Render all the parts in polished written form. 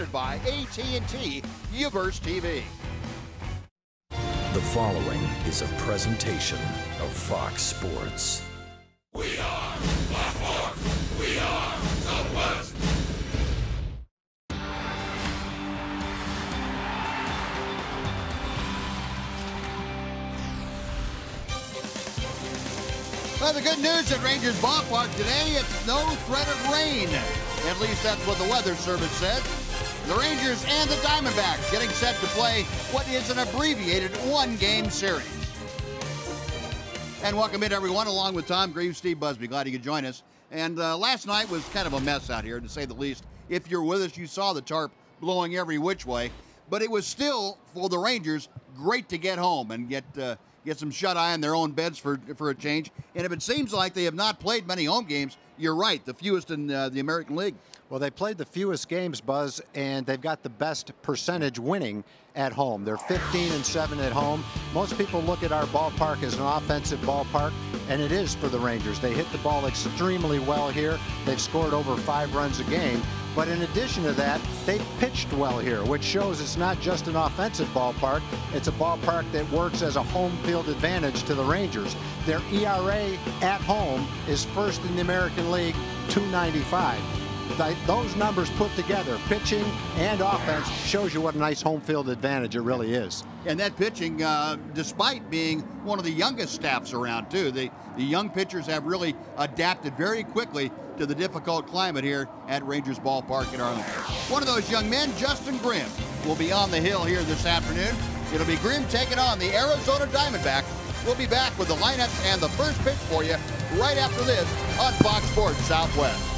by AT&T Uverse TV. The following is a presentation of Fox Sports. We are Fox Sports. We are Southwest. Well, the good news at Rangers Ballpark today, it's no threat of rain. At least that's what the Weather Service said. The Rangers and the Diamondbacks getting set to play what is an abbreviated one-game series. And welcome in, everyone, along with Tom Greaves, Steve Busby. Glad you could join us. And last night was kind of a mess out here, to say the least. If you're with us, you saw the tarp blowing every which way. But it was still, for the Rangers, great to get home and get some shut-eye in their own beds for a change. And if it seems like they have not played many home games, you're right, the fewest in the American League. Well, they played the fewest games, Buzz, and they've got the best percentage winning at home. They're 15-7 at home. Most people look at our ballpark as an offensive ballpark, and it is for the Rangers. They hit the ball extremely well here. They've scored over 5 runs a game. But in addition to that, they pitched well here, which shows it's not just an offensive ballpark. It's a ballpark that works as a home field advantage to the Rangers. Their ERA at home is first in the American League, 2.95. Those numbers put together, pitching and offense, shows you what a nice home field advantage it really is. And that pitching, despite being one of the youngest staffs around, too. The young pitchers have really adapted very quickly to the difficult climate here at Rangers Ballpark in Arlington. One of those young men, Justin Grimm, will be on the hill here this afternoon. It'll be Grimm taking on the Arizona Diamondbacks. We'll be back with the lineups and the first pitch for you right after this on Fox Sports Southwest.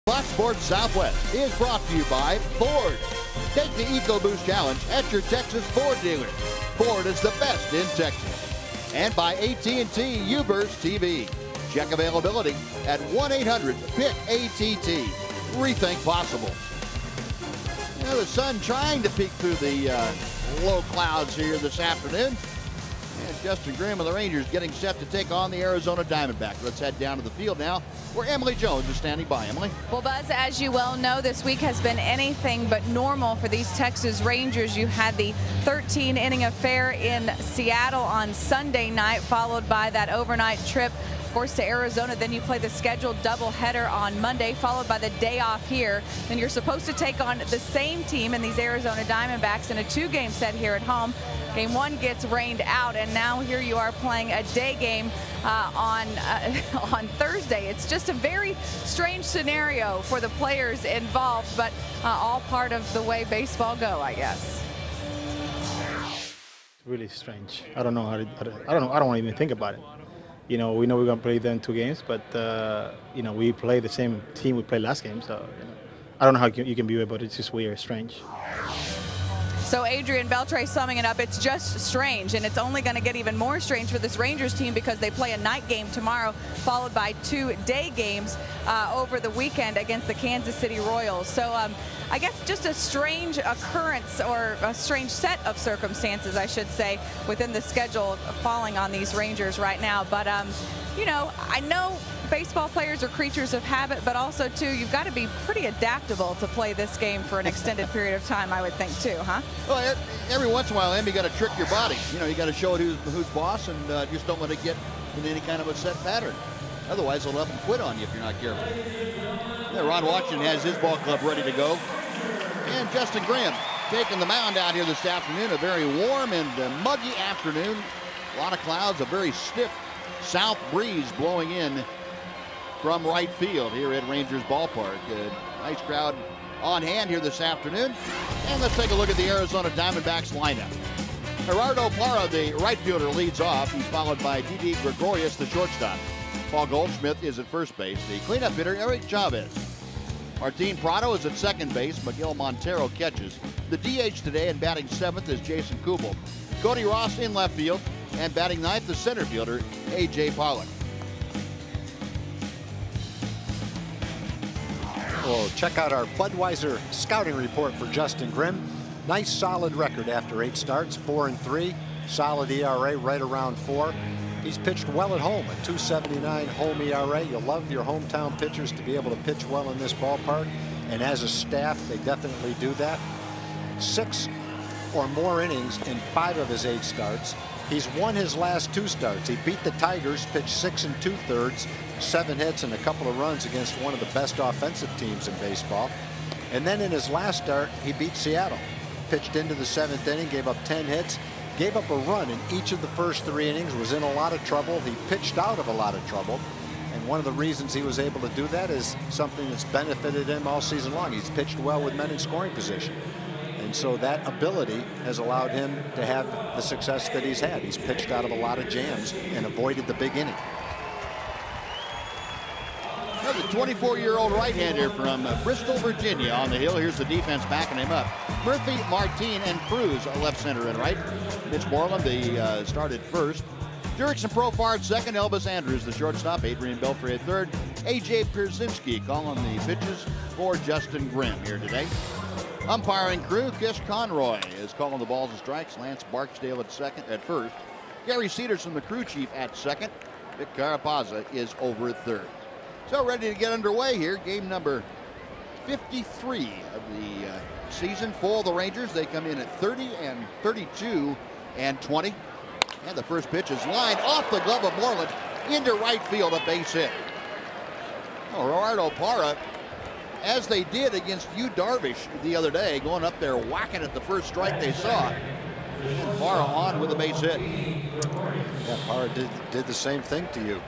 Fox Sports Southwest is brought to you by Ford. Take the EcoBoost Challenge at your Texas Ford dealer. Ford is the best in Texas. And by AT&T Uverse TV. Check availability at 1-800-PIC-ATT. Rethink possible. You know, the sun trying to peek through the low clouds here this afternoon. And Justin Grimm and the Rangers getting set to take on the Arizona Diamondbacks. Let's head down to the field now, where Emily Jones is standing by. Emily? Well, Buzz, as you well know, this week has been anything but normal for these Texas Rangers. You had the 13-inning affair in Seattle on Sunday night, followed by that overnight trip, of course, to Arizona. Then you play the scheduled doubleheader on Monday, followed by the day off here. Then you're supposed to take on the same team in these Arizona Diamondbacks in a 2-game set here at home. Game 1 gets rained out, and now here you are playing a day game on Thursday. It's just a very strange scenario for the players involved, but all part of the way baseball go, I guess. Really strange. I don't know how to, I don't know. I don't want to even think about it. You know, we know we're going to play them 2 games, but you know, we play the same team we played last game, so you know, I don't know how you can view it, but it's just weird, strange. So Adrian Beltre summing it up, it's just strange, and it's only going to get even more strange for this Rangers team because they play a night game tomorrow, followed by 2 day games over the weekend against the Kansas City Royals. So I guess just a strange occurrence, or a strange set of circumstances, I should say, within the schedule falling on these Rangers right now. But you know, I know baseball players are creatures of habit, but also, too, you've got to be pretty adaptable to play this game for an extended period of time, I would think, too, huh? Well, every once in a while, Em, you got to trick your body. You know, you got to show it who's boss, and just don't let it get in any kind of a set pattern. Otherwise, they'll up and quit on you if you're not careful. Yeah, Ron Washington has his ball club ready to go. And Justin Grimm taking the mound out here this afternoon. A very warm and muggy afternoon. A lot of clouds, a very stiff south breeze blowing in from right field here at Rangers Ballpark. Nice crowd on hand here this afternoon. And let's take a look at the Arizona Diamondbacks lineup. Gerardo Parra, the right fielder, leads off. He's followed by Didi Gregorius, the shortstop. Paul Goldschmidt is at first base. The cleanup hitter, Eric Chavez. Martin Prado is at second base. Miguel Montero catches. The DH today and batting 7th is Jason Kubel. Cody Ross in left field, and batting 9th, the center fielder, A.J. Pollock. Well, check out our Budweiser scouting report for Justin Grimm. Nice solid record after 8 starts, 4-3. Solid ERA right around 4. He's pitched well at home, a 2.79 home ERA. You'll love your hometown pitchers to be able to pitch well in this ballpark. And as a staff, they definitely do that. 6 or more innings in 5 of his 8 starts. He's won his last 2 starts. He beat the Tigers, pitched 6 2/3, 7 hits and a couple of runs against one of the best offensive teams in baseball. And then in his last start, he beat Seattle. Pitched into the 7th inning, gave up 10 hits, gave up a run in each of the first 3 innings, was in a lot of trouble. He pitched out of a lot of trouble. And one of the reasons he was able to do that is something that's benefited him all season long. He's pitched well with men in scoring position. And so that ability has allowed him to have the success that he's had. He's pitched out of a lot of jams and avoided the big inning. Well, the 24-year-old right-hander from Bristol, Virginia on the hill. Here's the defense backing him up. Murphy, Martin, and Cruz, left, center, and right. Mitch Moreland, the started first. Jurickson Profar second. Elvis Andrews, the shortstop. Adrian Beltre third. A.J. Pierzynski calling the pitches for Justin Grimm here today. Umpiring crew, Kish Conroy is calling the balls and strikes. Lance Barksdale at first. Gary Cedarson, the crew chief, at second. Vic Carapazza is over third. So ready to get underway here. Game number 53 of the season for the Rangers. They come in at 30 and 32 and 20. And the first pitch is lined off the glove of Moreland into right field, a base hit. Oh, Gerardo Parra, as they did against Yu Darvish the other day, going up there whacking at the first strike they saw. And Parra on with a base hit. Yeah, Parra did the same thing to you.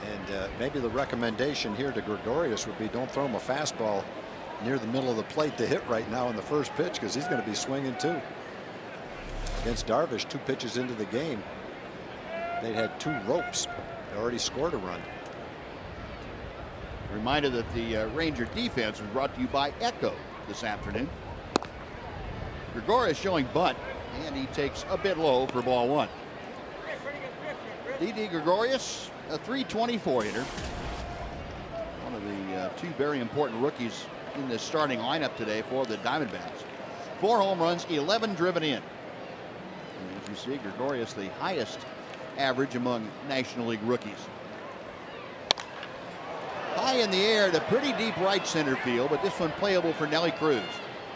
And maybe the recommendation here to Gregorius would be don't throw him a fastball near the middle of the plate to hit right now in the first pitch, because he's going to be swinging too. Against Darvish, 2 pitches into the game, they'd had 2 ropes. They already scored a run. Reminder that the Ranger defense was brought to you by Echo this afternoon. Gregorius showing bunt, and he takes a bit low for ball 1. Didi Gregorius, a .324 hitter. One of the 2 very important rookies in the starting lineup today for the Diamondbacks. 4 home runs, 11 driven in. And as you see, Gregorius the highest average among National League rookies. High in the air to pretty deep right center field, but this one playable for Nelly Cruz.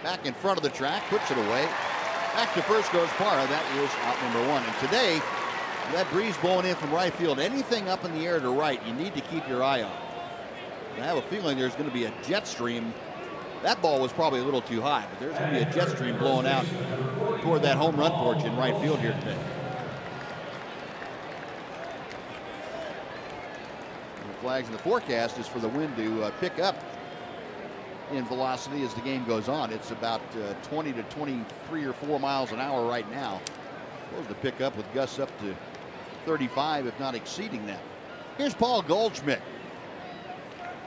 Back in front of the track, puts it away. Back to first goes Parra. That is out number 1. And today, that breeze blowing in from right field, anything up in the air to right, you need to keep your eye on. I have a feeling there's going to be a jet stream. That ball was probably a little too high, but there's going to be a jet stream blowing out toward that home run porch in right field here today. And the flags in the forecast is for the wind to pick up in velocity as the game goes on. It's about 20 to 23 or 4 miles an hour right now. Supposed to pick up with gusts up to 35, if not exceeding that. Here's Paul Goldschmidt.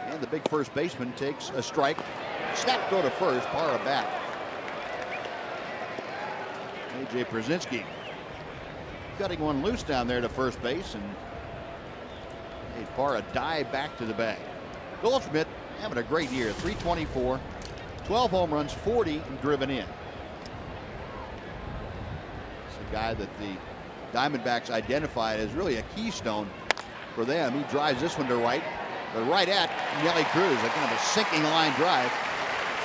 And the big first baseman takes a strike. Snap throw to first, Parra back. A.J. Przinsky cutting one loose down there to first base and made Parra dive back to the bag. Goldschmidt having a great year, 324, 12 home runs, 40 driven in. It's a guy that the Diamondbacks identified as really a keystone for them. He drives this one to right. But right at Nelly Cruz, a kind of a sinking line drive.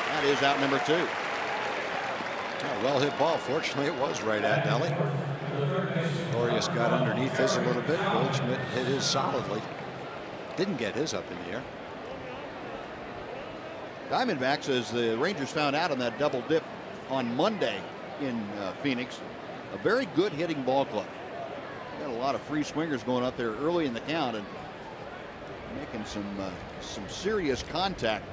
That is out number 2. Oh, well hit ball. Fortunately, it was right at Nelly. Gregorius got underneath his a little bit. Goldschmidt hit his solidly. Didn't get his up in the air. Diamondbacks, as the Rangers found out on that double dip on Monday in Phoenix, a very good hitting ball club. Got a lot of free swingers going up there early in the count and making some serious contact.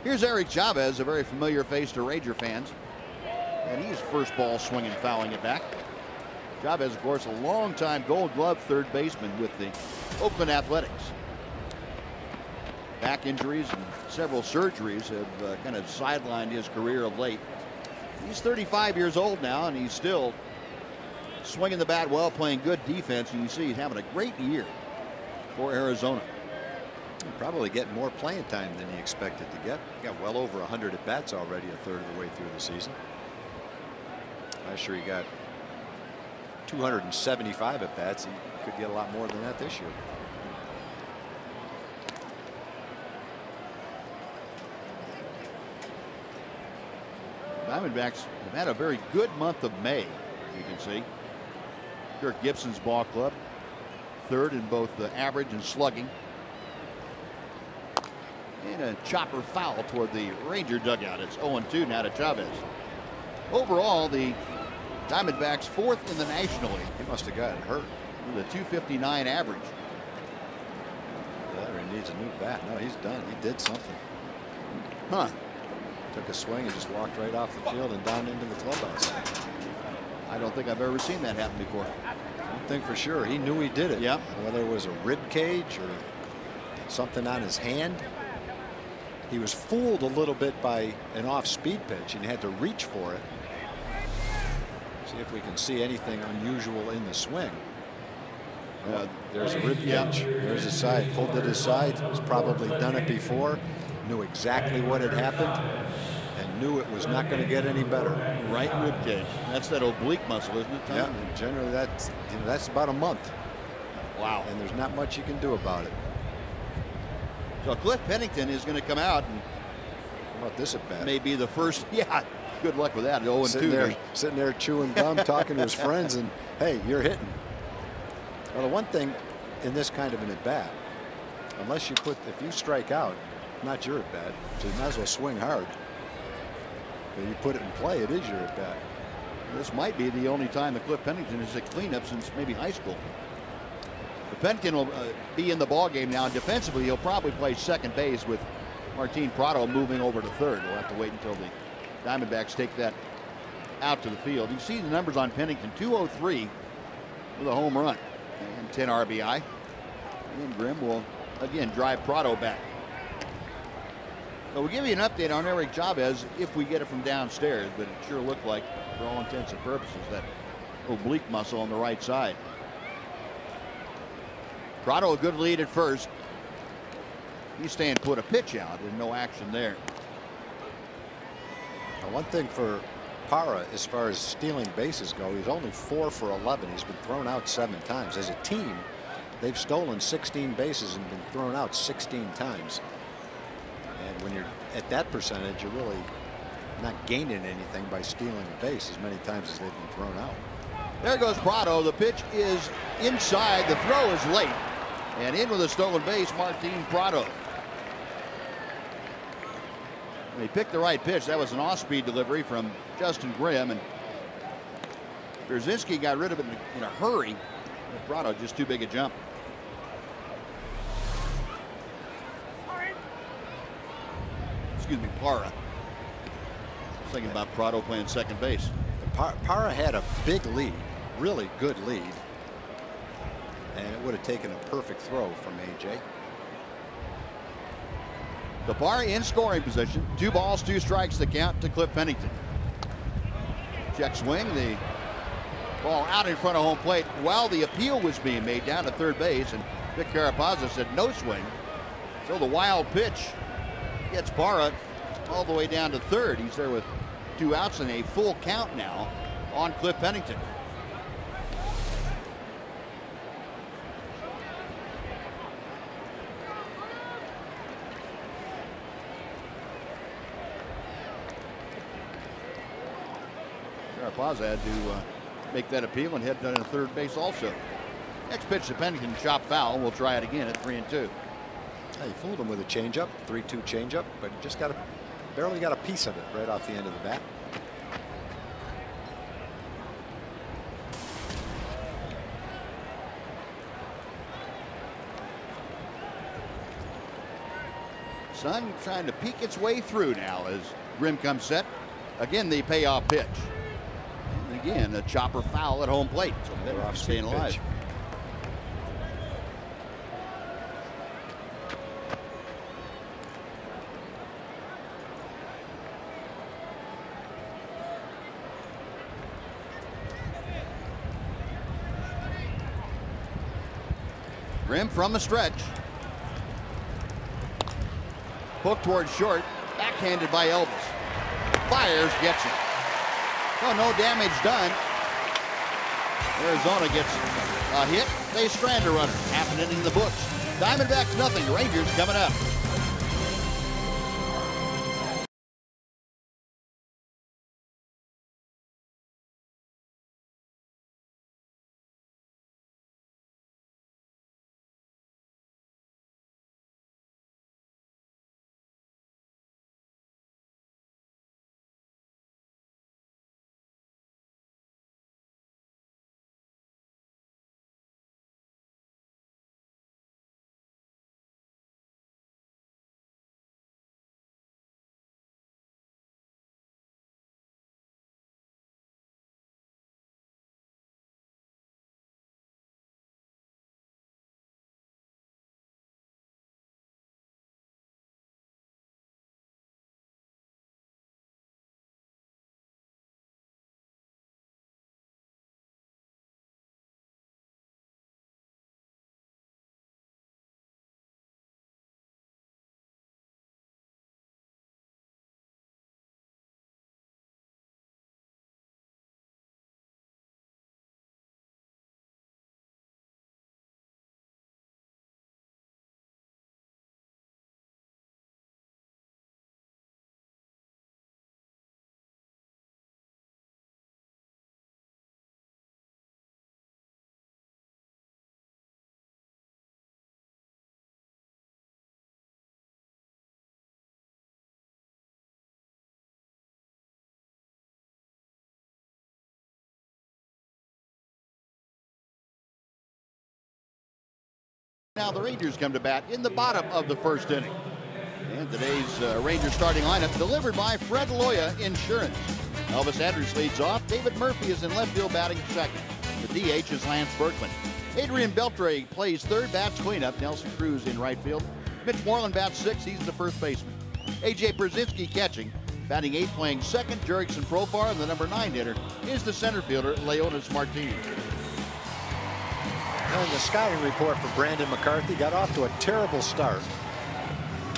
Here's Eric Chavez, a very familiar face to Ranger fans, and he's first ball swinging, fouling it back. Chavez, of course, a long-time Gold Glove third baseman with the Oakland Athletics. Back injuries and several surgeries have kind of sidelined his career of late. He's 35 years old now, and he's still swinging the bat well, playing good defense, and you see he's having a great year for Arizona. He'll probably get more playing time than he expected to get. He got well over 100 at bats already, a third of the way through the season. Last year he got 275 at bats. He could get a lot more than that this year. Diamondbacks have had a very good month of May, you can see. Kirk Gibson's ball club, third in both the average and slugging. And a chopper foul toward the Ranger dugout. It's 0-2 now to Chavez. Overall, the Diamondbacks fourth in the National League. He must have gotten hurt. With a 259 average. Yeah, he needs a new bat. No, he's done. He did something. Huh. Took a swing and just walked right off the field and down into the clubhouse. I don't think I've ever seen that happen before. One thing for sure, he knew he did it. Yep. Whether it was a rib cage or something on his hand. He was fooled a little bit by an off-speed pitch and he had to reach for it. See if we can see anything unusual in the swing. There's a rib cage. There's his side. Pulled it his side. He's probably done it before. Knew exactly what had happened and knew it was not going to get any better. Right rib cage. That's that oblique muscle, isn't it, Tom? Yeah. And generally, that's about a month. Wow. And there's not much you can do about it. So Cliff Pennington is going to come out and how about this at bat? May be the first. Yeah. Good luck with that. 0-2. Sitting there chewing gum, talking to his friends, and hey, you're hitting. Well, the one thing in this kind of an at bat, unless you if you strike out, not your at bat, so you might as well swing hard. When you put it in play, it is your at bat. This might be the only time that Cliff Pennington is a cleanup since maybe high school. But Pennington will be in the ball game now. Defensively, he'll probably play second base with Martin Prado moving over to third. We'll have to wait until the Diamondbacks take that out to the field. You see the numbers on Pennington: 203 with a home run and 10 RBI. And Grimm will again drive Prado back. So we'll give you an update on Eric Chavez if we get it from downstairs, but it sure looked like, for all intents and purposes, that oblique muscle on the right side. Prado a good lead at first. He's staying put, a pitch out and no action there. Now, one thing for Parra, as far as stealing bases go, he's only 4 for 11. He's been thrown out 7 times. As a team, they've stolen 16 bases and been thrown out 16 times. And when you're at that percentage, you're really not gaining anything by stealing a base as many times as they've been thrown out. There goes Prado. The pitch is inside. The throw is late. And in with a stolen base, Martin Prado. He picked the right pitch. That was an off-speed delivery from Justin Grimm, and Pierzynski got rid of it in a hurry. But Prado just too big a jump. Excuse me, Parra. I was thinking about Prado playing second base. Parra had a big lead, really good lead, and it would have taken a perfect throw from AJ. The Parra in scoring position. 2 balls, 2 strikes to count to Cliff Pennington. Check swing. The ball out in front of home plate while the appeal was being made down to third base, and Vic Carapazza said no swing. So the wild pitch gets Parra all the way down to third. He's there with 2 outs and a full count now on Cliff Pennington. Carapazza had to make that appeal and head down to third base also. Next pitch to Pennington, chop foul. We'll try it again at 3-2. He fooled him with a changeup, 3-2 changeup, but he just barely got a piece of it right off the end of the bat. Sun trying to peek its way through now as Grimm comes set. Again, the payoff pitch. And again, a chopper foul at home plate. So they're off staying alive. Pitch. Grimm from the stretch. Hook towards short. Backhanded by Elvis. Fires, gets it. Oh, no damage done. Arizona gets a hit. They strand a runner. Half an inning in the books. Diamondbacks nothing. Rangers coming up. Now the Rangers come to bat in the bottom of the first inning. And today's Rangers starting lineup delivered by Fred Loya Insurance. Elvis Andrus leads off. David Murphy is in left field batting second. The DH is Lance Berkman. Adrian Beltre plays third, bats cleanup. Nelson Cruz in right field. Mitch Moreland bats sixth. He's the first baseman. AJ Pierzynski catching. Batting eighth, playing second. Jurickson Profar, and the number 9 hitter is the center fielder, Leonis Martinez. And the scouting report for Brandon McCarthy got off to a terrible start.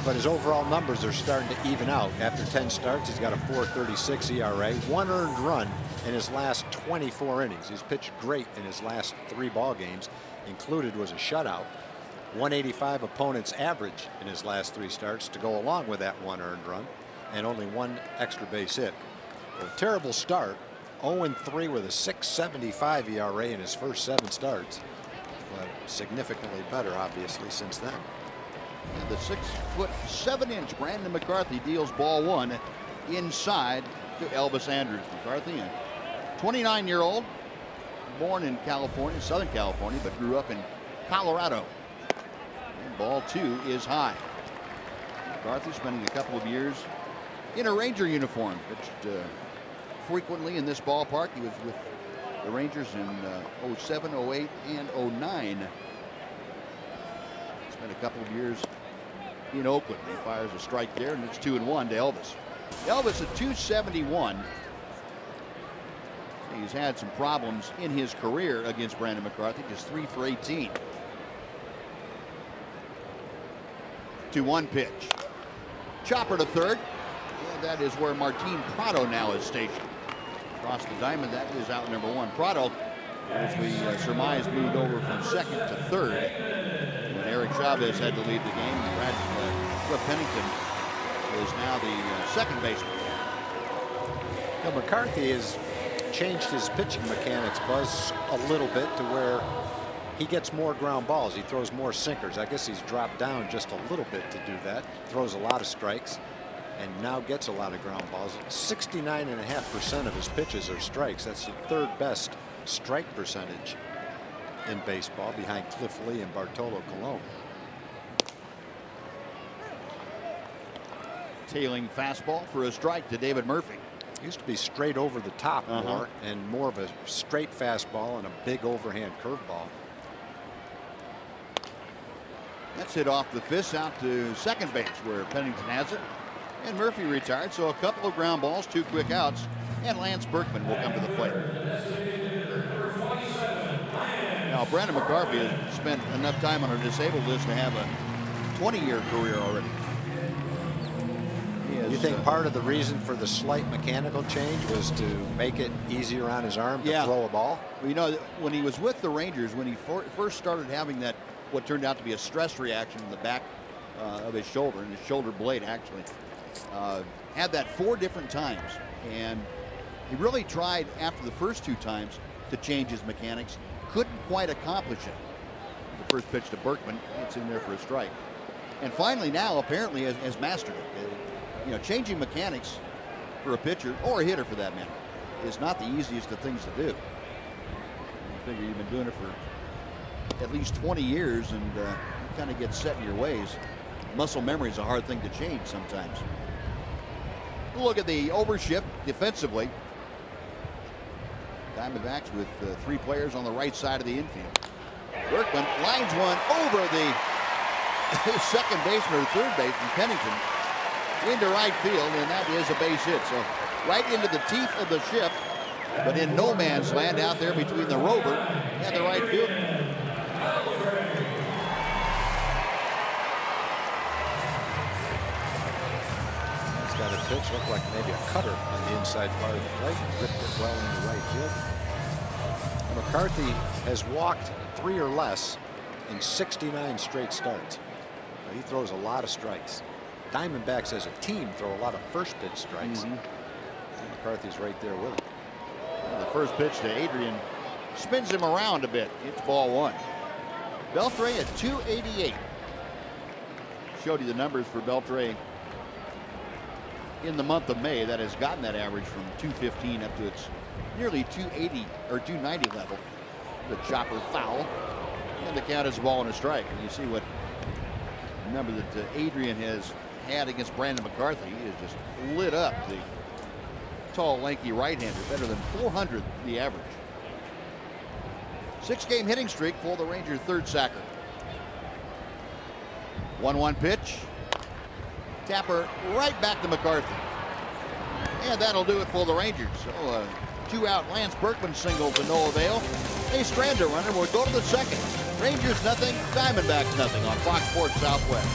but his overall numbers are starting to even out. After 10 starts, he's got a 4.36 ERA, 1 earned run in his last 24 innings. He's pitched great in his last 3 ball games. Included was a shutout. 185 opponents average in his last 3 starts to go along with that 1 earned run, and only 1 extra base hit. A terrible start. 0-3 with a 6.75 ERA in his first 7 starts. But significantly better, obviously, since then. And the 6'7" Brandon McCarthy deals ball 1 inside to Elvis Andrus. McCarthy, a 29-year-old, born in California, Southern California, but grew up in Colorado. And ball 2 is high. McCarthy spending a couple of years in a Ranger uniform, pitched frequently in this ballpark. He was with the Rangers in 07, 08, and 09. Spent a couple of years in Oakland. He fires a strike there, and it's 2-1 to Elvis. Elvis at 271. He's had some problems in his career against Brandon McCarthy, just 3 for 18. 2-1 pitch. Chopper to third. And that is where Martin Prado now is stationed. Across the diamond, that is out number 1. Prado, as we surmised, moved over from second to third when Eric Chavez had to leave the game. Cliff Pennington is now the second baseman. Now, McCarthy has changed his pitching mechanics, Buzz, a little bit to where he gets more ground balls. He throws more sinkers. I guess he's dropped down just a little bit to do that. Throws a lot of strikes and now gets a lot of ground balls. 69.5% of his pitches are strikes. That's the 3rd best strike percentage in baseball, behind Cliff Lee and Bartolo Colon. Tailing fastball for a strike to David Murphy. Used to be straight over the top more, and more of a straight fastball and a big overhand curveball. That's hit off the fist out to second base, where Pennington has it. And Murphy retired, so a couple of ground balls, 2 quick outs, and Lance Berkman will come to the plate. Now, Brandon McCarthy has spent enough time on a disabled list to have a 20-year career already. You think part of the reason for the slight mechanical change was to make it easier on his arm to throw a ball? Well, you know, when he was with the Rangers, when he first started having that, what turned out to be a stress reaction in the back of his shoulder, and his shoulder blade actually, had that 4 different times. And he really tried after the first 2 times to change his mechanics. Couldn't quite accomplish it. The first pitch to Berkman, it's in there for a strike. And finally now apparently has mastered it. You know, changing mechanics for a pitcher, or a hitter for that matter, is not the easiest of things to do. I figure you've been doing it for at least 20 years, and you kind of get set in your ways. Muscle memory is a hard thing to change sometimes. Look at the overshift defensively. Diamondbacks with 3 players on the right side of the infield. Berkman lines one over the second baseman or third baseman, Pennington, into right field, and that is a base hit. So right into the teeth of the shift, but in no man's land out there between the rover and the right field. He's got a pitch, looked like maybe a cutter on the inside part of the plate, and ripped it well into right field. McCarthy has walked 3 or less in 69 straight starts. He throws a lot of strikes. Diamondbacks as a team throw a lot of first pitch strikes. And McCarthy's right there with him. And the first pitch to Adrian spins him around a bit. It's ball 1. Beltre at 288. Showed you the numbers for Beltre in the month of May. That has gotten that average from 215 up to its nearly 280 or 290 level. The chopper foul, and the count is a ball and a strike. And you see what, remember that Adrian has had against Brandon McCarthy. He has just lit up the tall, lanky right-hander, better than 400 the average. 6-game hitting streak for the Rangers' 3rd sacker. 1-1 pitch. Tapper right back to McCarthy. And that'll do it for the Rangers. So 2-out Lance Berkman single to no avail. A Strander runner will go to the second. Rangers nothing, Diamondbacks nothing on Fox Sports Southwest.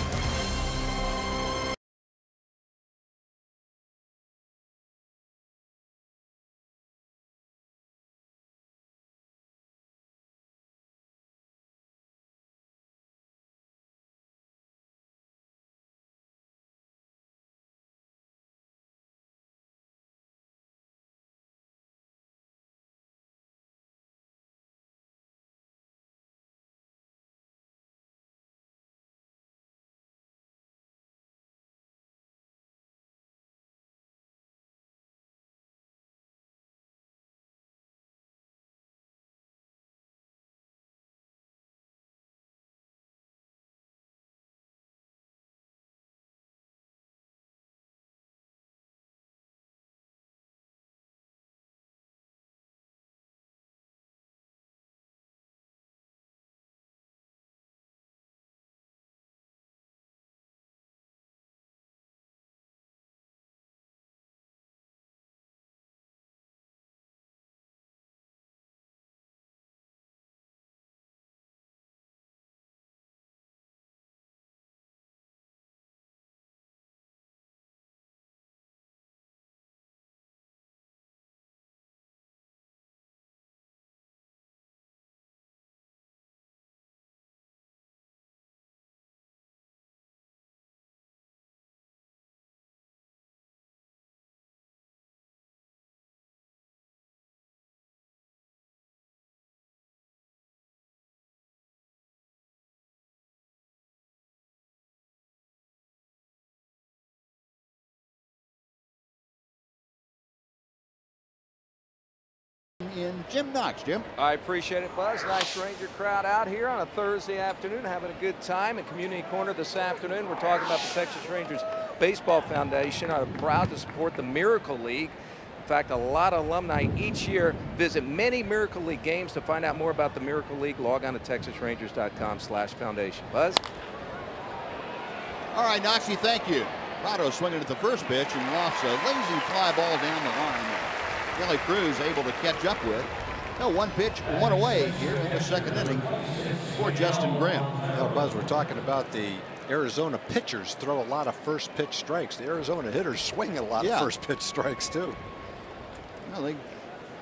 in Jim Knox. Jim? I appreciate it, Buzz. Nice Ranger crowd out here on a Thursday afternoon, having a good time at Community Corner this afternoon. We're talking about the Texas Rangers Baseball Foundation are proud to support the Miracle League. In fact, a lot of alumni each year visit many Miracle League games. To find out more about the Miracle League, log on to texasrangers.com/foundation. Buzz? All right, Noxie, thank you. Prado swinging at the first pitch and lost a lazy fly ball down the line. Kelly Cruz able to catch up with. No, one pitch, one away here in the second inning for Justin Grimm. Well, Buzz, we're talking about the Arizona pitchers throw a lot of first pitch strikes. The Arizona hitters swing a lot of first pitch strikes too. Well, they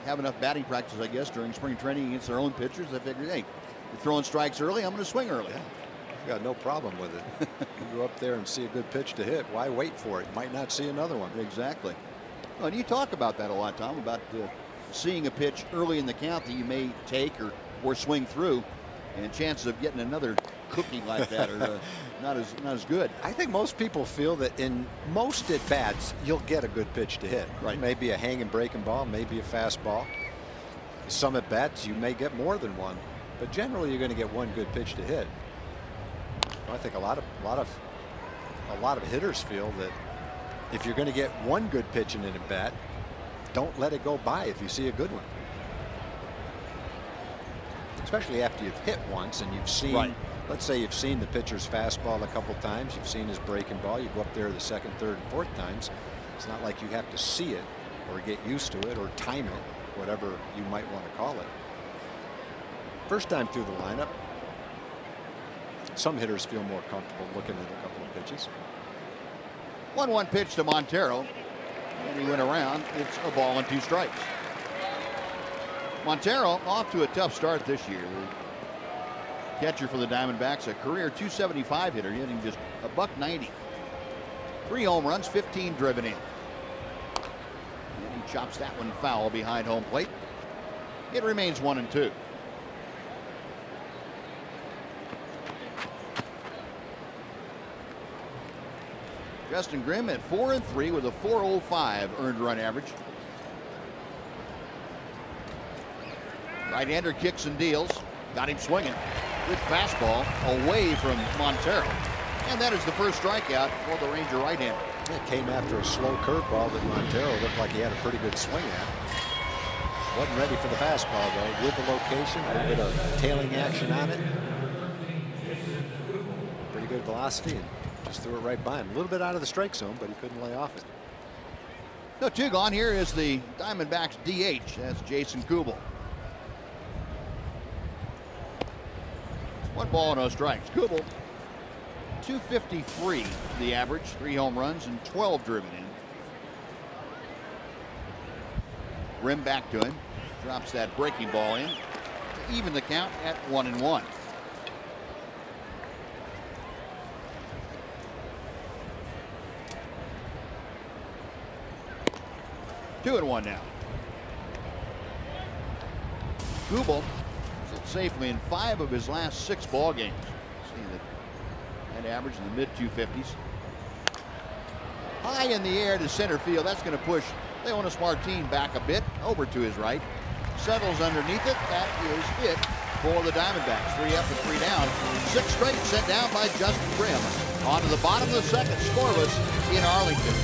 have enough batting practice, I guess, during spring training against their own pitchers. They figure, hey, you're throwing strikes early, I'm going to swing early. Yeah. Got no problem with it. You go up there and see a good pitch to hit. Why wait for it? You might not see another one. Exactly. Well, and you talk about that a lot, Tom, about seeing a pitch early in the count that you may take or swing through, and chances of getting another cookie like that are not as good. I think most people feel that in most at bats you'll get a good pitch to hit. Right. Maybe a hanging breaking ball, maybe a fastball. Some at bats you may get more than one, but generally you're going to get one good pitch to hit. I think a lot of hitters feel that if you're going to get one good pitch in an at bat, don't let it go by if you see a good one. Especially after you've hit once and you've seen, let's say you've seen the pitcher's fastball a couple times, you've seen his breaking ball, you go up there the second, third, and fourth times. It's not like you have to see it or get used to it or time it, whatever you might want to call it. First time through the lineup, some hitters feel more comfortable looking at a couple of pitches. 1-1 pitch to Montero, and he went around. It's a ball and 2 strikes. Montero off to a tough start this year. The catcher for the Diamondbacks, a career .275 hitter, hitting just a .190. 3 home runs, 15 driven in. And he chops that one foul behind home plate. It remains 1-2. Justin Grimm at 4-3 with a .405 earned run average. Right-hander kicks and deals. Got him swinging. Good fastball away from Montero. And that is the first strikeout for the Ranger right-hander. It came after a slow curveball that Montero looked like he had a pretty good swing at. Wasn't ready for the fastball though. With the location, a little bit of tailing action on it. Pretty good velocity and just threw it right by him. A little bit out of the strike zone, but he couldn't lay off it. No, 2 gone. Here is the Diamondbacks DH. That's Jason Kubel. 1 ball, no strikes. Kubel, .253 the average, 3 home runs and 12 driven in. Rim back to him. Drops that breaking ball in to even the count at 1-1. Two and 1 now. Kubel sits safely in 5 of his last 6 ball games. See that average in the mid 250s. High in the air to center field. That's going to push Leonys Martin back a bit over to his right. Settles underneath it. That is it for the Diamondbacks. 3 up and 3 down. 6 straight sent down by Justin Grimm. On to the bottom of the second, scoreless in Arlington.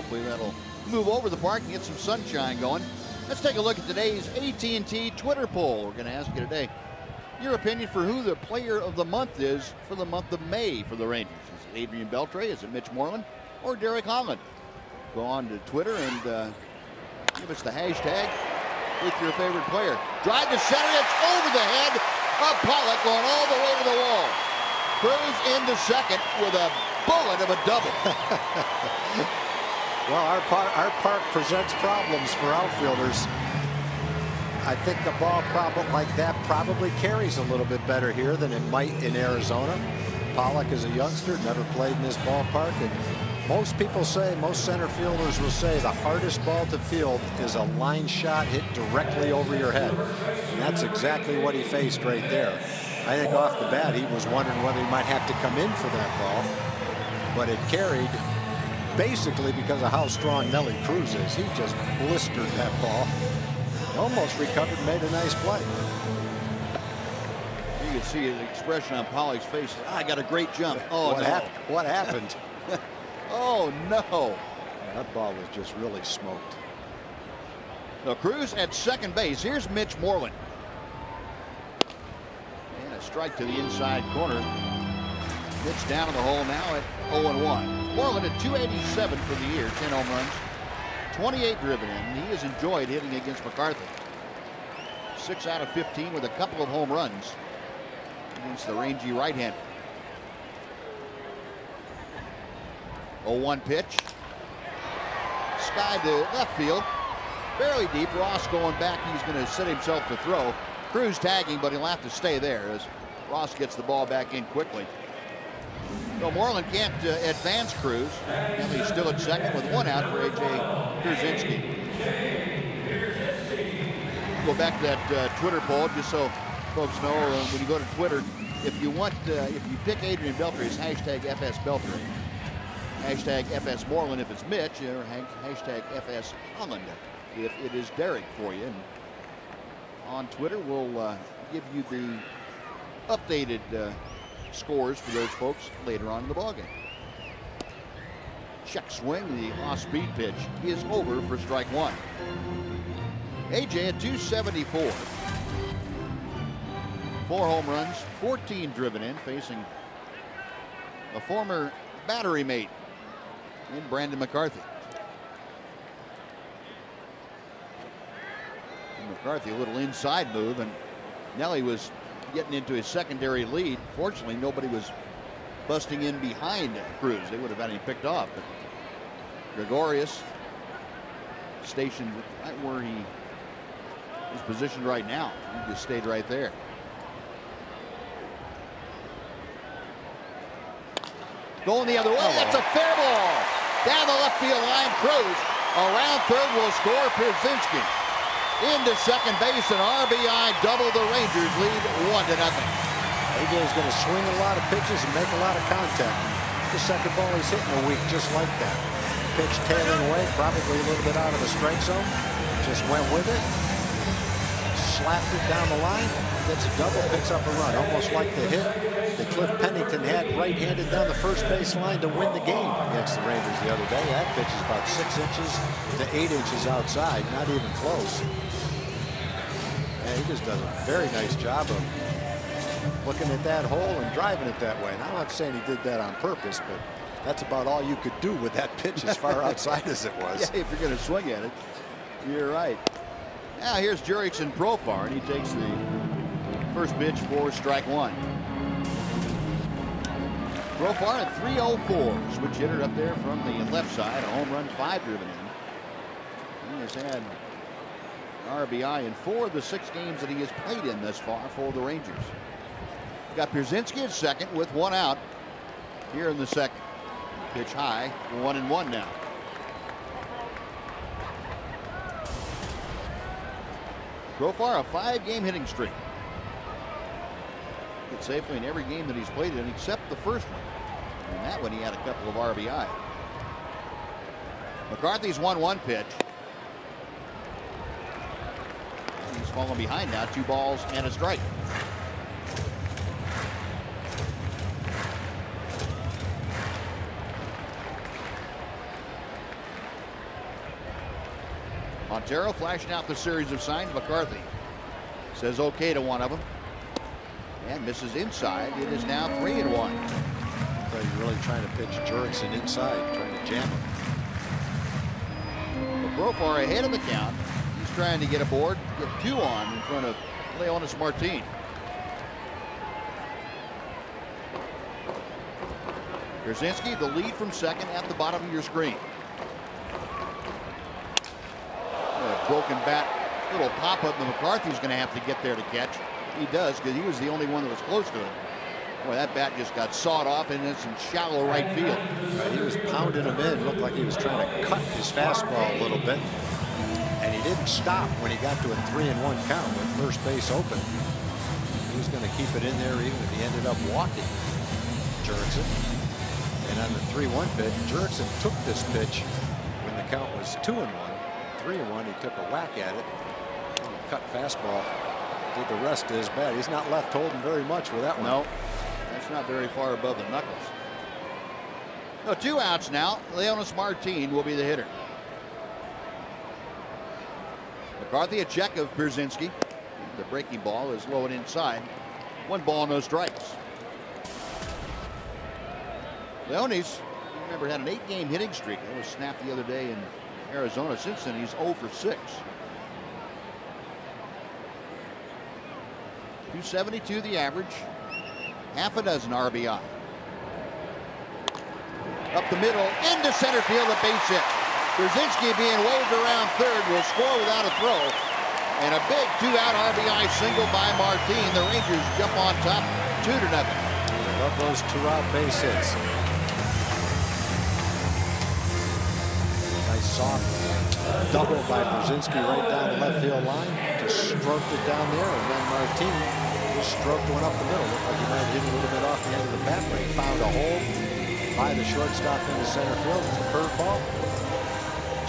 Hopefully that'll move over the park and get some sunshine going. Let's take a look at today's AT&T Twitter poll. We're going to ask you today your opinion for who the player of the month is for the month of May for the Rangers. Is it Adrian Beltre? Is it Mitch Moreland? Or Derek Holland? Go on to Twitter and give us the hashtag with your favorite player. Drive to center. It's over the head of Pollock, going all the way to the wall. Cruz into second with a bullet of a double. Well, our park presents problems for outfielders. I think a ball problem like that probably carries a little bit better here than it might in Arizona. Pollock is a youngster, never played in this ballpark, and most people say, most center fielders will say the hardest ball to field is a line shot hit directly over your head. And that's exactly what he faced right there. I think off the bat he was wondering whether he might have to come in for that ball, but it carried basically because of how strong Nelly Cruz is. He just blistered that ball. Almost recovered, made a nice play. You can see the expression on Pollock's face. I got a great jump. Oh, What happened? Oh, no. That ball was just really smoked. So Cruz at second base. Here's Mitch Moreland. And a strike to the inside corner. Mitch down in the hole now at 0-1. Moreland at 287 for the year, 10 home runs, 28 driven in. He has enjoyed hitting against McCarthy. 6 out of 15 with a couple of home runs against the rangy right-hander. 0-1 pitch. Sky to left field. Barely deep. Ross going back. He's going to set himself to throw. Cruz tagging, but he'll have to stay there as Ross gets the ball back in quickly. So Moreland can't advance Cruz. And he's still at second with 1 out for A.J. Pierzynski. Go back to that Twitter poll just so folks know when you go to Twitter, if you pick Adrian Beltre, it's hashtag FS Beltre. Hashtag FS Moreland if it's Mitch, or hashtag FS Holland if it is Derek for you. And on Twitter, we'll give you the updated scores for those folks later on in the ballgame. Check swing, the off-speed pitch is over for strike 1. AJ at 274. 4 home runs, 14 driven in, facing a former battery mate in Brandon McCarthy. And McCarthy, a little inside move, and Nelly was getting into his secondary lead. Fortunately, nobody was busting in behind Cruz. They would have had him picked off. But Gregorius stationed right where he is positioned right now. He just stayed right there. Going the other way. That's a fair ball. Down the left field line. Cruz around third will score. Pierzynski into second base, and RBI double. The Rangers lead 1-0. AJ is going to swing a lot of pitches and make a lot of contact. The second ball he's hitting a week just like that. Pitch tailing away, probably a little bit out of the strike zone. Just went with it. Slapped it down the line. Gets a double, picks up a run. Almost like the hit that Cliff Pennington had right-handed down the first base line to win the game against the Rangers the other day. That pitch is about 6 inches to 8 inches outside, not even close. And he just does a very nice job of looking at that hole and driving it that way. And I'm not saying he did that on purpose, but that's about all you could do with that pitch as far outside as it was. Yeah, if you're going to swing at it, you're right. Now here's Jurickson Profar, and he takes the first pitch for strike 1. Profar at 304, switch hitter up there from the left side, a home run, 5 driven in. He has had RBI in 4 of the 6 games that he has played in thus far for the Rangers. Got Pierzynski at second with 1 out here in the second. Pitch high, 1-1 now. Profar, a 5-game hitting streak. Hit safely in every game that he's played in except the first one. And that one he had a couple of RBI. McCarthy's 1-1 pitch. And he's falling behind now, 2 balls and a strike. Montero flashing out the series of signs. McCarthy says okay to one of them and misses inside. It is now 3-1. So he's really trying to pitch Jurickson inside, trying to jam him. But Profar ahead of the count. He's trying to get aboard, get 2 on in front of Leonys Martin. Pierzynski, the lead from second at the bottom of your screen. A broken bat, little pop-up, and McCarthy's going to have to get there to catch. He does, because he was the only one that was close to it. Boy, that bat just got sawed off and in some shallow right field. He was pounding him in. Looked like he was trying to cut his fastball a little bit. And he didn't stop when he got to a 3-1 count with first base open. He was going to keep it in there even if he ended up walking Jurickson. And on the 3-1 pitch, Jurickson took this pitch when the count was 2-1. 3-1, he took a whack at it. Cut fastball. Did the rest to his bat. He's not left holding very much with that one. No, that's not very far above the knuckles. So 2 outs now. Leonys Martin will be the hitter. McCarthy a check of Pierzynski. The breaking ball is low and inside. 1 ball, no strikes. Leonys, remember, had an 8-game hitting streak. That was snapped the other day in Arizona. Since then, he's 0 for 6. 272 the average. Half a dozen RBI. Up the middle, into center field, a base hit. Pierzynski being waved around third will score without a throw. And a big 2-out RBI single by Martin. The Rangers jump on top 2-0. I love those 2-out base hits. Nice soft double by Pierzynski right down the left field line. Just stroked it down there, and then Martin just stroked one up the middle. Looked like he might have hit a little bit off the end of the bat, but he found a hole by the shortstop into center field. It's a curveball.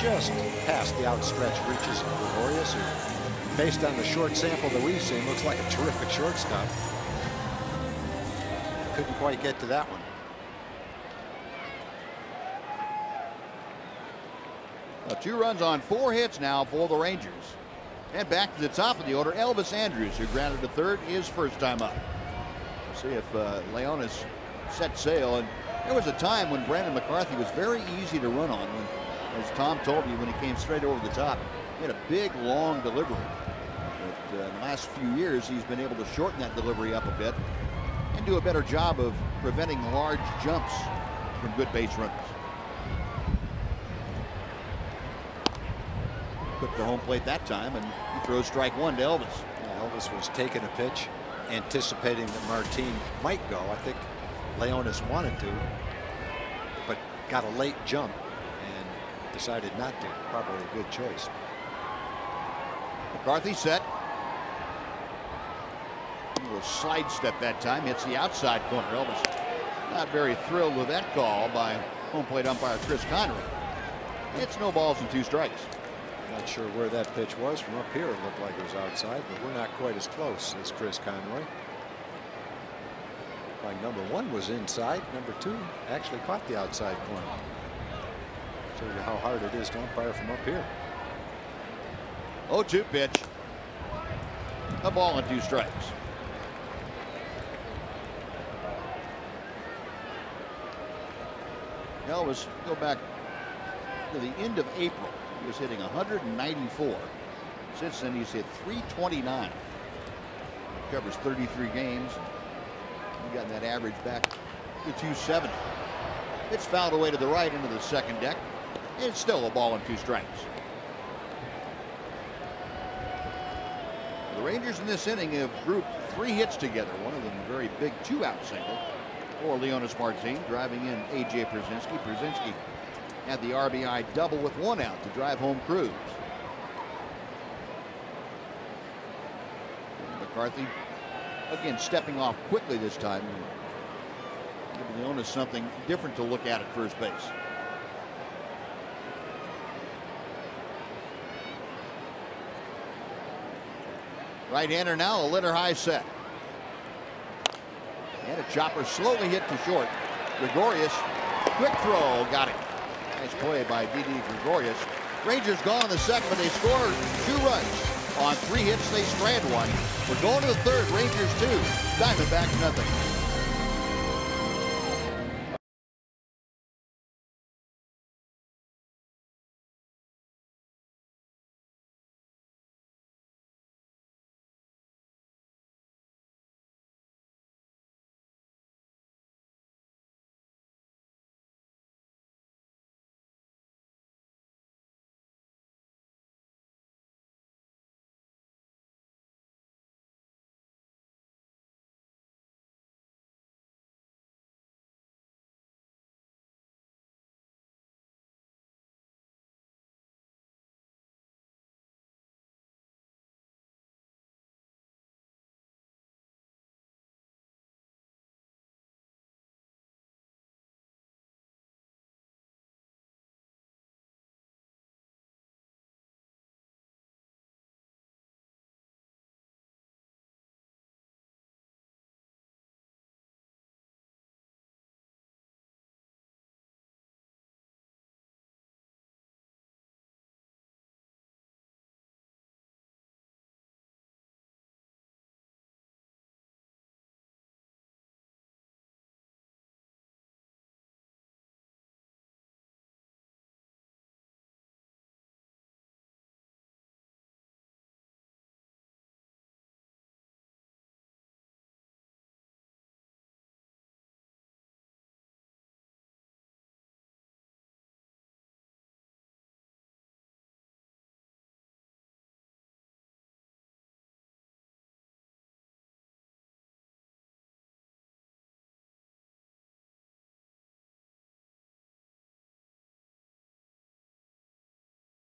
Just past the outstretched reaches of Gregorius, who, based on the short sample that we've seen, looks like a terrific shortstop. Couldn't quite get to that one. 2 runs on 4 hits now for the Rangers. And back to the top of the order, Elvis Andrus, who grounded to third, his first time up. We'll see if Leonys set sail. And there was a time when Brandon McCarthy was very easy to run on. When, as Tom told me, when he came straight over the top, he had a big, long delivery. But in the last few years, he's been able to shorten that delivery up a bit and do a better job of preventing large jumps from good base runners. Put the home plate that time, and he throws strike 1 to Elvis. Yeah, Elvis was taking a pitch, anticipating that Martin might go. I think Leonys wanted to, but got a late jump and decided not to. Probably a good choice. McCarthy set. A little slide step that time, hits the outside corner. Elvis not very thrilled with that call by home plate umpire Chris Conroy. It's no balls and 2 strikes. Not sure where that pitch was from up here. It looked like it was outside, but we're not quite as close as Chris Conroy. Like number 1 was inside. Number 2 actually caught the outside corner. Shows you how hard it is to umpire from up here. 0-2 pitch. A ball and 2 strikes. Elvis, go back to the end of April. He was hitting 194. Since then, he's hit 329. He covers 33 games. He's gotten that average back to 270. It's fouled away to the right into the second deck. It's still a ball and 2 strikes. The Rangers in this inning have grouped 3 hits together. One of them a very big 2-out single for Leonys Martin, driving in A.J. Pierzynski. Pierzynski had the RBI double with 1 out to drive home Cruz. McCarthy again stepping off quickly this time, giving Leonys something different to look at first base. Right-hander now, a letter high set. And a chopper slowly hit to short. Gregorius, quick throw, got it. Nice play by Didi Gregorius. Rangers gone in the second, but they score 2 runs. On 3 hits, they strand 1. We're going to the third. Rangers 2, Diamondbacks nothing.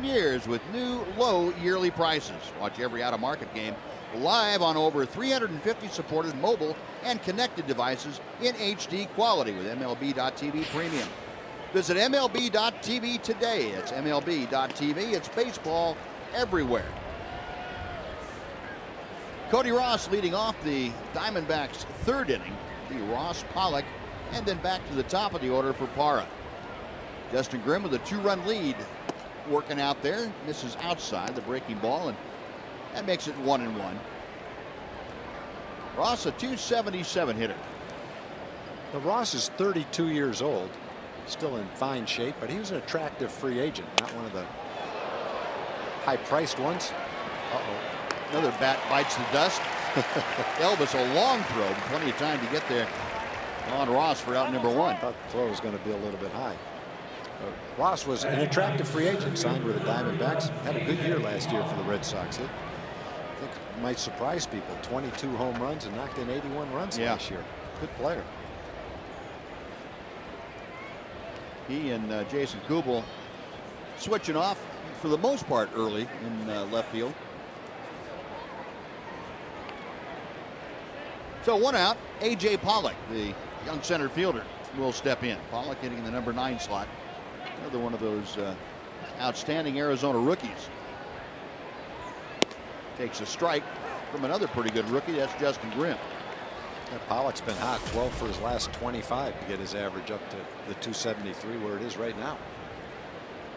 Years with new low yearly prices. Watch every out-of-market game live on over 350 supported mobile and connected devices in HD quality with MLB.TV Premium. Visit MLB.TV today. It's MLB.TV. It's baseball everywhere. Cody Ross leading off the Diamondbacks' third inning. The Ross, Pollock, and then back to the top of the order for Parra. Justin Grimm with a 2-run lead. Working out there, misses outside the breaking ball, and that makes it 1-1. Ross, a .277 hitter. Now, Ross is 32 years old, still in fine shape, but he was an attractive free agent, not one of the high-priced ones. Another bat bites the dust. Elvis, a long throw, plenty of time to get there on Ross for out number 1. I thought the throw was going to be a little bit high. Ross was an attractive free agent, signed with the Diamondbacks. Had a good year last year for the Red Sox. I think it might surprise people. 22 home runs and knocked in 81 runs last year. Good player. He and Jason Kubel switching off for the most part early in left field. So 1 out. A.J. Pollock, the young center fielder, will step in. Pollock hitting in the number 9 slot. Another one of those outstanding Arizona rookies. Takes a strike from another pretty good rookie. That's Justin Grimm. Yeah, Pollock's been hot. 12 for his last 25 to get his average up to the 273 where it is right now.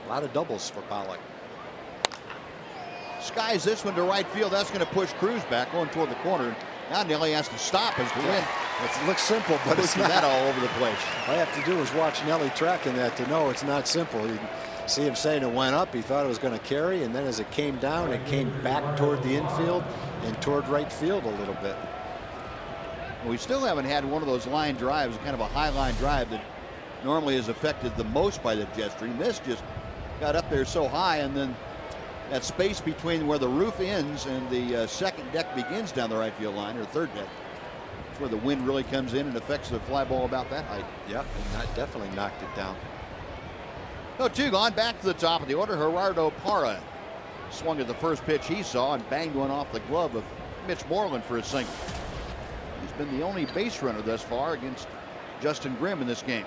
A lot of doubles for Pollock. Skies this one to right field. That's going to push Cruz back going toward the corner. Now Nelly has to stop as the wind. It looks simple, but it's not. That all over the place. All I have to do is watch Nelly tracking that to know it's not simple. You can see him saying it went up. He thought it was going to carry, and then as it came down, it came back toward the infield and toward right field a little bit. We still haven't had one of those line drives, kind of a high line drive that normally is affected the most by the jet stream. This just got up there so high, and then that space between where the roof ends and the second deck begins down the right field line, or third deck. That's where the wind really comes in and affects the fly ball about that height. Yeah, and that definitely knocked it down. So 2 gone, back to the top of the order. Gerardo Parra swung at the first pitch he saw and banged one off the glove of Mitch Moreland for a single. He's been the only base runner thus far against Justin Grimm in this game.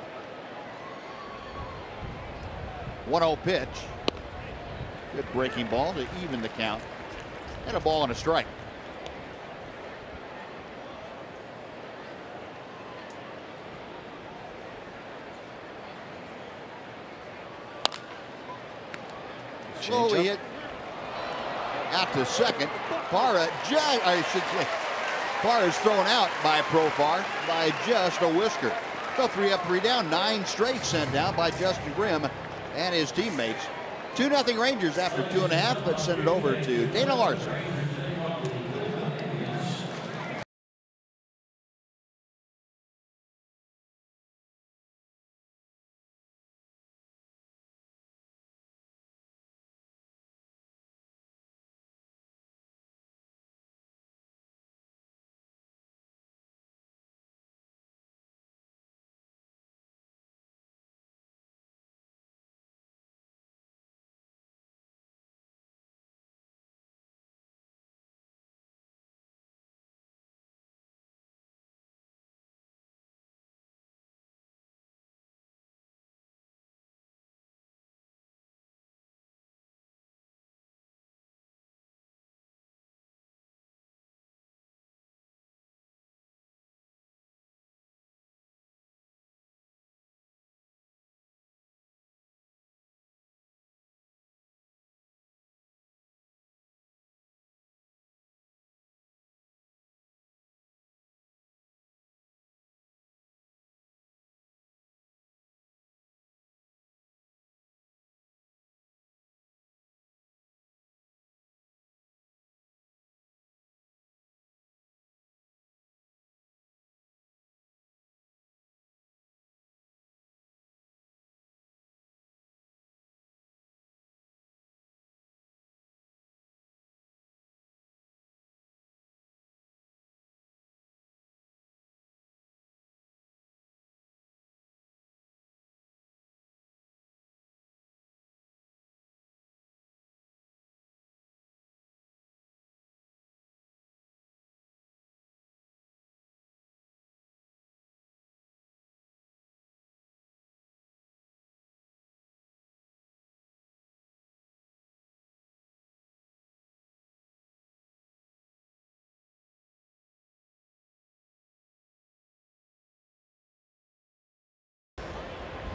1-0 pitch. Good breaking ball to even the count. And a ball and a strike. slowly hit out to second. Parra Parra is thrown out by Profar by just a whisker. So 3 up, 3 down, 9 straight sent down by Justin Grimm and his teammates. 2-0 Rangers after 2.5. Let's send it over to Dana Larson.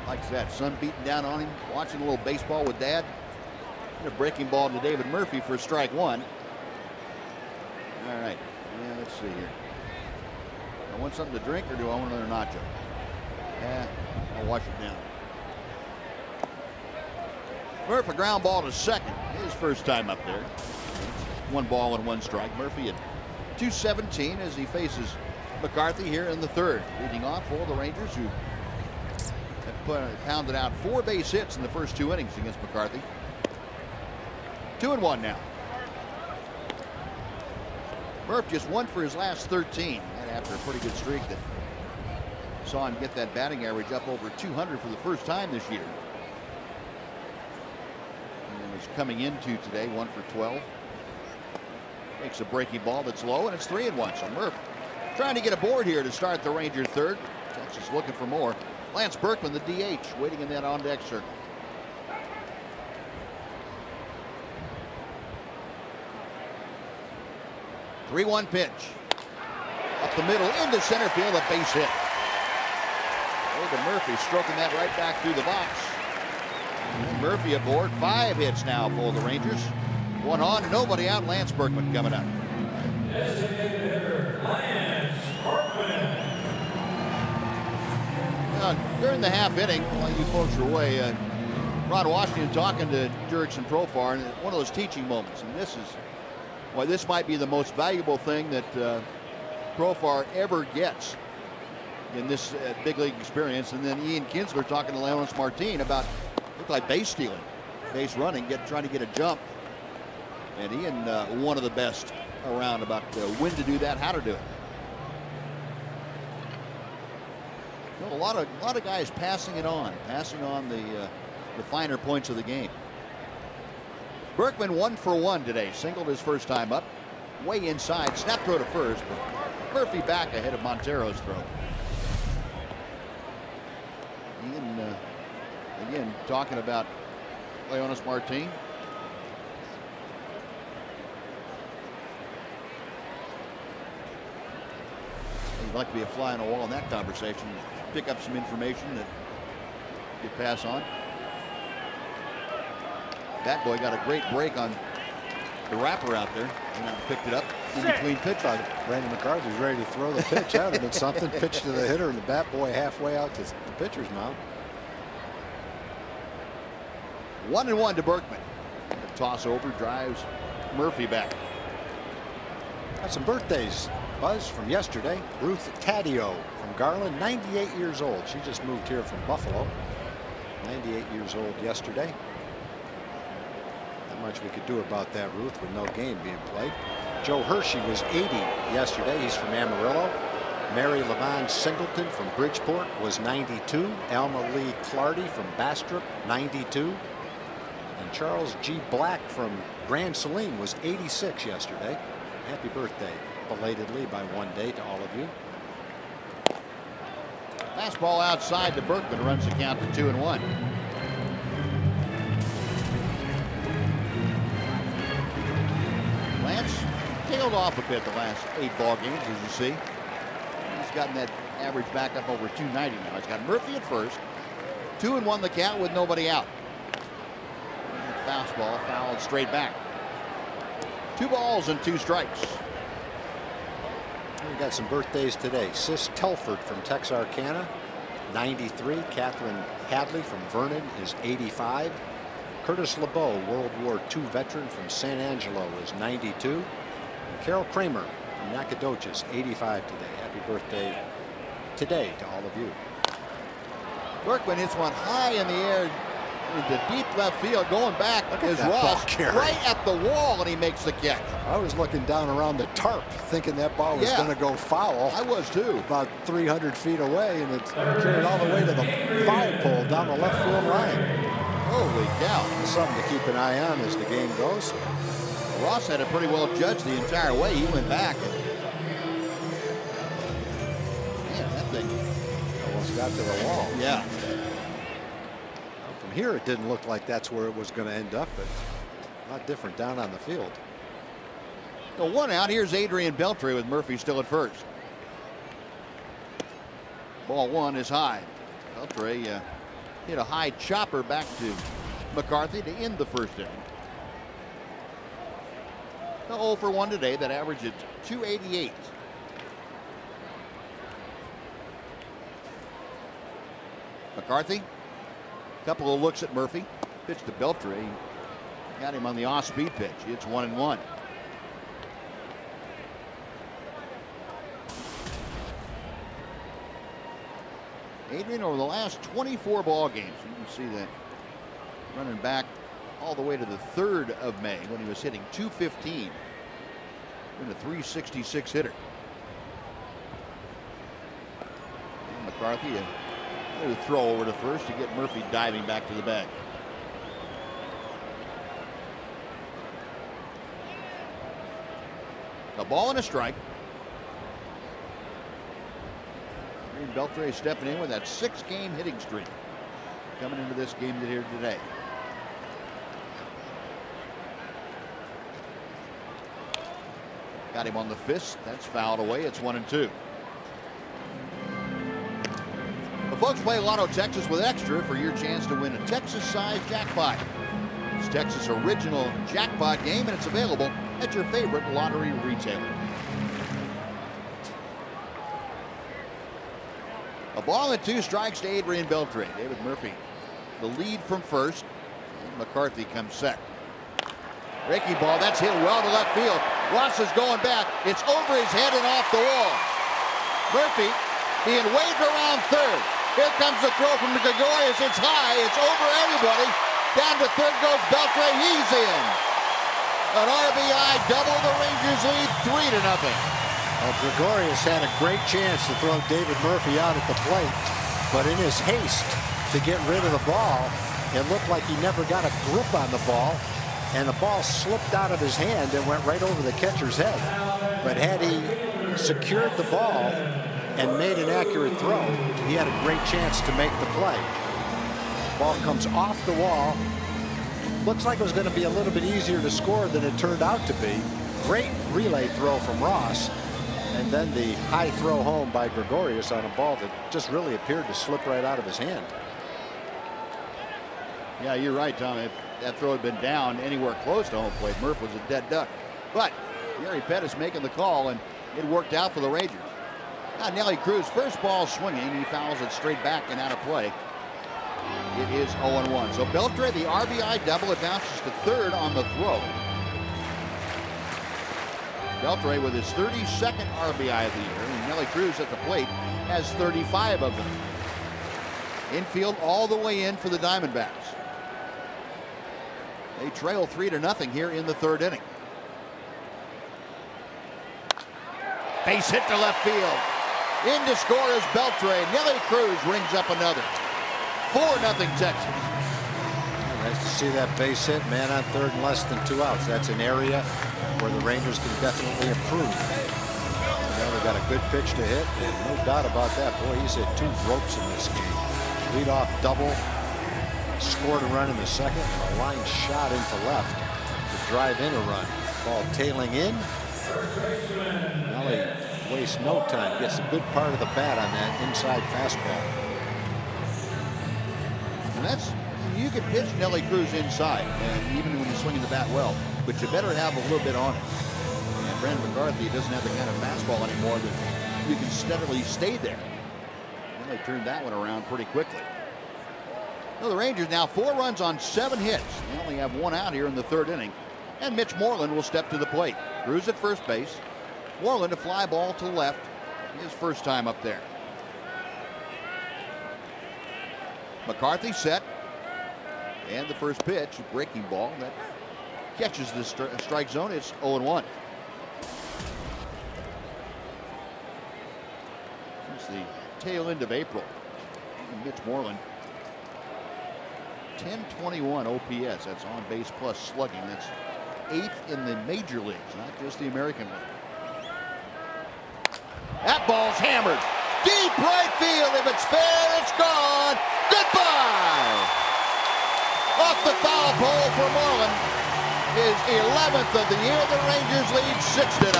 Likes that. Son beating down on him, watching a little baseball with Dad. And a breaking ball to David Murphy for strike 1. All right. Yeah, let's see here. I want something to drink, or do I want another nacho? Yeah, I'll wash it down. Murphy, a ground ball to second. His first time up there. 1 ball and 1 strike. Murphy at 217 as he faces McCarthy here in the 3rd. Leading off for the Rangers, who have pounded out 4 base hits in the first 2 innings against McCarthy. 2-1 now. Murph just 1 for his last 13. And after a pretty good streak that saw him get that batting average up over 200 for the first time this year. And was coming into today 1 for 12. Makes a breaking ball that's low, and it's 3-1. So Murph trying to get aboard here to start the Rangers 3rd. Texas looking for more. Lance Berkman, the DH, waiting in that on-deck circle. 3-1 pitch. Up the middle into center field, a base hit. Logan Murphy stroking that right back through the box. And Murphy aboard. 5 hits now for the Rangers. 1 on, nobody out. Lance Berkman coming up. During the half inning, while you folks are away, Ron Washington talking to Jurickson Profar, and one of those teaching moments. And this is, well, this might be the most valuable thing that Profar ever gets in this big league experience. And then Ian Kinsler talking to Leonys Martin about, looked like base stealing, base running, trying to get a jump. And Ian, one of the best around about when to do that, how to do it. Well, a lot of guys passing on the finer points of the game. Berkman 1 for 1 today. Singled his first time up. Way inside. Snap throw to first. But Murphy back ahead of Montero's throw. Ian, again, talking about Leonys Martin. You'd like to be a fly on the wall in that conversation. Pick up some information that you pass on. Bat Boy got a great break on the wrapper out there and picked it up in between pitches. Brandon McCarthy's ready to throw the pitch. That would have been something. Pitch to the hitter and the Bat Boy halfway out to the pitcher's mound. 1-1 to Berkman. The toss over drives Murphy back. Got some birthdays, Buzz, from yesterday. Ruth Taddeo from Garland, 98 years old. She just moved here from Buffalo. 98 years old yesterday. Not much we could do about that, Ruth, with no game being played. Joe Hershey was 80 yesterday. He's from Amarillo. Mary Levon Singleton from Bridgeport was 92. Alma Lee Clardy from Bastrop, 92. And Charles G. Black from Grand Saline was 86 yesterday. Happy birthday, belatedly by 1 day to all of you. Fastball outside to Berkman, runs the count to 2-1. Lance tailed off a bit the last 8 ball games, as you see. He's gotten that average back up over 290 now. He's got Murphy at first. 2-1 the count with nobody out. Fastball fouled straight back. 2 balls and 2 strikes. We got some birthdays today. Sis Telford from Texarkana, 93. Catherine Hadley from Vernon is 85. Curtis LeBeau, World War II veteran from San Angelo, is 92. And Carol Kramer from Nacogdoches, 85 today. Happy birthday today to all of you. Berkman hits one high in the air into deep left field. Going back is Ross, right at the wall, and he makes the catch. I was looking down around the tarp thinking that ball was going to go foul. I was too. About 300 feet away, and it's carried all the way to the foul pole down the left field line. Holy cow. Something to keep an eye on as the game goes. Ross had it pretty well judged the entire way. He went back. And, man, that thing almost got to the wall. Yeah. From here, it didn't look like that's where it was going to end up, but a lot different down on the field. So 1 out. Here's Adrian Beltre with Murphy still at first. Ball 1 is high. Beltre hit a high chopper back to McCarthy to end the first inning. 0 for 1 today. That average is 288. McCarthy. Couple of looks at Murphy. Pitch to Beltre. Got him on the off-speed pitch. It's 1-1. Adrian, over the last 24 ball games, you can see that running back all the way to the 3rd of May when he was hitting 215. Been a 366 hitter. And McCarthy, a throw over to first to get Murphy diving back to the bag. A ball and a strike. Beltre stepping in with that 6-game hitting streak coming into this game here today. Got him on the fist. That's fouled away. It's 1-2. The folks play Lotto Texas with Extra for your chance to win a Texas-sized jackpot. It's Texas' original jackpot game, and it's available at your favorite lottery retailer. A ball and 2 strikes to Adrian Beltre. David Murphy, the lead from first. And McCarthy comes second. Breaking ball, that's hit well to left field. Ross is going back. It's over his head and off the wall. Murphy being waved around third. Here comes the throw from Gregorius. It's high. It's over everybody. Down to third goes Beltre. He's in. An RBI double. The Rangers lead 3-0. Well, Gregorius had a great chance to throw David Murphy out at the plate, but in his haste to get rid of the ball, it looked like he never got a grip on the ball, and the ball slipped out of his hand and went right over the catcher's head. But had he secured the ball and made an accurate throw, he had a great chance to make the play. Ball comes off the wall. Looks like it was going to be a little bit easier to score than it turned out to be. Great relay throw from Ross. And then the high throw home by Gregorius on a ball that just really appeared to slip right out of his hand. Yeah, you're right, Tom. If that throw had been down anywhere close to home plate, Murph was a dead duck. But Gary Pettis making the call, and it worked out for the Rangers. Now Nelly Cruz, first ball swinging, he fouls it straight back and out of play. It is 0-1. So Beltre, the RBI double, advances to third on the throw. Beltre with his 32nd RBI of the year, and Nelly Cruz at the plate has 35 of them. Infield all the way in for the Diamondbacks. They trail 3-0 here in the third inning. Base hit to left field. In to score is Beltre. Nelly Cruz rings up another. 4-0 Texas. Nice to see that base hit, man on third and less than 2 outs. That's an area where the Rangers can definitely improve. Now they've got a good pitch to hit, and no doubt about that. Boy, he's hit 2 ropes in this game. Leadoff double, scored a run in the second, and a line shot into left to drive in a run. Ball tailing in. Nelly wastes no time, gets a good part of the bat on that inside fastball. And that's, you can pitch Nelly Cruz inside, and even when he's swinging the bat well, but you better have a little bit on it. And Brandon McCarthy doesn't have the kind of fastball anymore that you can steadily stay there. And they turned that one around pretty quickly. Well, the Rangers now 4 runs on 7 hits. They only have 1 out here in the third inning. And Mitch Moreland will step to the plate. Cruz at first base. Moreland a fly ball to left. His first time up there. McCarthy set. And the first pitch, a breaking ball that catches the strike zone. It's 0-1. Since the tail end of April, Mitch Moreland, 1021 OPS. That's on base plus slugging. That's 8th in the major leagues, not just the American League. That ball's hammered. Deep right field. If it's fair, it's gone. Goodbye. Off the foul pole for Moreland. His 11th of the year. The Rangers lead 6-0.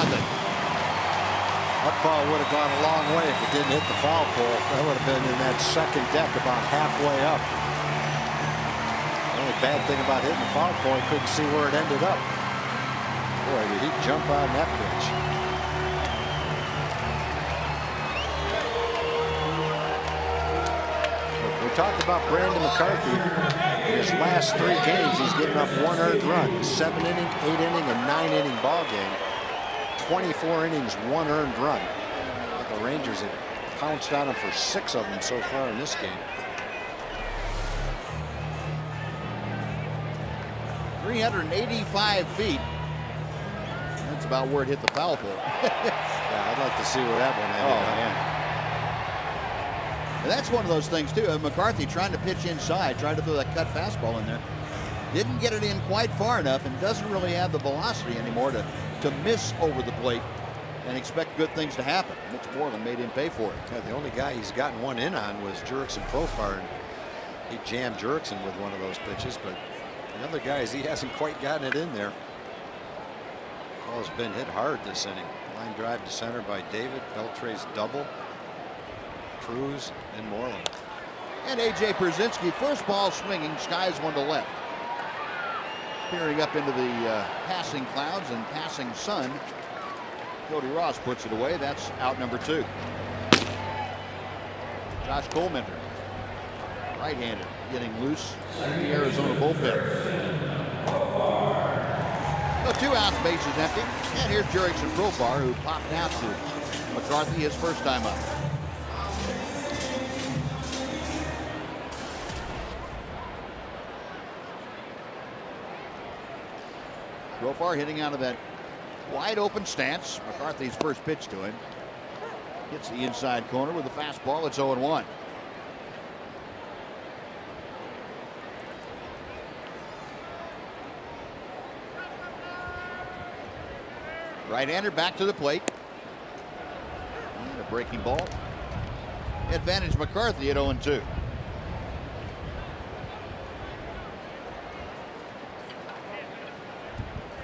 That ball would have gone a long way if it didn't hit the foul pole. That would have been in that second deck about halfway up. The only bad thing about hitting the foul pole, he couldn't see where it ended up. Boy, did he jump on that pitch. We talked about Brandon McCarthy. In his last 3 games, he's given up 1 earned run. 7-inning, 8-inning, and 9-inning ball game. 24 innings, 1 earned run. The Rangers have pounced on him for 6 of them so far in this game. 385 feet. That's about where it hit the foul pole. Yeah, I'd like to see where that one ended. Oh, man. And that's one of those things, too. McCarthy trying to pitch inside, tried to throw that cut fastball in there. Didn't get it in quite far enough and doesn't really have the velocity anymore to miss over the plate and expect good things to happen. Mitch Moreland made him pay for it. Yeah, the only guy he's gotten one in on was Jurickson Profar, and he jammed Jurickson with one of those pitches, but the other guys, he hasn't quite gotten it in there. Ball's been hit hard this inning. Line drive to center by David. Beltre's double. Cruz and Moreland. And A.J. Pierzynski, first ball swinging, skies one to left. Peering up into the passing clouds and passing sun. Cody Ross puts it away. That's out number 2. Josh Coleman, right-hander, getting loose in the Arizona bullpen. So 2 outs, bases empty. And here's Jurickson Profar, who popped out to McCarthy his first time up. Profar hitting out of that wide open stance. McCarthy's first pitch to him. Hits the inside corner with a fastball. It's 0-1. Right-hander back to the plate. And a breaking ball. Advantage McCarthy at 0-2.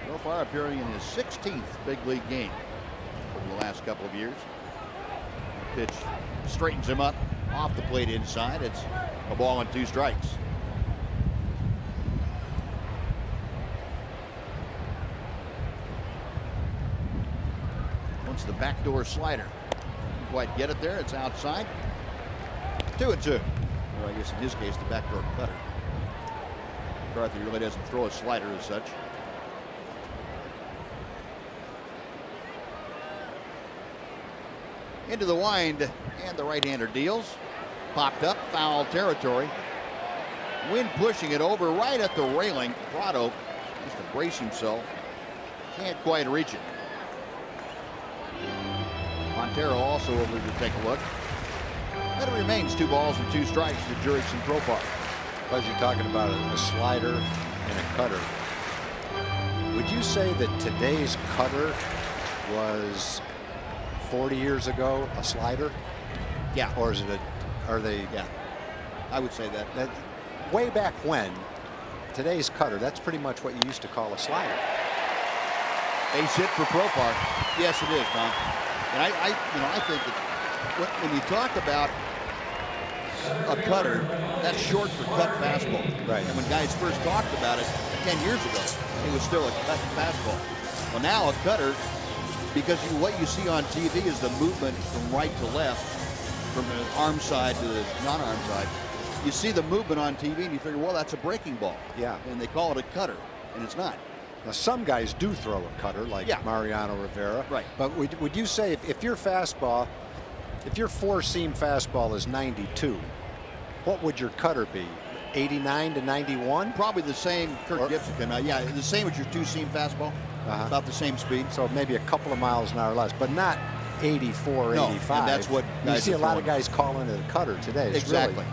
Profar appearing in his 16th big league game over the last couple of years. Pitch straightens him up off the plate inside. It's a ball and 2 strikes. Wants the backdoor slider. Didn't quite get it there. It's outside. 2-2. Or I guess in his case, the backdoor cutter. McCarthy really doesn't throw a slider as such. Into the wind, and the right-hander deals. Popped up, foul territory. Wind pushing it over right at the railing. Prado has to brace himself. Can't quite reach it. Montero also over to take a look. And it remains 2 balls and 2 strikes to Jurickson Profar. As you're talking about a slider and a cutter, would you say that today's cutter was 40 years ago a slider? Yeah. Or is it are they? Yeah. I would say that. Way back when, today's cutter, that's pretty much what you used to call a slider. Base hit for Profar. Yes, it is, Tom. And I think that when you talk about a cutter, that's short for cut fastball. Right. And when guys first talked about it 10 years ago, it was still a cut fastball. Well, now a cutter, because what you see on TV is the movement from right to left, from the arm side to the non-arm side. You see the movement on TV and you figure, well, that's a breaking ball. Yeah. And they call it a cutter, and it's not. Now, some guys do throw a cutter, like Mariano Rivera. Right. But would you say if your fastball, if your 4-seam fastball is 92, what would your cutter be? 89 to 91? Probably the same. Kirk Gibson can. Yeah, the same as your 2-seam fastball. About the same speed. So maybe a couple of miles an hour less, but not 84, no, 85. And that's what you see a lot of guys calling it a cutter today. It's exactly.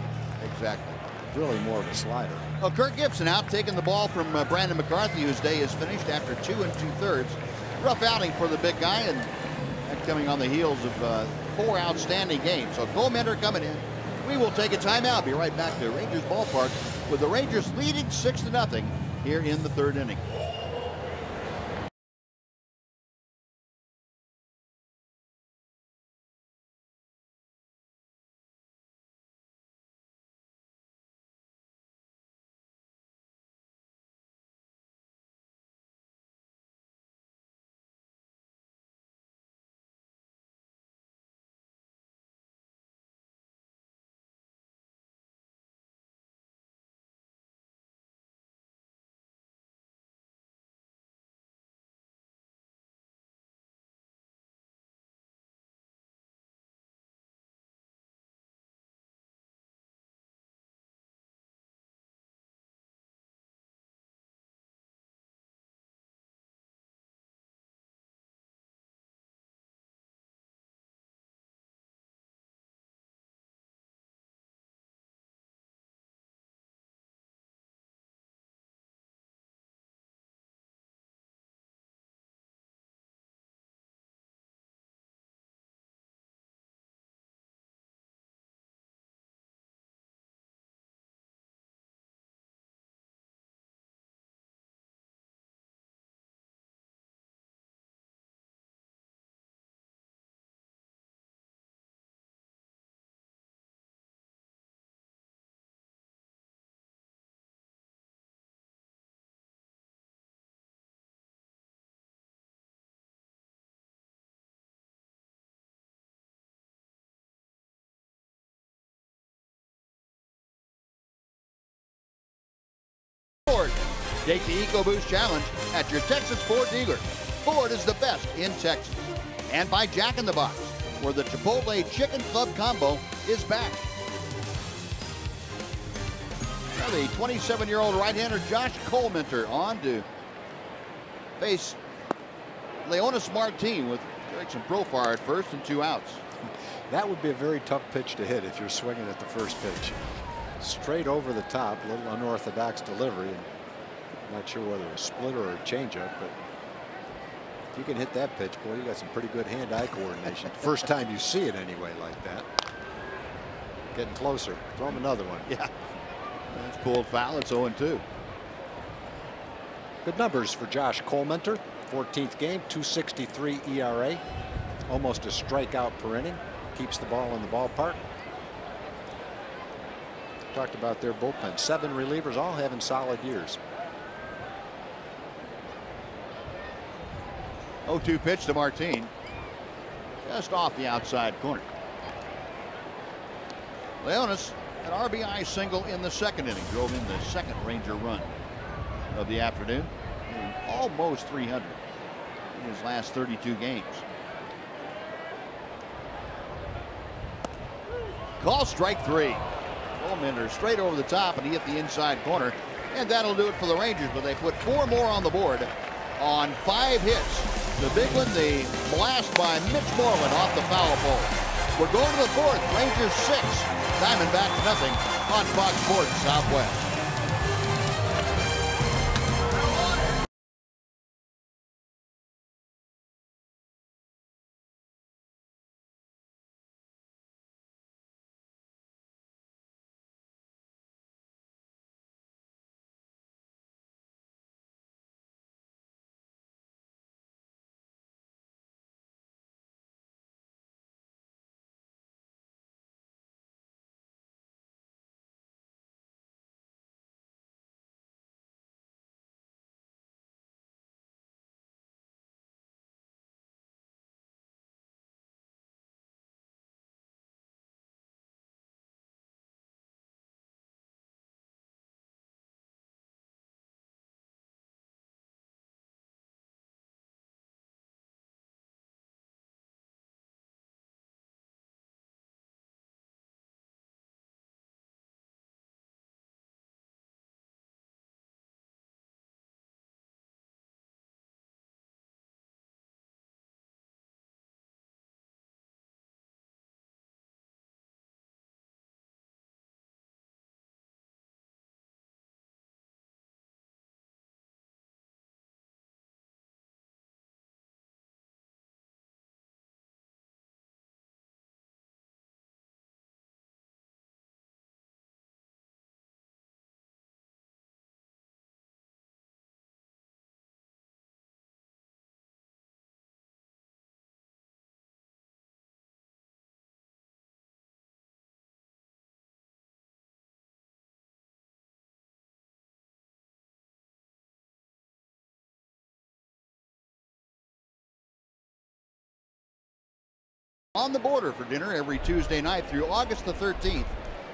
Really more of a slider. Well, Kirk Gibson out taking the ball from Brandon McCarthy, whose day is finished after 2 2/3. Rough outing for the big guy, and that coming on the heels of 4 outstanding games. So Cole Mender coming in. We will take a timeout. Be right back to Rangers Ballpark with the Rangers leading 6-0 here in the 3rd inning. Take the EcoBoost Challenge at your Texas Ford dealer. Ford is the best in Texas. And by Jack in the Box, where the Chipotle Chicken Club Combo is back. Now the 27-year-old right-hander Josh Coleminter on to face Leonys Martin with Jurickson Profar at first and 2 outs. That would be a very tough pitch to hit if you're swinging at the first pitch. Straight over the top, a little unorthodox delivery. And not sure whether a splitter or a changeup, but if you can hit that pitch, boy, you got some pretty good hand-eye coordination. First time you see it anyway like that. Getting closer. Throw him another one. Yeah. That's pulled foul. It's 0-2. Good numbers for Josh Coleminter. 14th game, 2.63 ERA. Almost a strikeout per inning. Keeps the ball in the ballpark. Talked about their bullpen. 7 relievers, all having solid years. 0-2 pitch to Martin. just off the outside corner. Leonis, an RBI single in the second inning, drove in the second Ranger run of the afternoon, almost 300 in his last 32 games. Call strike 3. Bowmender straight over the top, and he hit the inside corner, and that'll do it for the Rangers. But they put 4 more on the board on 5 hits. The big one, the blast by Mitch Moreland off the foul pole. We're going to the 4th. Rangers 6, Diamondbacks nothing on Fox Sports Southwest. On the Border for dinner every Tuesday night through August the 13th.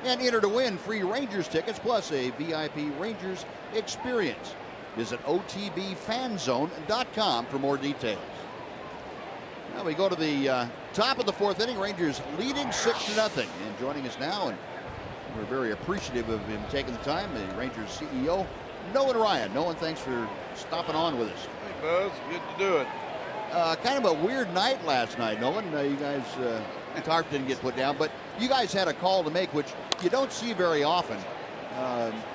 And enter to win free Rangers tickets plus a VIP Rangers experience. Visit OTBFanzone.com for more details. Now we go to the top of the 4th inning. Rangers leading 6-0. And joining us now, and we're very appreciative of him taking the time, the Rangers CEO, Nolan Ryan. Nolan, thanks for stopping on with us. Hey, Buzz. Good to do it. Kind of a weird night last night, Nolan. You guys, tarp didn't get put down, but you guys had a call to make, which you don't see very often.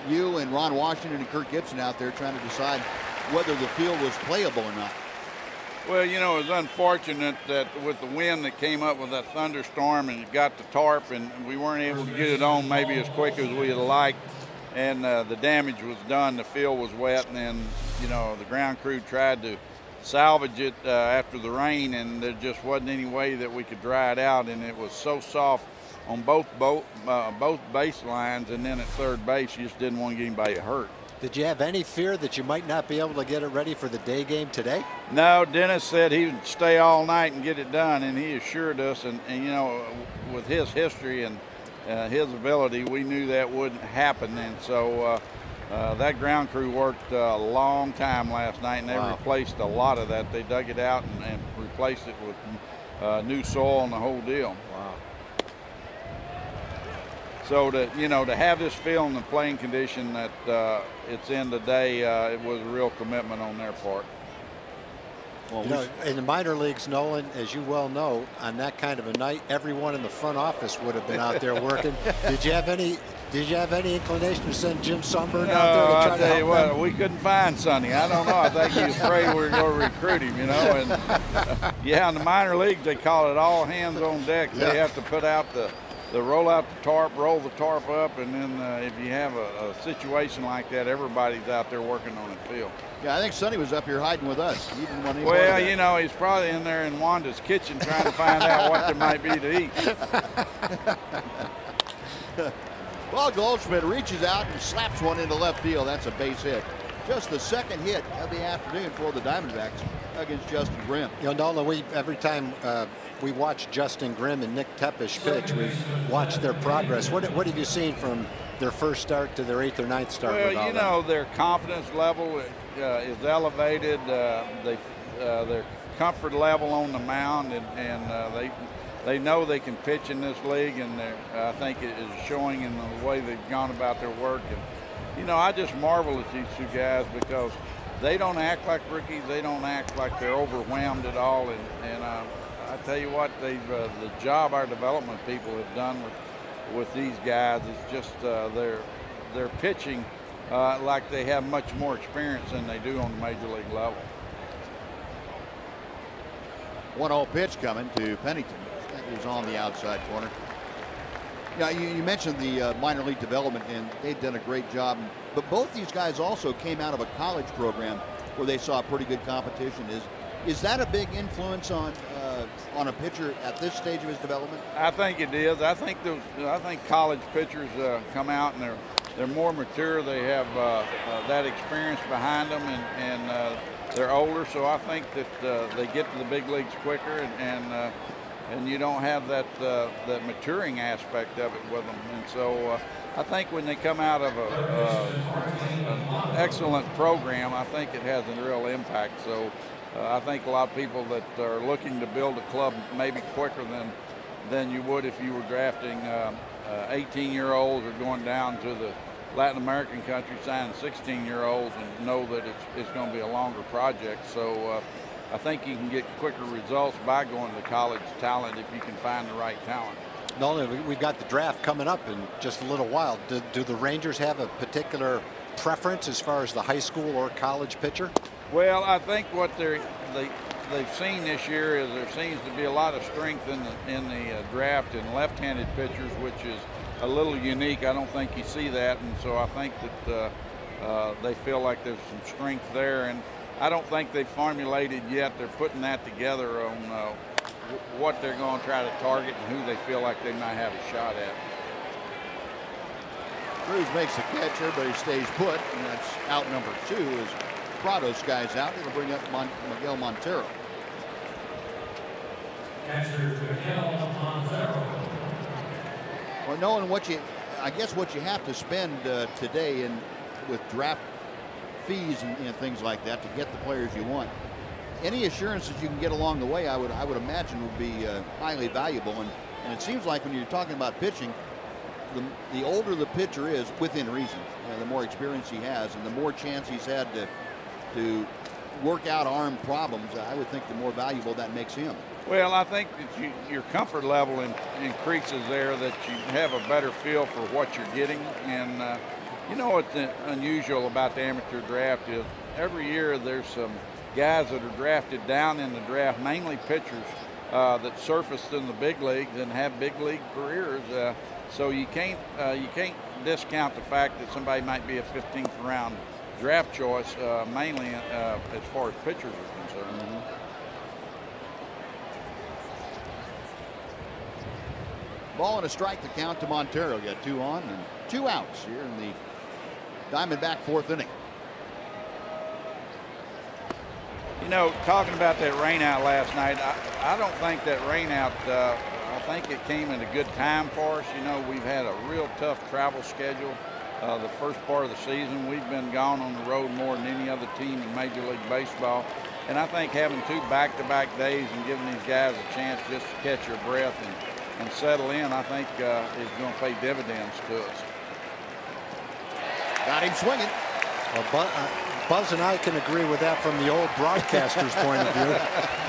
You and Ron Washington and Kirk Gibson out there trying to decide whether the field was playable or not. Well, you know, it was unfortunate that with the wind that came up with that thunderstorm and it got the tarp, and we weren't able to get it on maybe as quick as we'd liked. And the damage was done. The field was wet, and then, you know, the ground crew tried to salvage it after the rain, and there just wasn't any way that we could dry it out, and it was so soft on both baselines, and then at third base you just didn't want to get anybody hurt. Did you have any fear that you might not be able to get it ready for the day game today? No, Dennis said he would stay all night and get it done, and he assured us, and you know, with his history and his ability, we knew that wouldn't happen. And so that ground crew worked a long time last night, and they replaced a lot of that. They dug it out and replaced it with new soil and the whole deal. Wow. So to have this field in the playing condition that it's in today, it was a real commitment on their part. Well, you know, in the minor leagues, Nolan, as you well know, on that kind of a night, everyone in the front office would have been out there working. Did you have any inclination to send Jim Sunburn out there to try to help you what, we couldn't find Sonny. I don't know. I think he was afraid we were going to recruit him, you know. And yeah, in the minor leagues, they call it all hands on deck. Yeah. They have to put out the roll out the tarp, roll the tarp up, and then if you have a situation like that, everybody's out there working on the field. Yeah, I think Sonny was up here hiding with us. He didn't want any Well, you know, he's probably in there in Wanda's kitchen trying to find out what there might be to eat. Well, Goldschmidt reaches out and slaps one into left field. That's a base hit. Just the second hit of the afternoon for the Diamondbacks. against Justin Grimm. You know, Nolan, every time we watch Justin Grimm and Nick Tepesh pitch, we watch their progress. What have you seen from their first start to their 8th or 9th start? Well, you know, their confidence level is elevated. Their comfort level on the mound, and they know they can pitch in this league, and I think it is showing in the way they've gone about their work. And you know, I just marvel at these two guys because they don't act like rookies. They don't act like they're overwhelmed at all. And I tell you what, the job our development people have done with these guys is just they're pitching like they have much more experience than they do on the major league level. 1-0 pitch coming to Pennington. That was on the outside corner. Yeah, you mentioned the minor league development, and they've done a great job. But both these guys also came out of a college program where they saw pretty good competition. Is that a big influence on a pitcher at this stage of his development? I think it is. I think college pitchers come out and they're more mature. They have that experience behind them, and they're older. So I think that they get to the big leagues quicker, and you don't have that maturing aspect of it with them. And so I think when they come out of an excellent program, I think it has a real impact. So I think a lot of people that are looking to build a club maybe quicker than you would if you were drafting 18-year-olds or going down to the Latin American country signing 16-year-olds and know that it's going to be a longer project. So I think you can get quicker results by going to college talent if you can find the right talent. Nolan, we've got the draft coming up in just a little while. Do the Rangers have a particular preference as far as the high school or college pitcher? Well, I think what they've seen this year is there seems to be a lot of strength in the draft in left-handed pitchers, which is a little unique. I don't think you see that, and so I think that they feel like there's some strength there. And I don't think they've formulated yet. They're putting that together on what they're going to try to target and who they feel like they might have a shot at. Cruz makes the catch. Everybody stays put, and that's out number 2 as Prados guy's out. It'll bring up Miguel Montero. Catcher Miguel Montero. Well, knowing what you have to spend today with draft fees and things like that to get the players you want, any assurances you can get along the way, I would imagine would be highly valuable. And it seems like when you're talking about pitching, the older the pitcher is, within reason, the more experience he has, and the more chance he's had to work out arm problems, I would think the more valuable that makes him. Well, I think that your comfort level increases there, that you have a better feel for what you're getting. And you know what's unusual about the amateur draft is every year there's some guys that are drafted down in the draft, mainly pitchers that surfaced in the big leagues and have big league careers. So you can't discount the fact that somebody might be a 15th round draft choice, mainly as far as pitchers are concerned. Mm-hmm. Ball and a strike to count to Montero. Got 2 on and 2 outs here in the Diamondback 4th inning. You know, talking about that rain out last night, I don't think that rain out, I think it came at a good time for us. You know, we've had a real tough travel schedule the first part of the season. We've been gone on the road more than any other team in Major League Baseball. And I think having 2 back-to-back days and giving these guys a chance just to catch their breath and settle in, I think is going to pay dividends to us. Got him swinging. Well, Buzz and I can agree with that from the old broadcaster's point of view.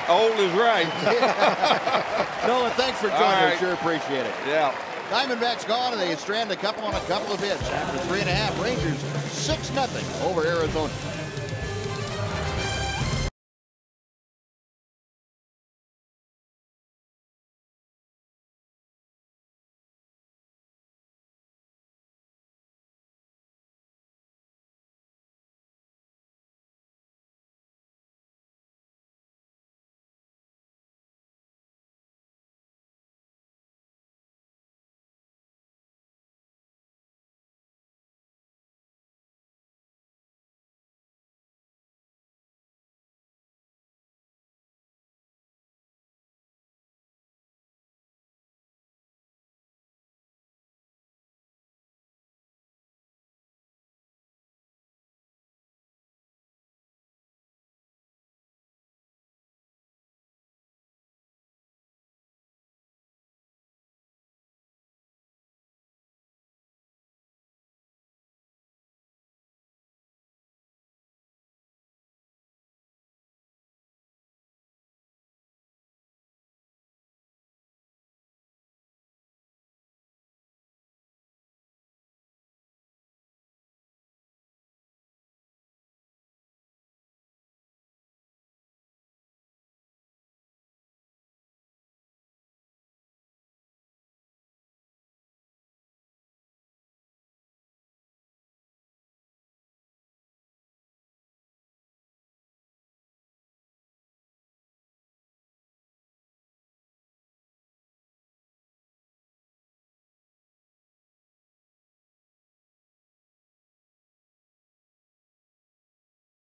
Old is right. Nolan, thanks for joining us. Sure appreciate it. Yeah. Diamondbacks gone, and they strand a couple on a couple of hits. After 3.5, Rangers 6-0 over Arizona.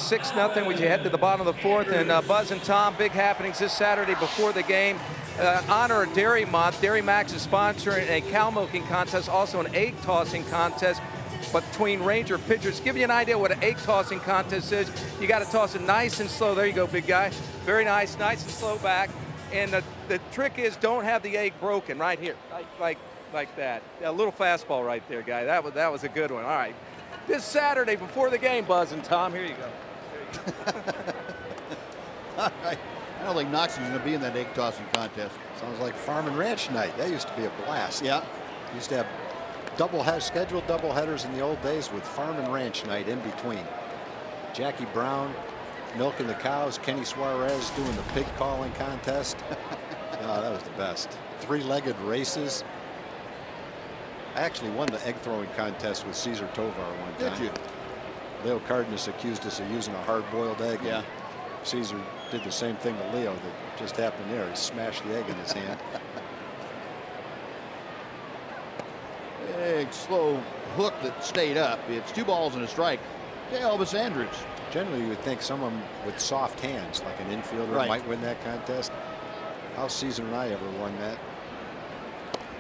6-0 as you head to the bottom of the fourth. And Buzz and Tom, big happenings this Saturday before the game. Honor of Dairy Month. Dairy Max is sponsoring a cow milking contest, also an egg tossing contest between Ranger pitchers. Give you an idea what an egg tossing contest is. You got to toss it nice and slow. There you go, big guy. Very nice and slow back. And the trick is don't have the egg broken right here, like that. A little fastball right there, guy. That was a good one. All right. This Saturday before the game, Buzz and Tom, here you go. All right. I don't think Knox is going to be in that egg tossing contest. Sounds like Farm and Ranch night. That used to be a blast. Yeah. Used to have scheduled doubleheaders in the old days with Farm and Ranch night in between. Jackie Brown milking the cows, Kenny Suarez doing the pig calling contest. Oh, that was the best. Three-legged races. I actually won the egg throwing contest with Cesar Tovar one time. Did you? Leo Cardenas accused us of using a hard-boiled egg. Yeah. Cesar did the same thing to Leo that just happened there. He smashed the egg in his hand. Big slow hook that stayed up. It's 2 balls and a strike to Elvis Andrus. Generally, you would think someone with soft hands, like an infielder, might win that contest. How Cesar and I ever won that?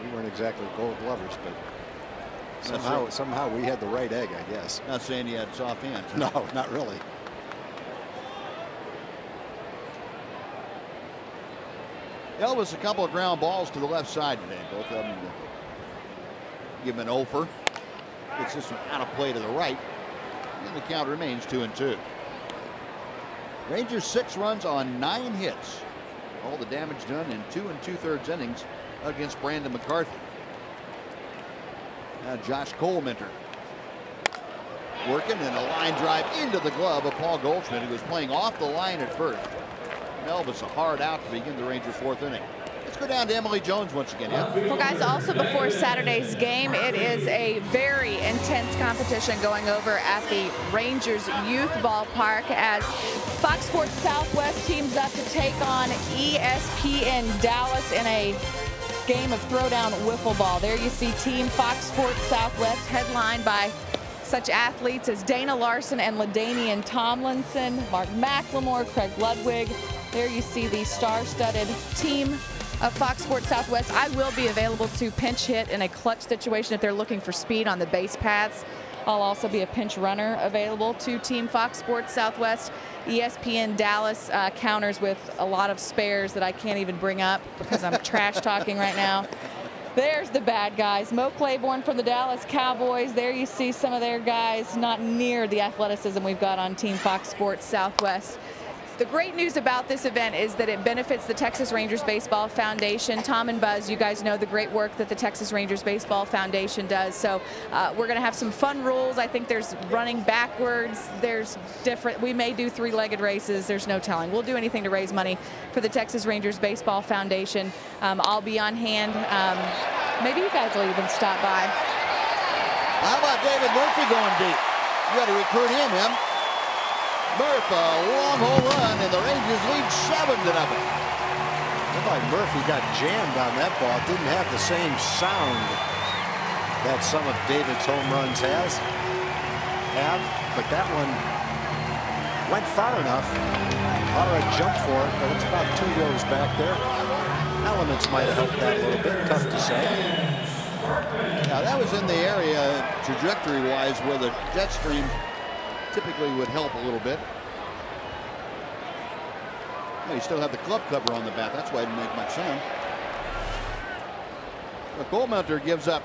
We weren't exactly gold glovers, but somehow we had the right egg, I guess. Not saying you had soft hands. No, not really. Elvis, a couple of ground balls to the left side today. Both of them give him an offer. Gets this one out of play to the right. And the count remains 2-2. Rangers 6 runs on 9 hits. All the damage done in 2 2/3 innings against Brandon McCarthy. Now Josh Colementor working, and a line drive into the glove of Paul Goldschmidt, who was playing off the line at first. Elvis a hard out to begin the Ranger 4th inning. Let's go down to Emily Jones once again. Yeah. Well, guys, also before Saturday's game, it is a very intense competition going over at the Rangers Youth Ballpark as Fox Sports Southwest teams up to take on ESPN Dallas in a game of throwdown wiffle ball. There you see Team Fox Sports Southwest headlined by such athletes as Dana Larson and LaDainian Tomlinson, Mark McLemore, Craig Ludwig. There you see the star-studded team of Fox Sports Southwest. I will be available to pinch hit in a clutch situation if they're looking for speed on the base paths. I'll also be a pinch runner available to Team Fox Sports Southwest. ESPN Dallas counters with a lot of spares that I can't even bring up because I'm trash talking right now. There's the bad guys. Mo Claiborne from the Dallas Cowboys. There you see some of their guys, not near the athleticism we've got on Team Fox Sports Southwest. The great news about this event is that it benefits the Texas Rangers Baseball Foundation. Tom and Buzz, you guys know the great work that the Texas Rangers Baseball Foundation does. So we're going to have some fun rules. I think there's running backwards. There's different. We may do 3-legged races. There's no telling. We'll do anything to raise money for the Texas Rangers Baseball Foundation. I'll be on hand. Maybe you guys will even stop by. How about David Murphy going deep? You got to recruit him. Murph, a long home run, and the Rangers lead 7-0. Looked like Murphy got jammed on that ball. It didn't have the same sound that some of David's home runs have, but that one went far enough. All right, jump for it, but it's about 2 rows back there. Elements might have helped that a little bit. Tough to say. Now that was in the area trajectory-wise where the jet stream typically would help a little bit. You still have the club cover on the bat. That's why it didn't make much sound. Colementor gives up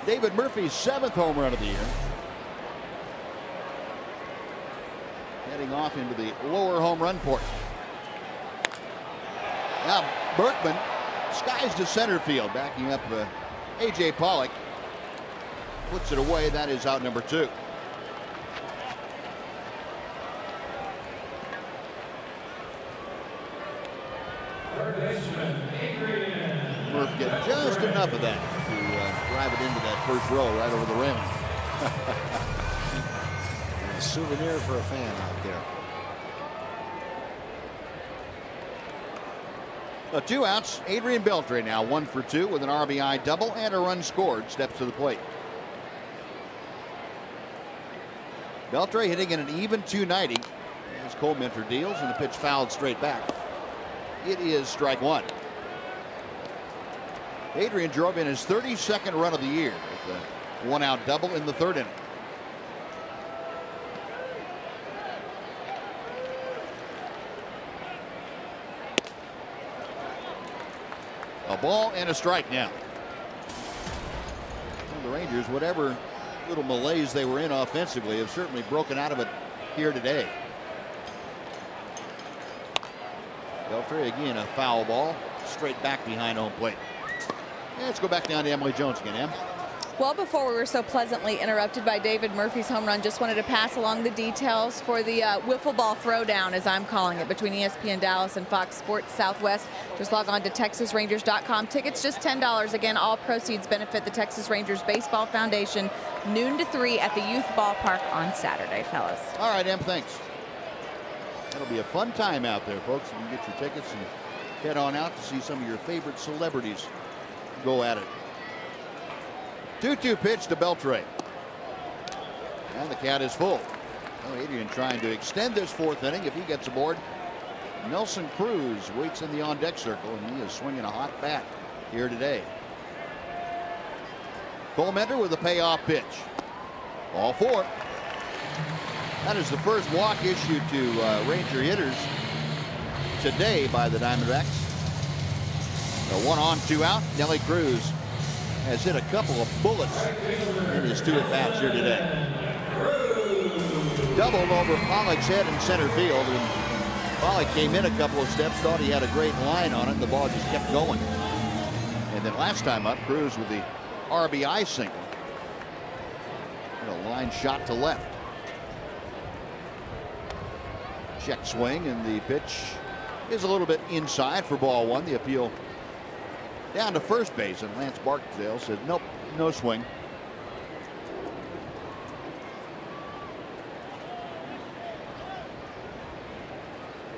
David Murphy's 7th home run of the year. Heading off into the lower home run port. Now Berkman skies to center field, backing up A.J. Pollock. Puts it away. That is out number 2. Murph get just enough of that to drive it into that first row right over the rim. A souvenir for a fan out there. 2 outs. Adrian Beltre now 1 for 2 with an RBI double and a run scored. Steps to the plate. Beltre hitting at an even .290. Cole Minter deals, and the pitch fouled straight back. It is strike one. Adrian drove in his 32nd run of the year with a one-out double in the third inning. A ball and a strike now. Well, the Rangers, whatever little malaise they were in offensively, have certainly broken out of it here today. Beltre again, a foul ball straight back behind home plate. And let's go back down to Emily Jones again, Em. Well, before we were so pleasantly interrupted by David Murphy's home run, just wanted to pass along the details for the wiffle ball throwdown, as I'm calling it, between ESPN Dallas and Fox Sports Southwest. Just log on to TexasRangers.com. Tickets just $10. Again, all proceeds benefit the Texas Rangers Baseball Foundation, noon to 3 at the Youth Ballpark on Saturday, fellas. All right, Em, thanks. That'll be a fun time out there, folks. You can get your tickets and head on out to see some of your favorite celebrities go at it. 2-2 pitch to Beltre. And the count is full. Well, Adrian trying to extend this fourth inning if he gets aboard. Nelson Cruz waits in the on-deck circle, and he is swinging a hot bat here today. Cole Minter with a payoff pitch. Ball four. That is the first walk issued to Ranger hitters today by the Diamondbacks. A 1 on, 2 out. Nelly Cruz has hit a couple of bullets in his 2 at-bats here today. Doubled over Pollock's head in center field, and Pollock came in a couple of steps, thought he had a great line on it, and the ball just kept going. And then last time up, Cruz with the RBI single. And a line shot to left. Check swing, and the pitch is a little bit inside for ball one. The appeal down to first base, and Lance Barksdale said nope, no swing.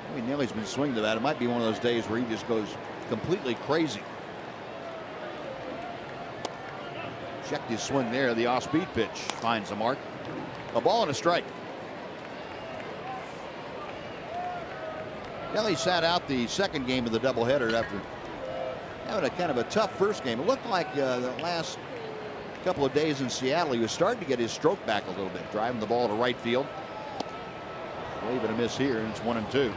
I mean, Nelly's been swinging to that. It might be one of those days where he just goes completely crazy. Checked his swing there. The off-speed pitch finds the mark. A ball and a strike. Nelly sat out the second game of the doubleheader after having a kind of a tough first game. It looked like the last couple of days in Seattle, he was starting to get his stroke back a little bit, driving the ball to right field. Wave and a miss here, and it's 1-2.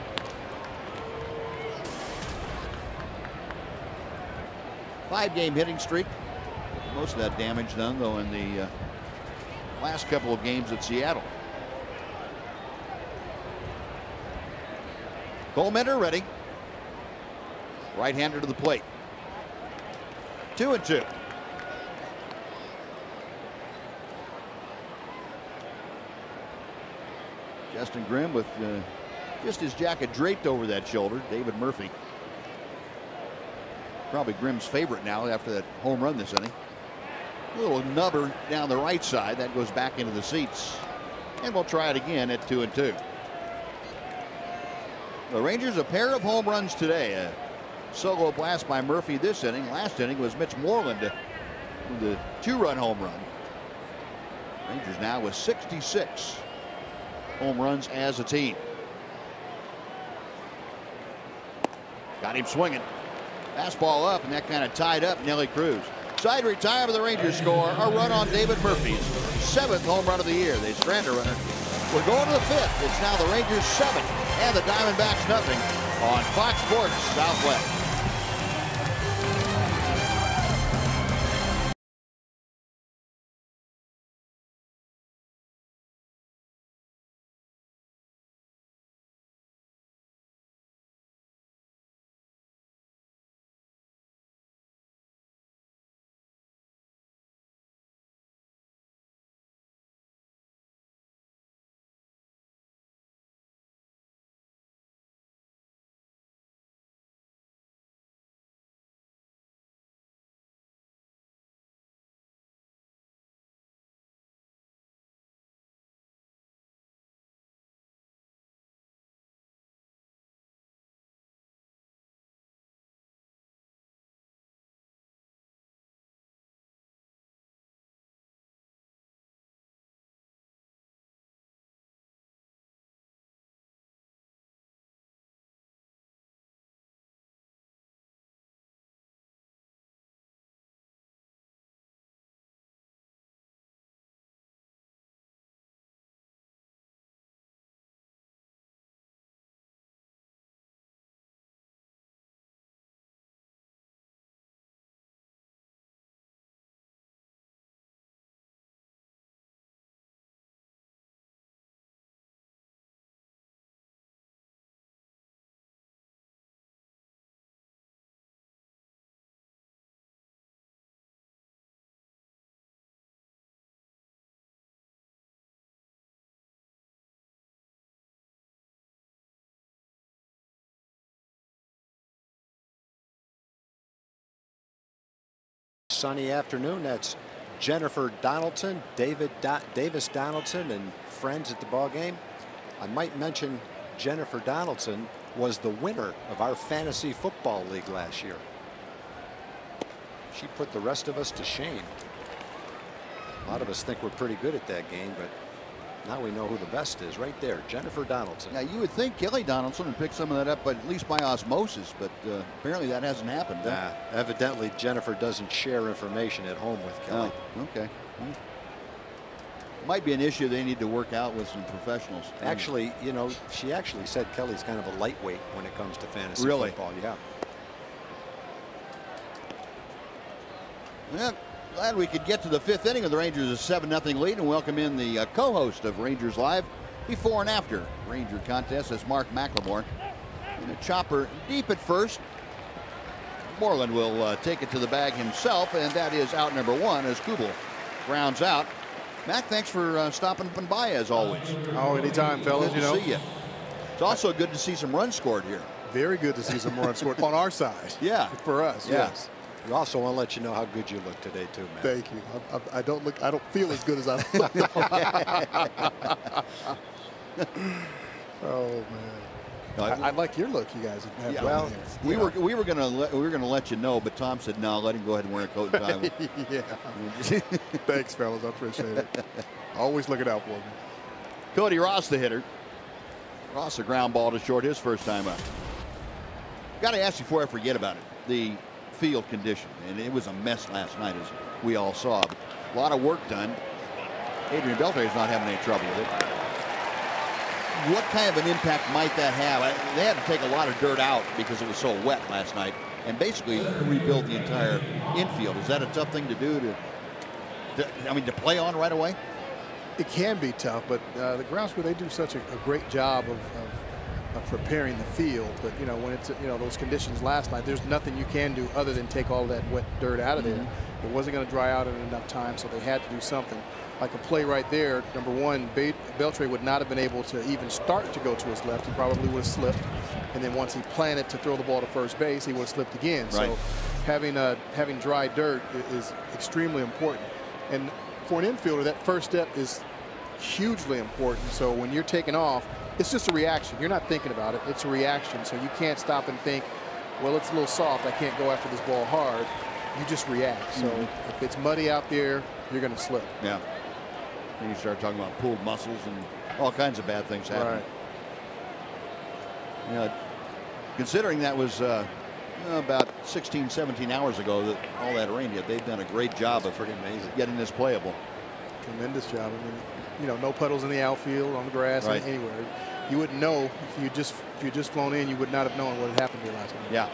Five-game hitting streak. Most of that damage done, though, in the last couple of games at Seattle. Cole Minter ready. Right-hander to the plate. 2-2. Justin Grimm with just his jacket draped over that shoulder. David Murphy. Probably Grimm's favorite now after that home run this inning. A little nubber down the right side. That goes back into the seats. And we'll try it again at 2-2. The Rangers a pair of home runs today. A solo blast by Murphy this inning. Last inning was Mitch Moreland with a 2-run home run. Rangers now with 66 home runs as a team. Got him swinging. Fastball up, and that kind of tied up Nelly Cruz. Side retire, but the Rangers score a run on David Murphy's 7th home run of the year. They strand a runner. We're going to the 5th. It's now the Rangers 7 and the Diamondbacks nothing on Fox Sports Southwest. sunny afternoon. That's Jennifer Donaldson, Davis Donaldson, and friends at the ball game. I might mention Jennifer Donaldson was the winner of our fantasy football league last year. She put the rest of us to shame. A lot of us think we're pretty good at that game, but now we know who the best is right there, Jennifer Donaldson. Now, you would think Kelly Donaldson would pick some of that up, but at least by osmosis, but apparently that hasn't happened. Evidently, Jennifer doesn't share information at home with Kelly. Oh, okay. Might be an issue they need to work out with some professionals. Actually, you know, she actually said Kelly's kind of a lightweight when it comes to fantasy football. Yeah. Yeah, glad we could get to the 5th inning of the Rangers' 7-0 lead and welcome in the co-host of Rangers Live before and after Ranger contest. That's Mark McLemore. And a chopper deep at first. Moreland will take it to the bag himself, and that is out number 1 as Kubel grounds out. Mac, thanks for stopping by as always. Oh, anytime, fellas. Good to see you. It's also good to see some runs scored here. Very good to see some runs scored on our side. Yeah. For us, yes. We also want to let you know how good you look today, too, man. Thank you. I don't feel as good as I look. Oh man. I like your look, you guys. Yeah, well, we were gonna let you know, but Tom said no. Let him go ahead and wear a coat and tie. Yeah. Thanks, fellas. I appreciate it. Always looking out for me. Cody Ross, the hitter. Ross a ground ball to short his first time up. Got to ask before I forget about it. The field condition, and it was a mess last night, as we all saw. But a lot of work done. Adrian Beltre is not having any trouble with it. What kind of an impact might that have? They had to take a lot of dirt out because it was so wet last night, and basically rebuild the entire infield. Is that a tough thing to do? To play on right away? It can be tough, but the grounds where they do such a great job of preparing the field. But you know, when it's those conditions last night, there's nothing you can do other than take all that wet dirt out of there. It wasn't going to dry out in enough time, so they had to do something. Like a play right there, number 1, Beltre would not have been able to even start to go to his left. He probably would have slipped, and then once he planted to throw the ball to first base, he would have slipped again. Right. So having dry dirt is extremely important. And for an infielder, that first step is hugely important. So when you're taking off, it's just a reaction. You're not thinking about it. It's a reaction. So you can't stop and think, well, it's a little soft. I can't go after this ball hard. You just react. So if it's muddy out there, you're going to slip. Yeah. And you start talking about pulled muscles and all kinds of bad things happening. Right. Considering that was about 16, 17 hours ago that all that rain hit, they've done a great job of getting this playable. Tremendous job. I mean, no puddles in the outfield, on the grass, anywhere. You wouldn't know if you just flown in. You would not have known what had happened here last night. Yeah.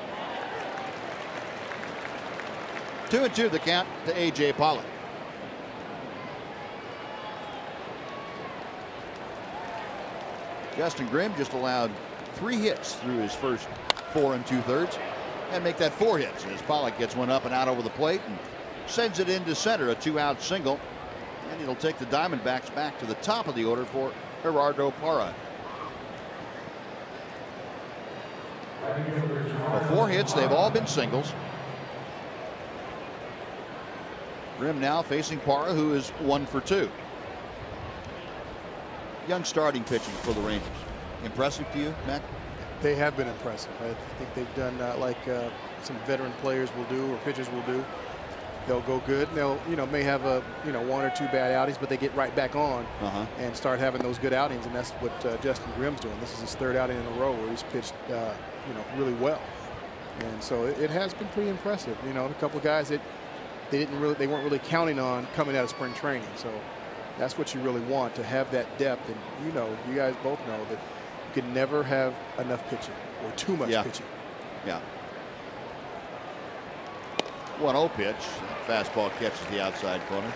2-2 the count to A.J. Pollock. Justin Grimm just allowed 3 hits through his first 4 2/3, and make that 4 hits as Pollock gets one up and out over the plate and sends it into center, a 2-out single, and it'll take the Diamondbacks back to the top of the order for Gerardo Parra. 4 hits, they've all been singles. Grimm now facing Parra, who is 1 for 2. Young starting pitching for the Rangers. Impressive to you, Mac? They have been impressive. I think they've done like some veteran players will do, or pitchers will do. They'll go good. And they'll, may have a, 1 or 2 bad outings, but they get right back on and start having those good outings. And that's what Justin Grimm's doing. This is his 3rd outing in a row where he's pitched, really well. And so it has been pretty impressive. A couple of guys that they weren't really counting on coming out of spring training. So that's what you really want, to have that depth. And you guys both know that you can never have enough pitching or too much pitching. Yeah. 1-0 pitch. Fastball catches the outside corner.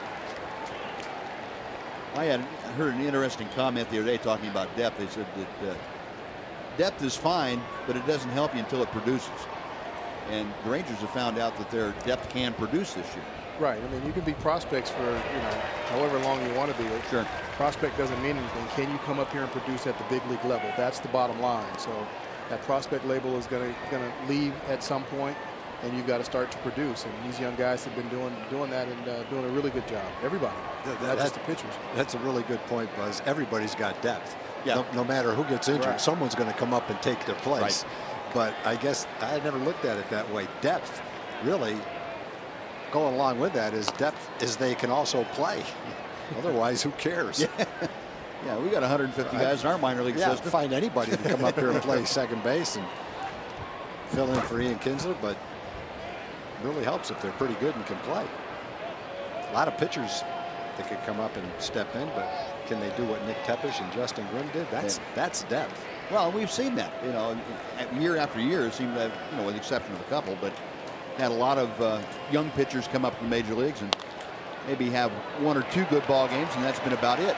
I had heard an interesting comment the other day talking about depth. They said that depth is fine, but it doesn't help you until it produces. And the Rangers have found out that their depth can produce this year. Right. I mean, you can be prospects for, however long you want to be. Sure. Prospect doesn't mean anything. Can you come up here and produce at the big league level? That's the bottom line. So that prospect label is going to leave at some point. and you've got to start to produce. And these young guys have been doing that and doing a really good job. Everybody, not just the pitchers. That's a really good point, Buzz. Everybody's got depth. Yeah. No matter who gets injured, Right. someone's going to come up and take their place. Right. But I guess I never looked at it that way. Depth, really, going along with that is depth is they can also play. Otherwise, who cares? Yeah, we got 150 guys in our minor league Yeah, system. find anybody to come up here and play second base and fill in for Ian Kinsler, but it really helps if they're pretty good and can play. A lot of pitchers that could come up and step in, but can they do what Nick Tepesch and Justin Grimm did? That's depth. Well, we've seen that, you know, year after year. It seemed to have, you know, with the exception of a couple, but had a lot of young pitchers come up to the major leagues and maybe have 1 or 2 good ball games, and that's been about it.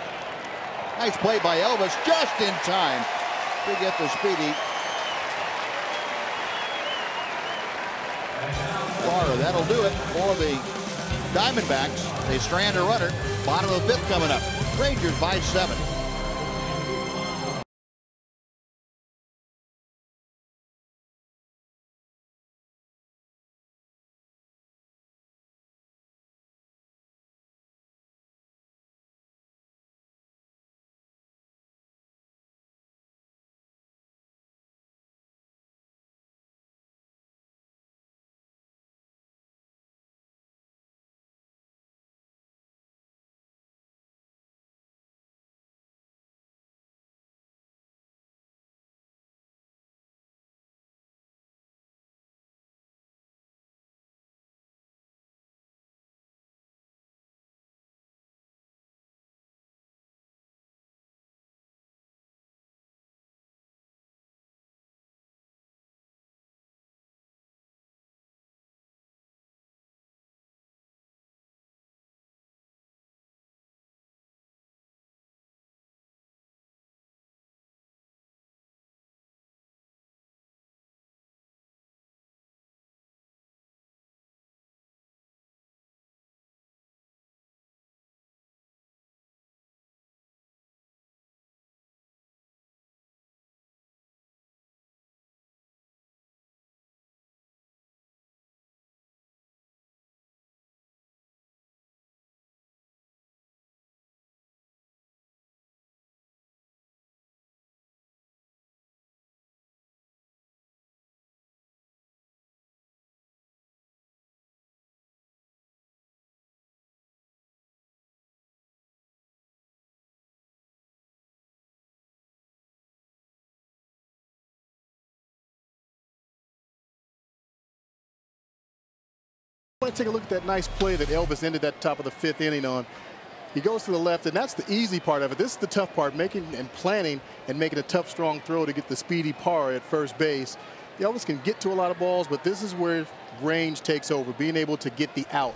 Nice play by Elvis, just in time to get the speedy Barr. That'll do it for the Diamondbacks. They strand a runner. Bottom of the 5th coming up. Rangers by 7. I want to take a look at that nice play that Elvis ended that top of the 5th inning on. He goes to the left, and that's the easy part of it. This is the tough part, making and planning and making a tough, strong throw to get the speedy Parr at first base. Elvis can get to a lot of balls, but this is where range takes over, being able to get the out.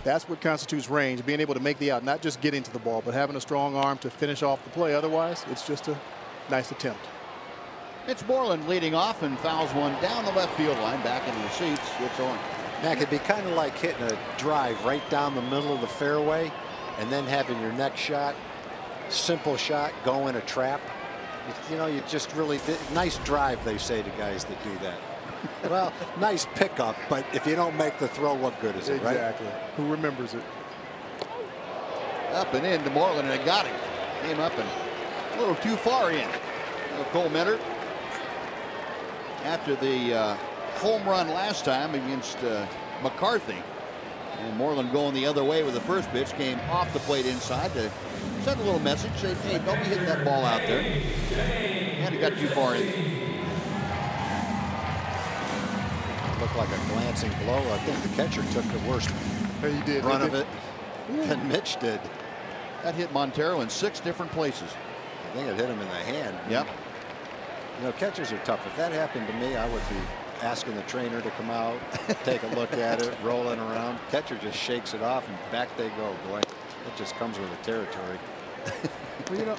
That's what constitutes range, being able to make the out, not just getting to the ball, but having a strong arm to finish off the play. Otherwise, it's just a nice attempt. It's Moreland leading off and fouls one down the left field line, back into the seats. It's on. That could be kind of like hitting a drive right down the middle of the fairway and then having your next shot, simple shot, go in a trap. You know, you just really nice drive, they say to guys that do that. Well, nice pickup, but if you don't make the throw, what good is it, right? Exactly. Who remembers it? Up and in to Moreland, and it got him. Came up and a little too far in. Cole Menard, after the home run last time against McCarthy, and Moreland going the other way with the first pitch, came off the plate inside to send a little message, say, hey, don't be hitting that ball out there. And it got too far in. Looked like a glancing blow. I think the catcher took the worst run of it than Mitch did. That hit Montero in 6 different places. I think it hit him in the hand. Yep. You know, catchers are tough. If that happened to me, I would be asking the trainer to come out, take a look at it, rolling around. Catcher just shakes it off, and back they go. Boy, it just comes with the territory. Well, you know,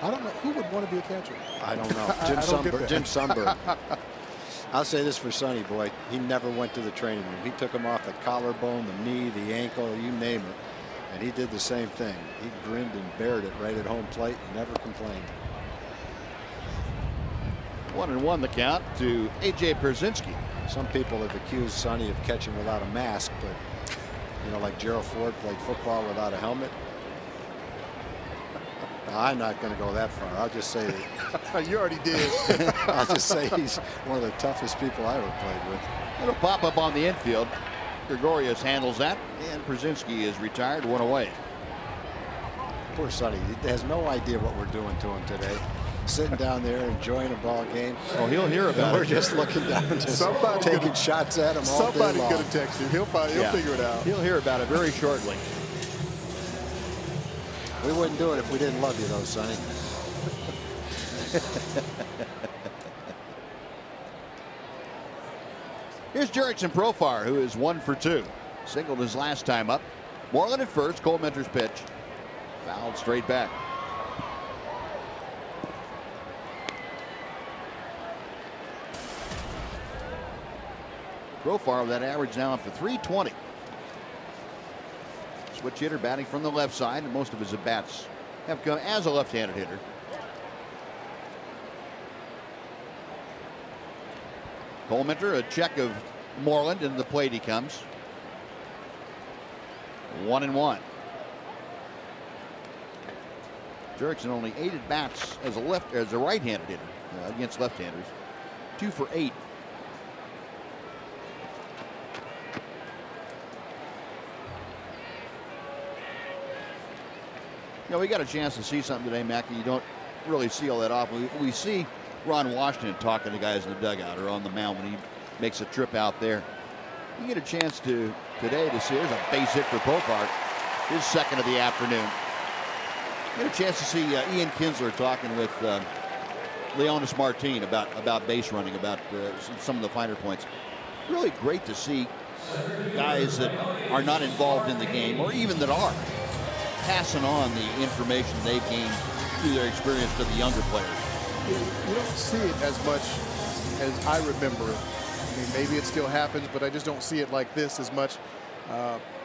I don't know who would want to be a catcher. I don't know. Jim Sundberg. I'll say this for Sonny Boy. He never went to the training room. He took him off the collarbone, the knee, the ankle, you name it. And he did the same thing. He grinned and bared it right at home plate and never complained. 1-1 the count to A.J. Pierzynski. Some people have accused Sonny of catching without a mask, but you know, like Gerald Ford played football without a helmet. No, I'm not going to go that far. I'll just say that. You already did. I'll just say he's one of the toughest people I ever played with. It'll pop up on the infield. Gregorius handles that, and Brzezinski is retired, 1 away. Poor Sonny. He has no idea what we're doing to him today. Sitting down there enjoying a ball game. Oh, he'll hear about it. We're just looking down, just taking shots at him all day long. Somebody's going to text him. He'll figure it out. He'll hear about it very shortly. We wouldn't do it if we didn't love you, though, Sonny. Here's Jurickson Profar, who is 1 for 2. Singled his last time up. Moreland at first. Cole Mentor's pitch. Fouled straight back. Profar with that average now up to 320. Switch hitter batting from the left side, and most of his at-bats have come as a left-handed hitter. Cole Mentor, a check of Moreland, into the plate he comes. 1-1. Jurickson only 8 at-bats as a right-handed hitter against left-handers. 2 for 8. You know, we got a chance to see something today, Mackey. You don't really see all that often. We see Ron Washington talking to guys in the dugout or on the mound when he makes a trip out there. You get a chance today to see there's a base hit for Profar, his second of the afternoon. You get a chance to see Ian Kinsler talking with Leonys Martin about base running, about some of the finer points. Really great to see guys that are not involved in the game, or even that are, passing on the information they've gained through their experience to the younger players. You don't see it as much as I remember it. I mean, maybe it still happens, but I just don't see it like this as much.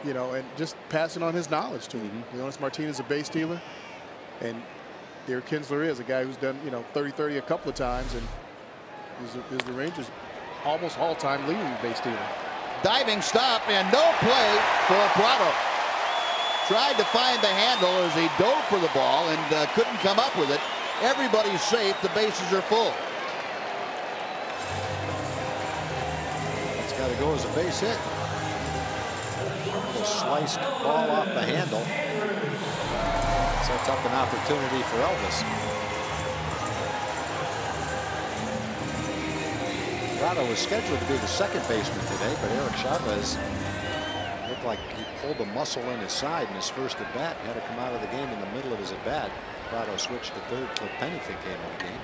You know, and just passing on his knowledge to him. Leonys Martin is a base stealer, and Derek Kinsler is a guy who's done, you know, 30-30 a couple of times, and is the Rangers' almost all-time leading base stealer. Diving stop and no play for Prado. Tried to find the handle as he dove for the ball and couldn't come up with it. Everybody's safe. The bases are full. It's got to go as a base hit. A sliced ball off the handle. Sets up an opportunity for Elvis. Prado was scheduled to be the second baseman today, but Eric Chavez looked like he pulled a muscle in his side in his first at bat. Had to come out of the game in the middle of his at bat. Prado switched to third till Pennington came in the game.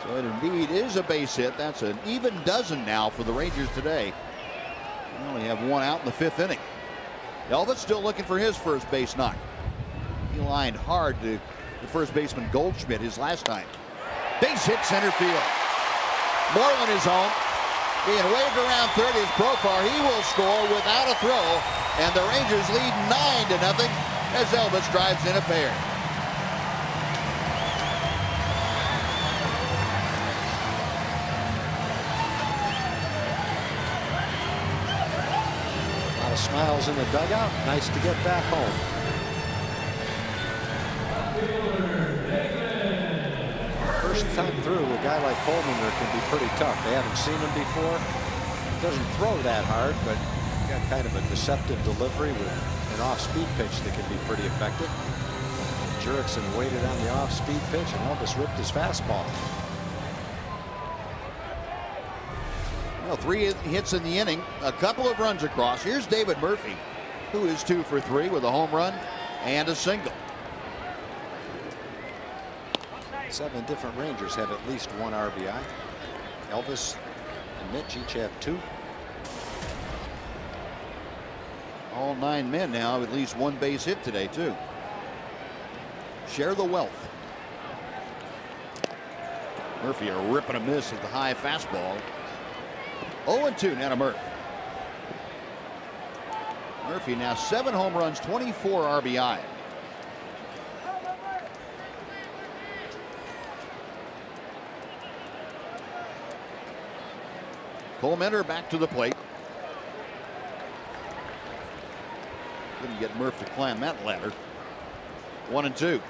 So it indeed is a base hit. That's an even dozen now for the Rangers today. They only have 1 out in the 5th inning. Elvis still looking for his first base knock. He lined hard to the first baseman Goldschmidt his last time. Base hit center field. Moreland is home. Being waved around third is Profar. He will score without a throw, and the Rangers lead 9-0 as Elvis drives in a pair. A lot of smiles in the dugout. Nice to get back home. First time through, a guy like Holman can be pretty tough. They haven't seen him before. Doesn't throw that hard, but got kind of a deceptive delivery with an off-speed pitch that can be pretty effective. Jurickson waited on the off-speed pitch, and Elvis ripped his fastball. Well, 3 hits in the inning, a couple of runs across. Here's David Murphy, who is 2 for 3 with a home run and a single. 7 different Rangers have at least 1 RBI. Elvis and Mitch each have 2. All 9 men now have at least 1 base hit today, too. Share the wealth. Murphy a rip and a miss with the high fastball. 0-2 now to Murphy. Murphy now 7 home runs, 24 RBI. Cole Mentor back to the plate. Couldn't get Murph to climb that ladder. 1-2.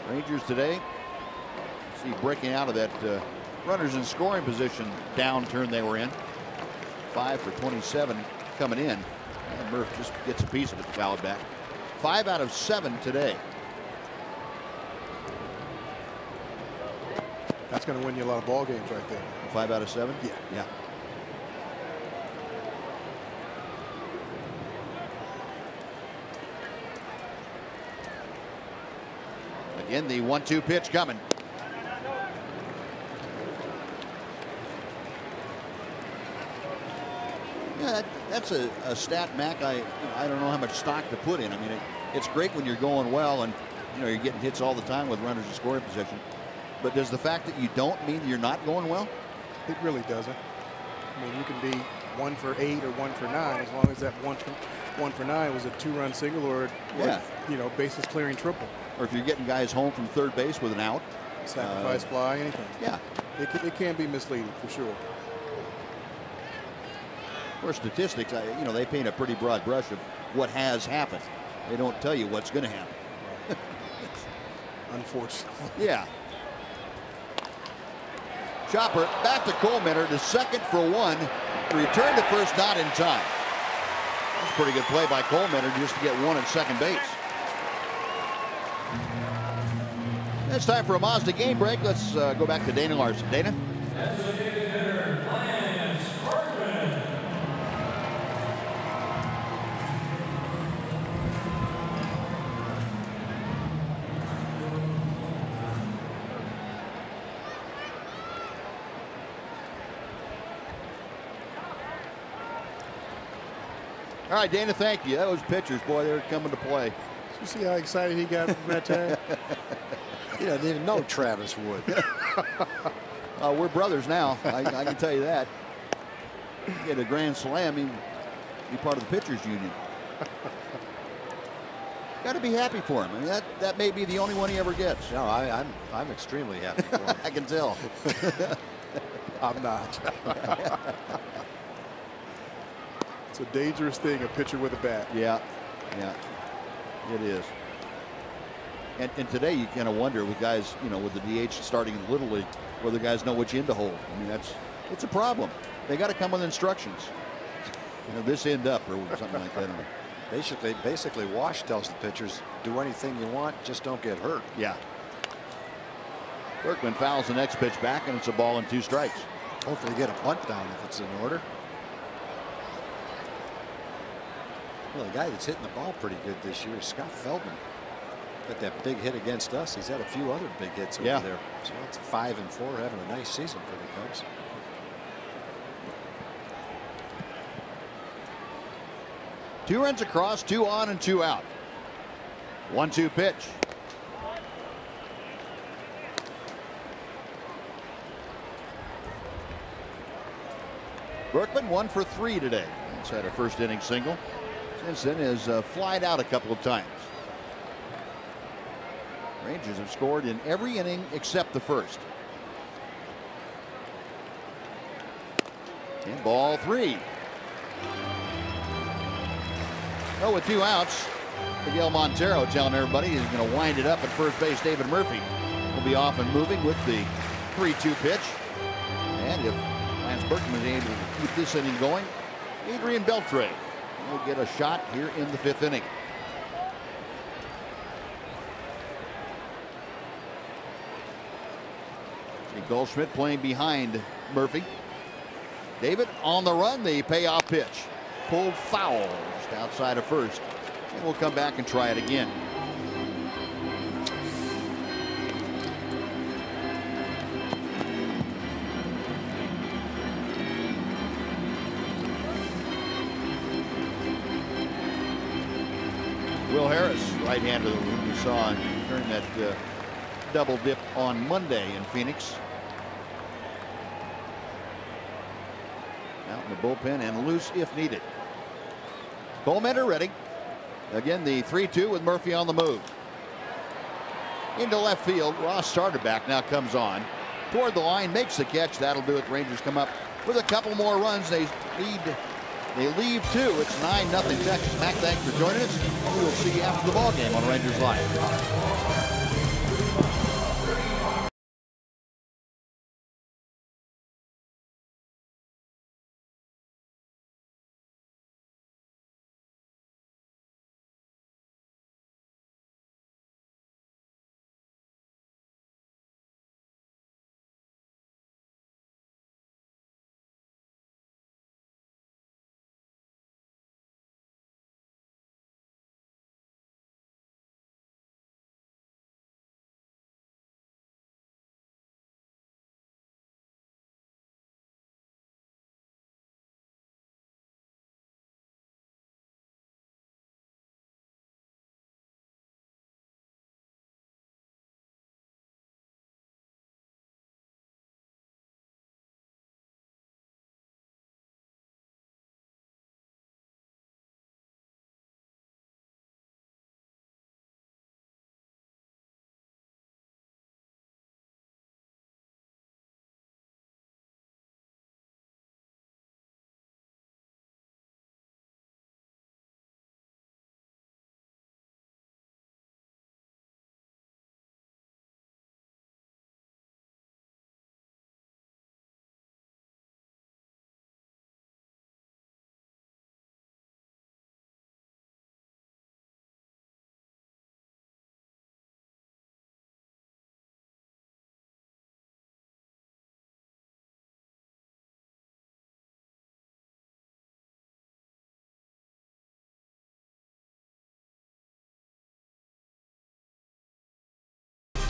Rangers today, see breaking out of that runners in scoring position downturn they were in. 5 for 27 coming in. And Murph just gets a piece of it fouled back. 5 out of 7 today. That's going to win you a lot of ball games right there. 5 out of 7? Yeah. Yeah. Again, the 1-2 pitch coming. Yeah, that's a stat, Mac. I don't know how much stock to put in. I mean, it's great when you're going well and you're getting hits all the time with runners in scoring position. But does the fact that you don't mean that you're not going well? It really doesn't. I mean, you can be 1 for 8 or 1 for 9 as long as that 1 for 9 was a 2-run single or bases clearing triple. Or if you're getting guys home from third base with an out. Sacrifice fly, anything. Yeah. It can be misleading for sure. Of course, statistics, they paint a pretty broad brush of what has happened. They don't tell you what's going to happen. Unfortunately. Yeah. Chopper back to Cole Mentor to second for 1. Return to first, not in time. That's a pretty good play by Cole Mentor just to get 1 at second base. It's time for a Mazda game break. Let's go back to Dana Larson. Dana? All right, Dana, thank you. Those pitchers, boy, they're coming to play. You see how excited he got from that tag? He doesn't even know Travis Wood. We're brothers now. I can tell you that. Get a grand slam, he'd be part of the pitchers union. Got to be happy for him. I mean, that may be the only one he ever gets. No, I'm extremely happy for him. I can tell. I'm not. It's a dangerous thing, a pitcher with a bat. Yeah, it is. And today you kind of wonder with guys, with the DH starting in the Little League, whether guys know which end to hold. I mean, it's a problem. They got to come with instructions. This end up or something like that. Basically, Wash tells the pitchers, do anything you want, just don't get hurt. Yeah. Berkman fouls the next pitch back, and it's a ball and 2 strikes. Hopefully get a bunt down if it's in order. Well, the guy that's hitting the ball pretty good this year is Scott Feldman. Got that big hit against us. He's had a few other big hits over there. So it's 5-4, having a nice season for the Cubs. Two runs across, 2 on and 2 out. 1-2 pitch. Berkman 1 for 3 today. He's had a first inning single. Since then has flied out a couple of times. Rangers have scored in every inning except the first. And ball 3. Oh, with 2 outs, Miguel Montero telling everybody he's going to wind it up at first base. David Murphy will be off and moving with the 3-2 pitch. And if Lance Berkman is able to keep this inning going, Adrian Beltre will get a shot here in the 5th inning. Goldschmidt playing behind Murphy. David on the run, the payoff pitch. Pulled foul just outside of first. And we'll come back and try it again. Will Harris, right-hander who we saw during that double dip on Monday in Phoenix. Out in the bullpen and loose if needed. Cole Mentor ready. Again, the 3-2 with Murphy on the move. Into left field. Ross started back, now comes on. toward the line, makes the catch. That'll do it. Rangers come up with a couple more runs. They leave 2. It's 9-0 Texas. Mac, thanks for joining us. We will see you after the ball game on Rangers Live.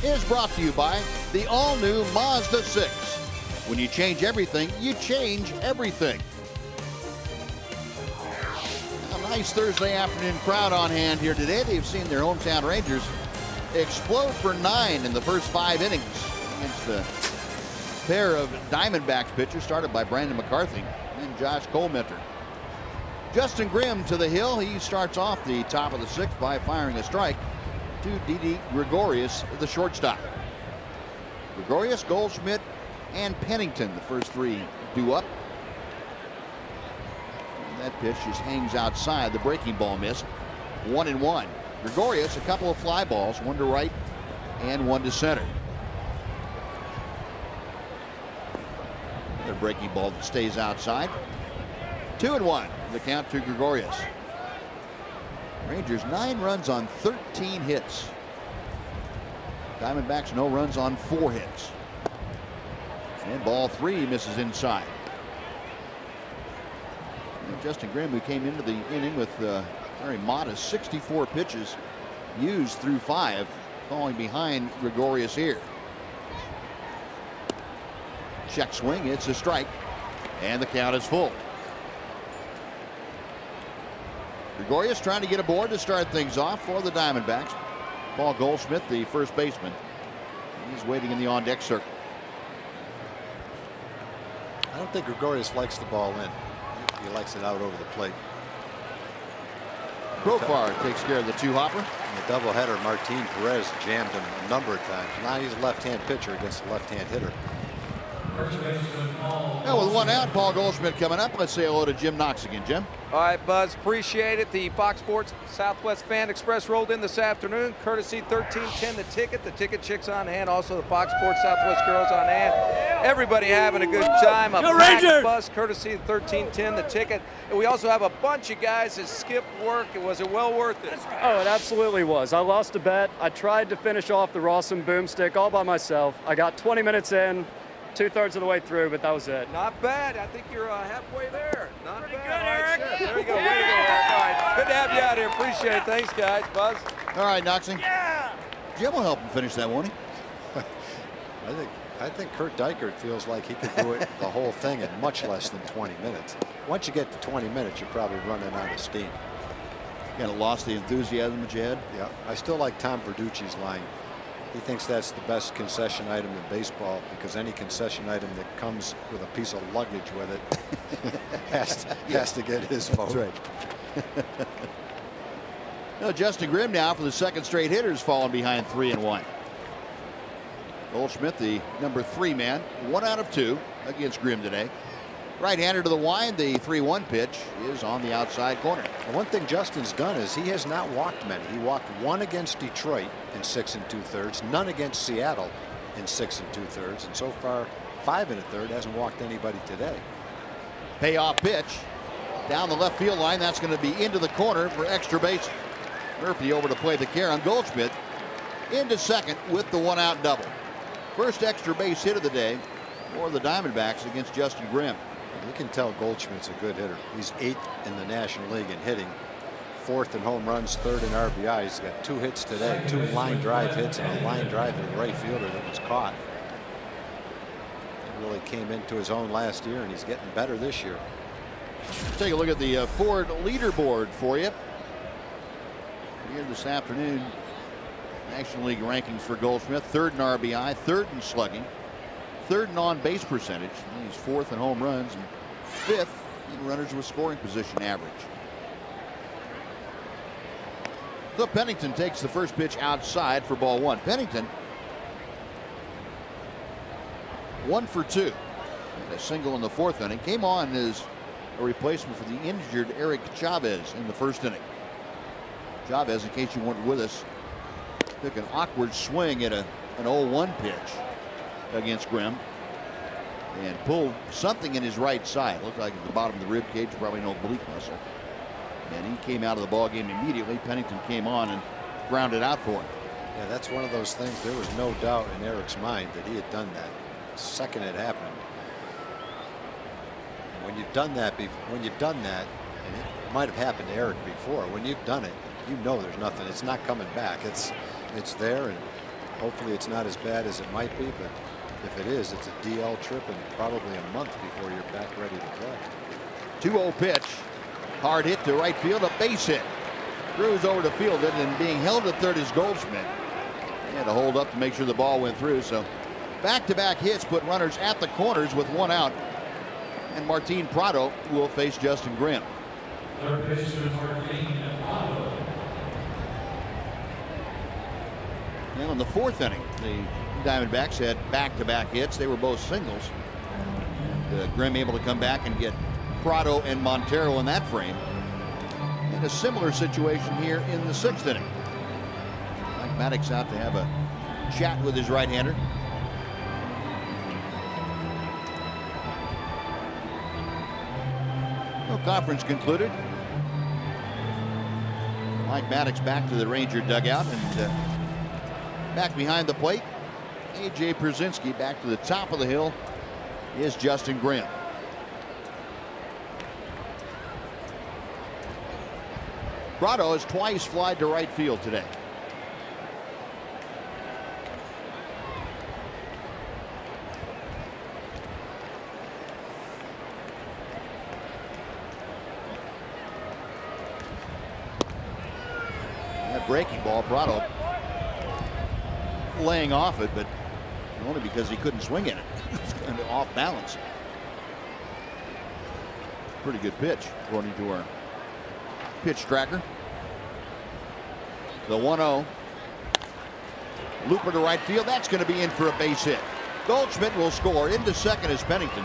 Is brought to you by the all-new Mazda 6. When you change everything, you change everything. A nice Thursday afternoon crowd on hand here today. They've seen their hometown Rangers explode for 9 in the first 5 innings against the pair of Diamondbacks pitchers started by Brandon McCarthy and Josh Colmenter. Justin Grimm to the hill. He starts off the top of the 6th by firing a strike to Didi Gregorius, the shortstop. Gregorius, Goldschmidt, and Pennington, the first 3 due up. And that pitch just hangs outside. The breaking ball missed. 1-1. Gregorius, a couple of fly balls, 1 to right and 1 to center. Another breaking ball that stays outside. 2-1. The count to Gregorius. Rangers 9 runs on 13 hits. Diamondbacks no runs on 4 hits. And ball 3 misses inside. And Justin Grimm, who came into the inning with very modest 64 pitches used through 5, falling behind Gregorius here. Check swing, it's a strike, and the count is full. Gregorius trying to get aboard to start things off for the Diamondbacks. Paul Goldschmidt, the first baseman. He's waiting in the on-deck circle. I don't think Gregorius likes the ball in. He likes it out over the plate. Profar takes care of the 2-hopper. In the doubleheader, Martin Perez jammed him a number of times. Now he's a left-hand pitcher against a left-hand hitter. Now with 1 out, Paul Goldschmidt coming up. Let's say hello to Jim Knox again. Jim. All right, Buzz, appreciate it. The Fox Sports Southwest Fan Express rolled in this afternoon, courtesy 1310 The Ticket. The Ticket Chicks on hand, also the Fox Sports Southwest Girls on hand. Everybody having a good time. A packed bus, courtesy 1310 The Ticket. And we also have a bunch of guys that skipped work. Was it well worth it? Oh, it absolutely was. I lost a bet. I tried to finish off the Rawson Boomstick all by myself. I got 20 minutes in. 2/3 of the way through, but that was it. Not bad. I think you're halfway there. Not bad. Good, Eric. There you go. Way to go, Eric. All right. Good to have you out here. Appreciate it. Thanks, guys. Buzz. All right, Knoxing. Yeah. Jim will help him finish that, won't he? I think Kurt Dykert feels like he could do it the whole thing in much less than 20 minutes. Once you get to 20 minutes, you're probably running out of steam. You kind of lost the enthusiasm that you had? Yeah. I still like Tom Verducci's line. He thinks that's the best concession item in baseball because any concession item that comes with a piece of luggage with it has to get his vote. That's right. Now Justin Grimm now for the 2nd straight hitters falling behind 3-1. Goldschmidt, the number 3 man, 1 out of 2 against Grimm today. Right-hander to the wide. The 3-1 pitch is on the outside corner. And one thing Justin's done is he has not walked many. He walked 1 against Detroit in 6 2/3, none against Seattle in 6 2/3, and so far 5 1/3. Hasn't walked anybody today. Payoff pitch down the left field line. That's going to be into the corner for extra base. Murphy over to play the care on Goldschmidt. Into second with the 1-out double. First extra base hit of the day for the Diamondbacks against Justin Grimm. You can tell Goldschmidt's a good hitter. He's 8th in the National League in hitting, 4th in home runs, 3rd in RBI. He's got 2 hits today, 2 line drive hits, and a line drive to the right fielder that was caught. He really came into his own last year, and he's getting better this year. Let's take a look at the Ford leaderboard for you here this afternoon. National League rankings for Goldschmidt: 3rd in RBI, 3rd in slugging, 3rd in on-base percentage. He's 4th in home runs and 5th in runners with scoring position average. So Pennington takes the first pitch outside for ball 1. Pennington 1 for 2. And a single in the 4th inning. Came on as a replacement for the injured Eric Chavez in the 1st inning. Chavez, in case you weren't with us, took an awkward swing at an 0-1 pitch against Grimm and pulled something in his right side. Looked like at the bottom of the rib cage, probably no oblique muscle. And he came out of the ball game immediately. Pennington came on and grounded out for him. Yeah, that's one of those things. There was no doubt in Eric's mind that he had done that the second it happened. And when you've done that, and it might have happened to Eric before, when you've done it, you know there's nothing. It's not coming back. It's there, and hopefully it's not as bad as it might be, but if it is, it's a DL trip and probably a month before you're back ready to play. 2-0 pitch. Hard hit to right field, a base hit. Cruz over to field it, and being held at third is Goldschmidt. He had to hold up to make sure the ball went through. So back-to-back hits put runners at the corners with 1 out. And Martin Prado will face Justin Grimm. Now in the 4th inning, the Diamondbacks had back-to-back hits. They were both singles. And, Grimm able to come back and get Prado and Montero in that frame. And a similar situation here in the 6th inning. Mike Maddox out to have a chat with his right-hander. No conference concluded. Mike Maddox back to the Ranger dugout, and back behind the plate, A.J. Pierzynski. Back to the top of the hill is Justin Grimm. Prado has twice flied to right field today. That breaking ball, Prado laying off it, but only because he couldn't swing in it. It's kind of off balance. Pretty good pitch, according to our pitch tracker. The 1-0. Looper to right field. That's going to be in for a base hit. Goldschmidt will score. Into second is Pennington.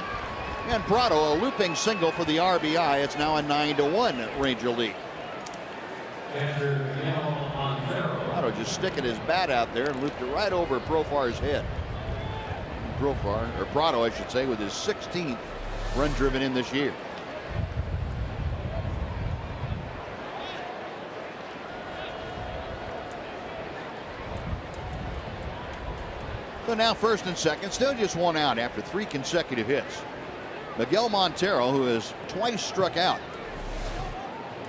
And Prado, a looping single for the RBI. It's now a 9-1 Ranger lead. Prado just sticking his bat out there and looped it right over Profar's head. Profar, or Prado, I should say, with his 16th run driven in this year. So now 1st and 2nd, still just 1 out after 3 consecutive hits. Miguel Montero, who has twice struck out.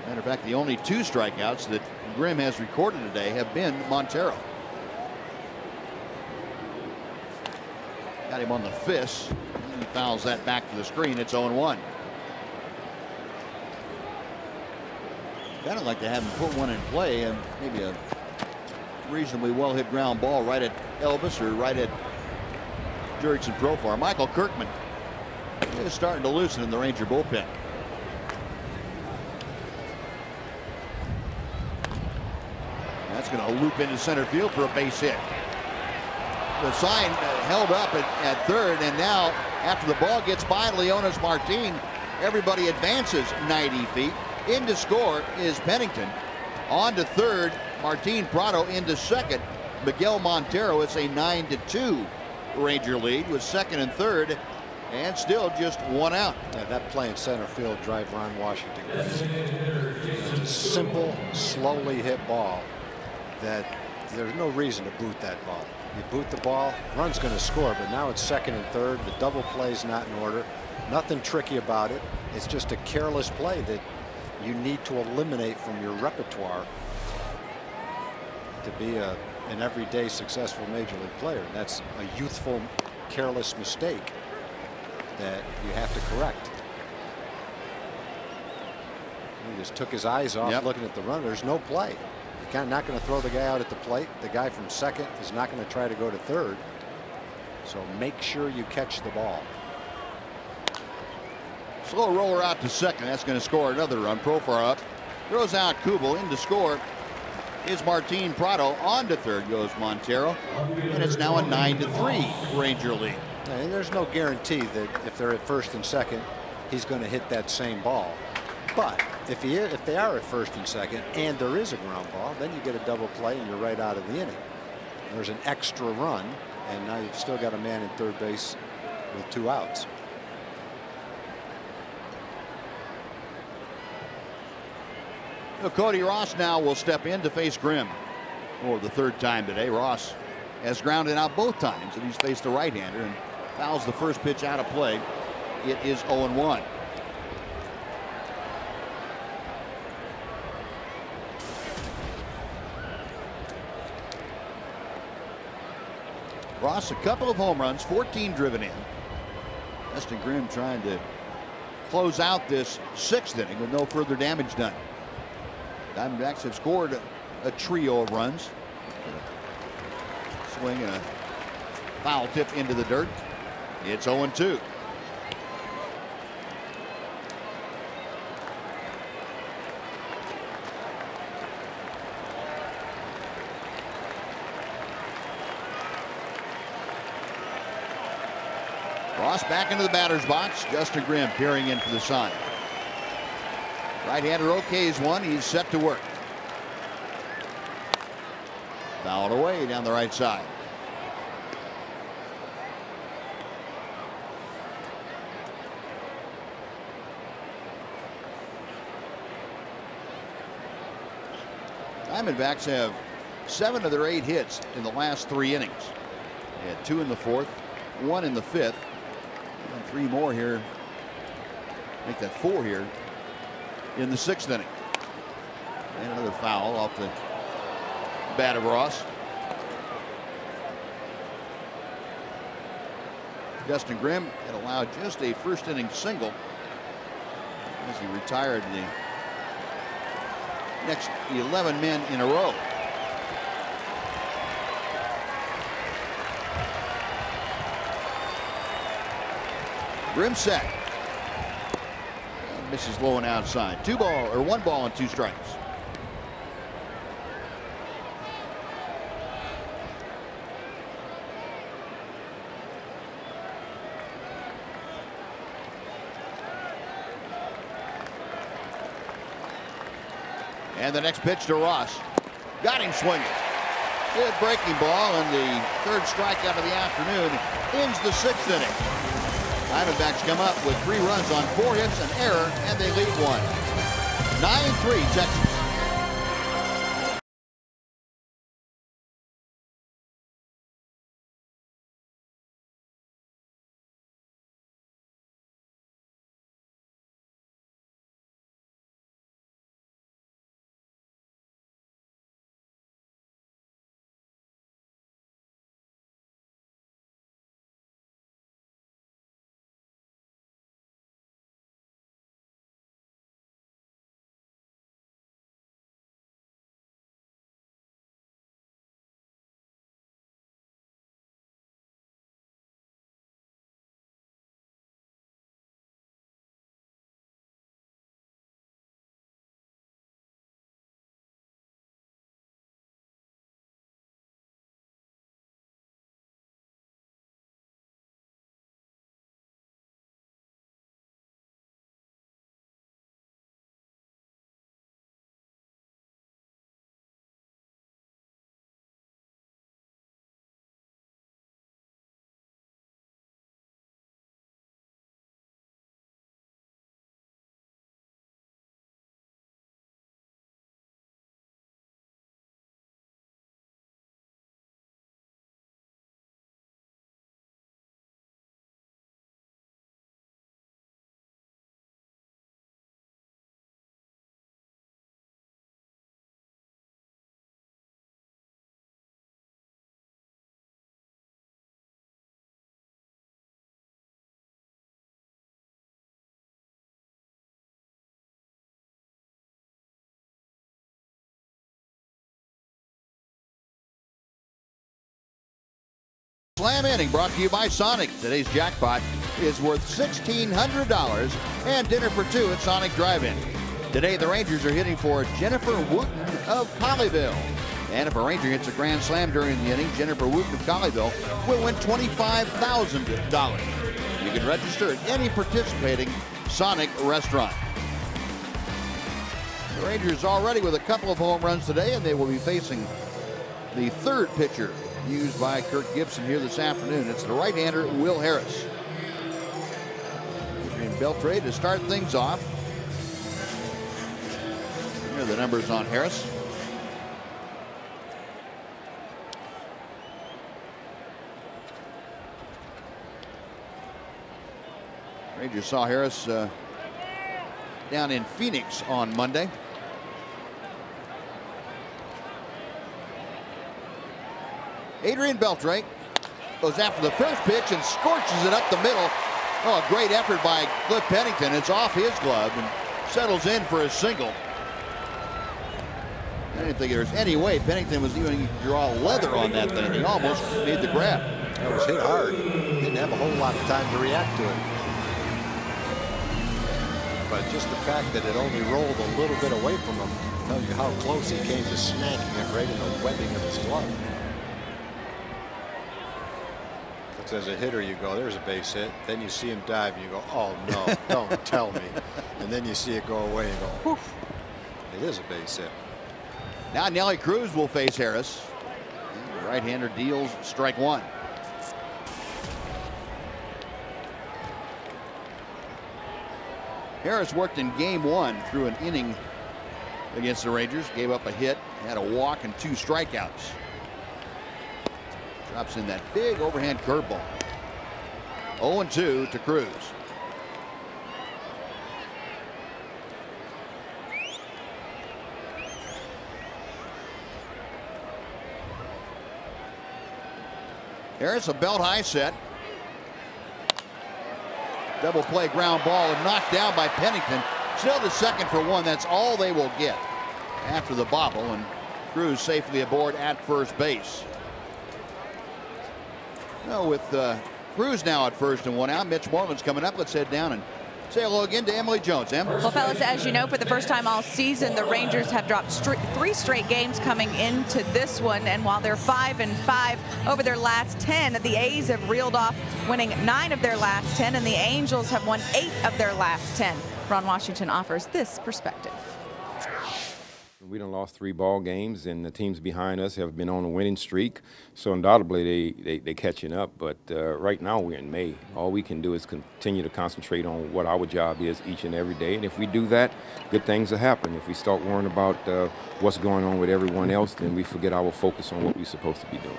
Matter of fact, the only 2 strikeouts that Grimm has recorded today have been Montero. Got him on the fist. He fouls that back to the screen. It's 0-1. Kind of like to have him put one in play, and maybe a reasonably well hit ground ball right at Elvis or right at Jurickson Profar. Michael Kirkman is starting to loosen in the Ranger bullpen. That's going to loop into center field for a base hit. the sign held up at third, and now after the ball gets by Leonis Martin, everybody advances 90 feet. In to score is Pennington. On to third, Martin Prado into second. Miguel Montero. It's a 9-2 Ranger lead with second and third, and still just one out. Yeah, that play in center field drive Ron Washington crazy. It's a simple, slowly hit ball that there's no reason to boot that ball. You boot the ball, run's going to score, but now it's second and third. The double play's not in order. Nothing tricky about it. It's just a careless play that you need to eliminate from your repertoire to be an everyday successful major league player. And that's a youthful, careless mistake that you have to correct. He just took his eyes off looking at the runner. There's no play. You're not going to throw the guy out at the plate. The guy from second is not going to try to go to third. So make sure you catch the ball. Slow roller out to second. That's going to score another run. Profar up. Throws out Kubel. In to score is Martin Prado. On to third goes Montero. And it's now a 9-3 Ranger lead. And there's no guarantee that if they're at first and second, he's going to hit that same ball. But if they are at first and second and there is a ground ball, then you get a double play and you're right out of the inning. There's an extra run, and now you've still got a man in third base with 2 outs. So Cody Ross now will step in to face Grimm for the third time today. Ross has grounded out both times, and he's faced a right-hander and fouls the first pitch out of play. It is 0-1. Ross, a couple of home runs, 14 driven in. Dustin Grimm trying to close out this 6th inning with no further damage done. Diamondbacks have scored a trio of runs. Swing and a foul tip into the dirt. It's 0-2. Ross back into the batter's box. Justin Grimm peering in for the sign. Right-hander okays one. He's set to work. Fouled away down the right side. Diamondbacks have 7 of their 8 hits in the last 3 innings. They had 2 in the 4th, 1 in the 5th, and 3 more here. Make that 4 here in the 6th inning. And another foul off the bat of Ross. Justin Grimm had allowed just a first inning single as he retired the next 11 men in a row. Grimm set. And misses low and outside. 1 ball and 2 strikes. And the next pitch to Ross. Got him swinging. Good breaking ball, and the 3rd strikeout of the afternoon ends the 6th inning. Diamondbacks come up with 3 runs on 4 hits, an error, and they lead 1. 9-3 Texas. Slam inning brought to you by Sonic. Today's jackpot is worth $1,600 and dinner for two at Sonic Drive-In. Today, the Rangers are hitting for Jennifer Wooten of Colleyville. And if a Ranger hits a grand slam during the inning, Jennifer Wooten of Colleyville will win $25,000. You can register at any participating Sonic restaurant. The Rangers already with a couple of home runs today, and they will be facing the third pitcher used by Kirk Gibson here this afternoon. It's the right-hander, Will Harris. Adrian Beltre to start things off. Here are the numbers on Harris. Rangers saw Harris down in Phoenix on Monday. Adrian Beltre goes after the first pitch and scorches it up the middle. Oh, a great effort by Cliff Pennington. It's off his glove and settles in for a single. I didn't think there was any way Pennington was even draw leather on that thing. He almost made the grab. That was hit hard. Didn't have a whole lot of time to react to it. But just the fact that it only rolled a little bit away from him tells you how close he came to snagging it right in the webbing of his glove. Because as a hitter, you go, there's a base hit. Then you see him dive, and you go, oh no, don't tell me. And then you see it go away and go, whew, it is a base hit. Now Nelly Cruz will face Harris. The right-hander deals strike one. Harris worked in game one through an inning against the Rangers. Gave up a hit, had a walk and 2 strikeouts. Drops in that big overhand curveball. 0-2 to Cruz. Harris, a belt high set. Double play ground ball and knocked down by Pennington. Still to second for one. That's all they will get after the bobble, and Cruz safely aboard at first base. No, with Cruz now at first and 1 out. Mitch Moreland's coming up. Let's head down and say hello again to Emily Jones. Em? Well, fellas, as you know, for the first time all season, the Rangers have dropped 3 straight games coming into this one. And while they're 5-5 over their last 10, the A's have reeled off winning 9 of their last 10, and the Angels have won 8 of their last 10. Ron Washington offers this perspective. We done lost 3 ball games, and the teams behind us have been on a winning streak. So undoubtedly they catching up. But right now we're in May. All we can do is continue to concentrate on what our job is each and every day. And if we do that, good things will happen. If we start worrying about what's going on with everyone else, then we forget our focus on what we're supposed to be doing.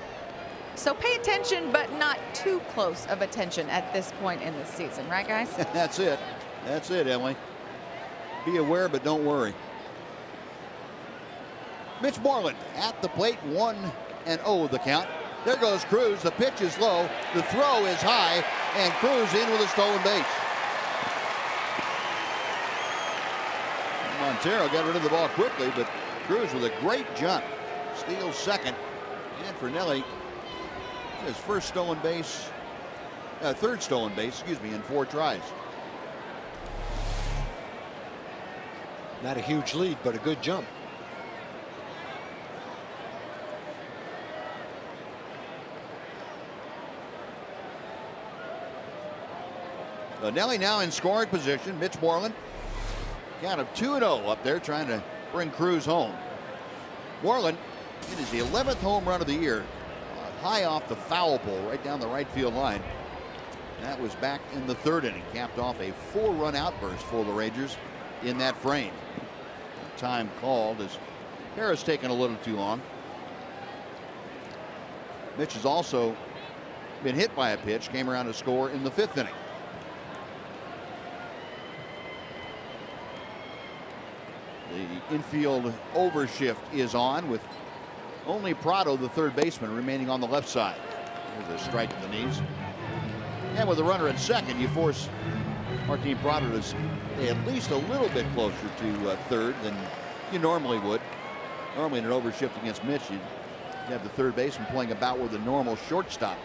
So pay attention, but not too close of attention at this point in the season, right, guys? That's it. That's it, Emily. Be aware, but don't worry. Mitch Moreland at the plate, 1-0 the count. There goes Cruz. The pitch is low. The throw is high, and Cruz in with a stolen base. Montero got rid of the ball quickly, but Cruz with a great jump steals second. And for Nelly, his first stolen base, third stolen base, excuse me, in 4 tries. Not a huge lead, but a good jump. Nelly now in scoring position. Mitch Moreland, count of 2-0 up there, trying to bring Cruz home. Moreland, it is the 11th home run of the year, high off the foul pole right down the right field line. That was back in the 3rd inning, capped off a 4-run outburst for the Rangers in that frame. Time called as Harris taking a little too long. Mitch has also been hit by a pitch, came around to score in the 5th inning. The infield overshift is on with only Prado, the 3rd baseman, remaining on the left side. There's a strike to the knees. And with a runner at second, you force Martin Prado to stay at least a little bit closer to 3rd than you normally would. Normally in an overshift against Mitch, you'd have the 3rd baseman playing about where the normal shortstop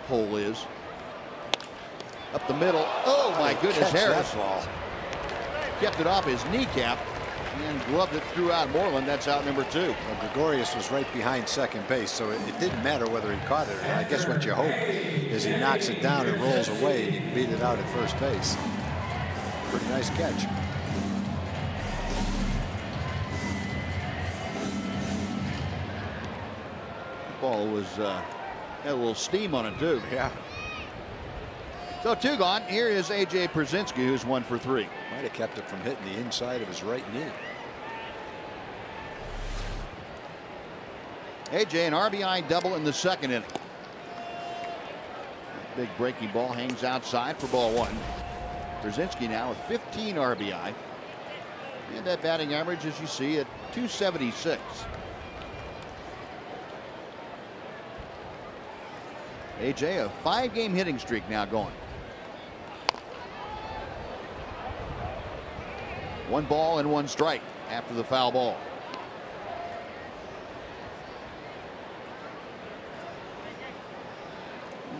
hole is. Up the middle. Oh my goodness, Harris kept it off his kneecap and gloved it throughout Moreland. That's out number 2. Well, Gregorius was right behind second base, so it didn't matter whether he caught it or not. I guess what you hope is he knocks it down and rolls away and you can beat it out at first base. Pretty nice catch. Ball was had a little steam on it too. Yeah. So 2 gone. Here is A.J. Pierzynski, who's 1 for 3. Might have kept it from hitting the inside of his right knee. A.J. an RBI double in the 2nd inning. Big breaking ball hangs outside for ball 1. Pierzynski now with 15 RBI. And that batting average, as you see, at .276. A.J. a 5-game hitting streak now going. 1 ball and 1 strike after the foul ball.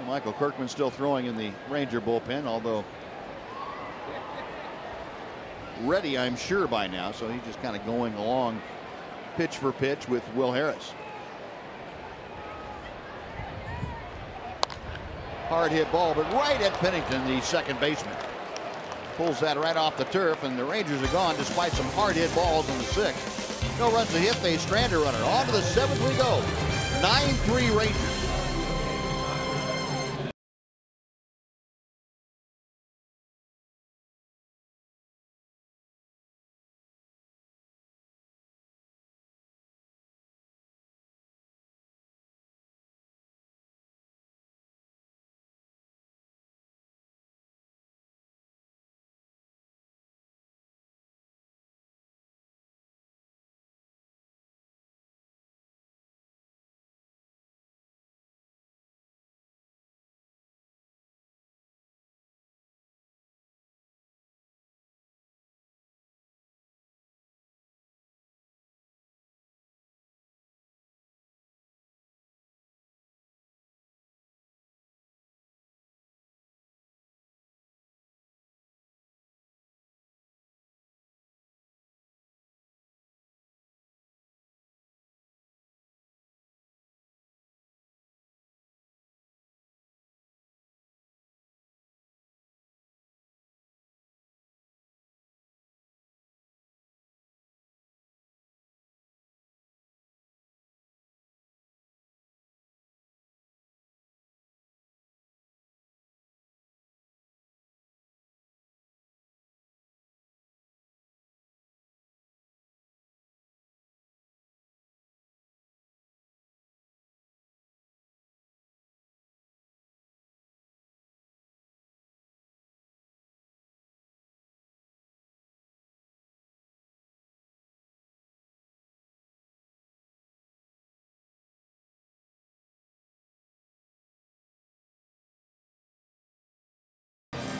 Michael Kirkman still throwing in the Ranger bullpen, although ready, I'm sure, by now. So he's just kind of going along pitch for pitch with Will Harris. Hard hit ball, but right at Pennington, the second baseman. Pulls that right off the turf, and the Rangers are gone despite some hard hit balls in the 6th. No runs to hit, they strand a runner. On to the 7th we go. 9-3 Rangers.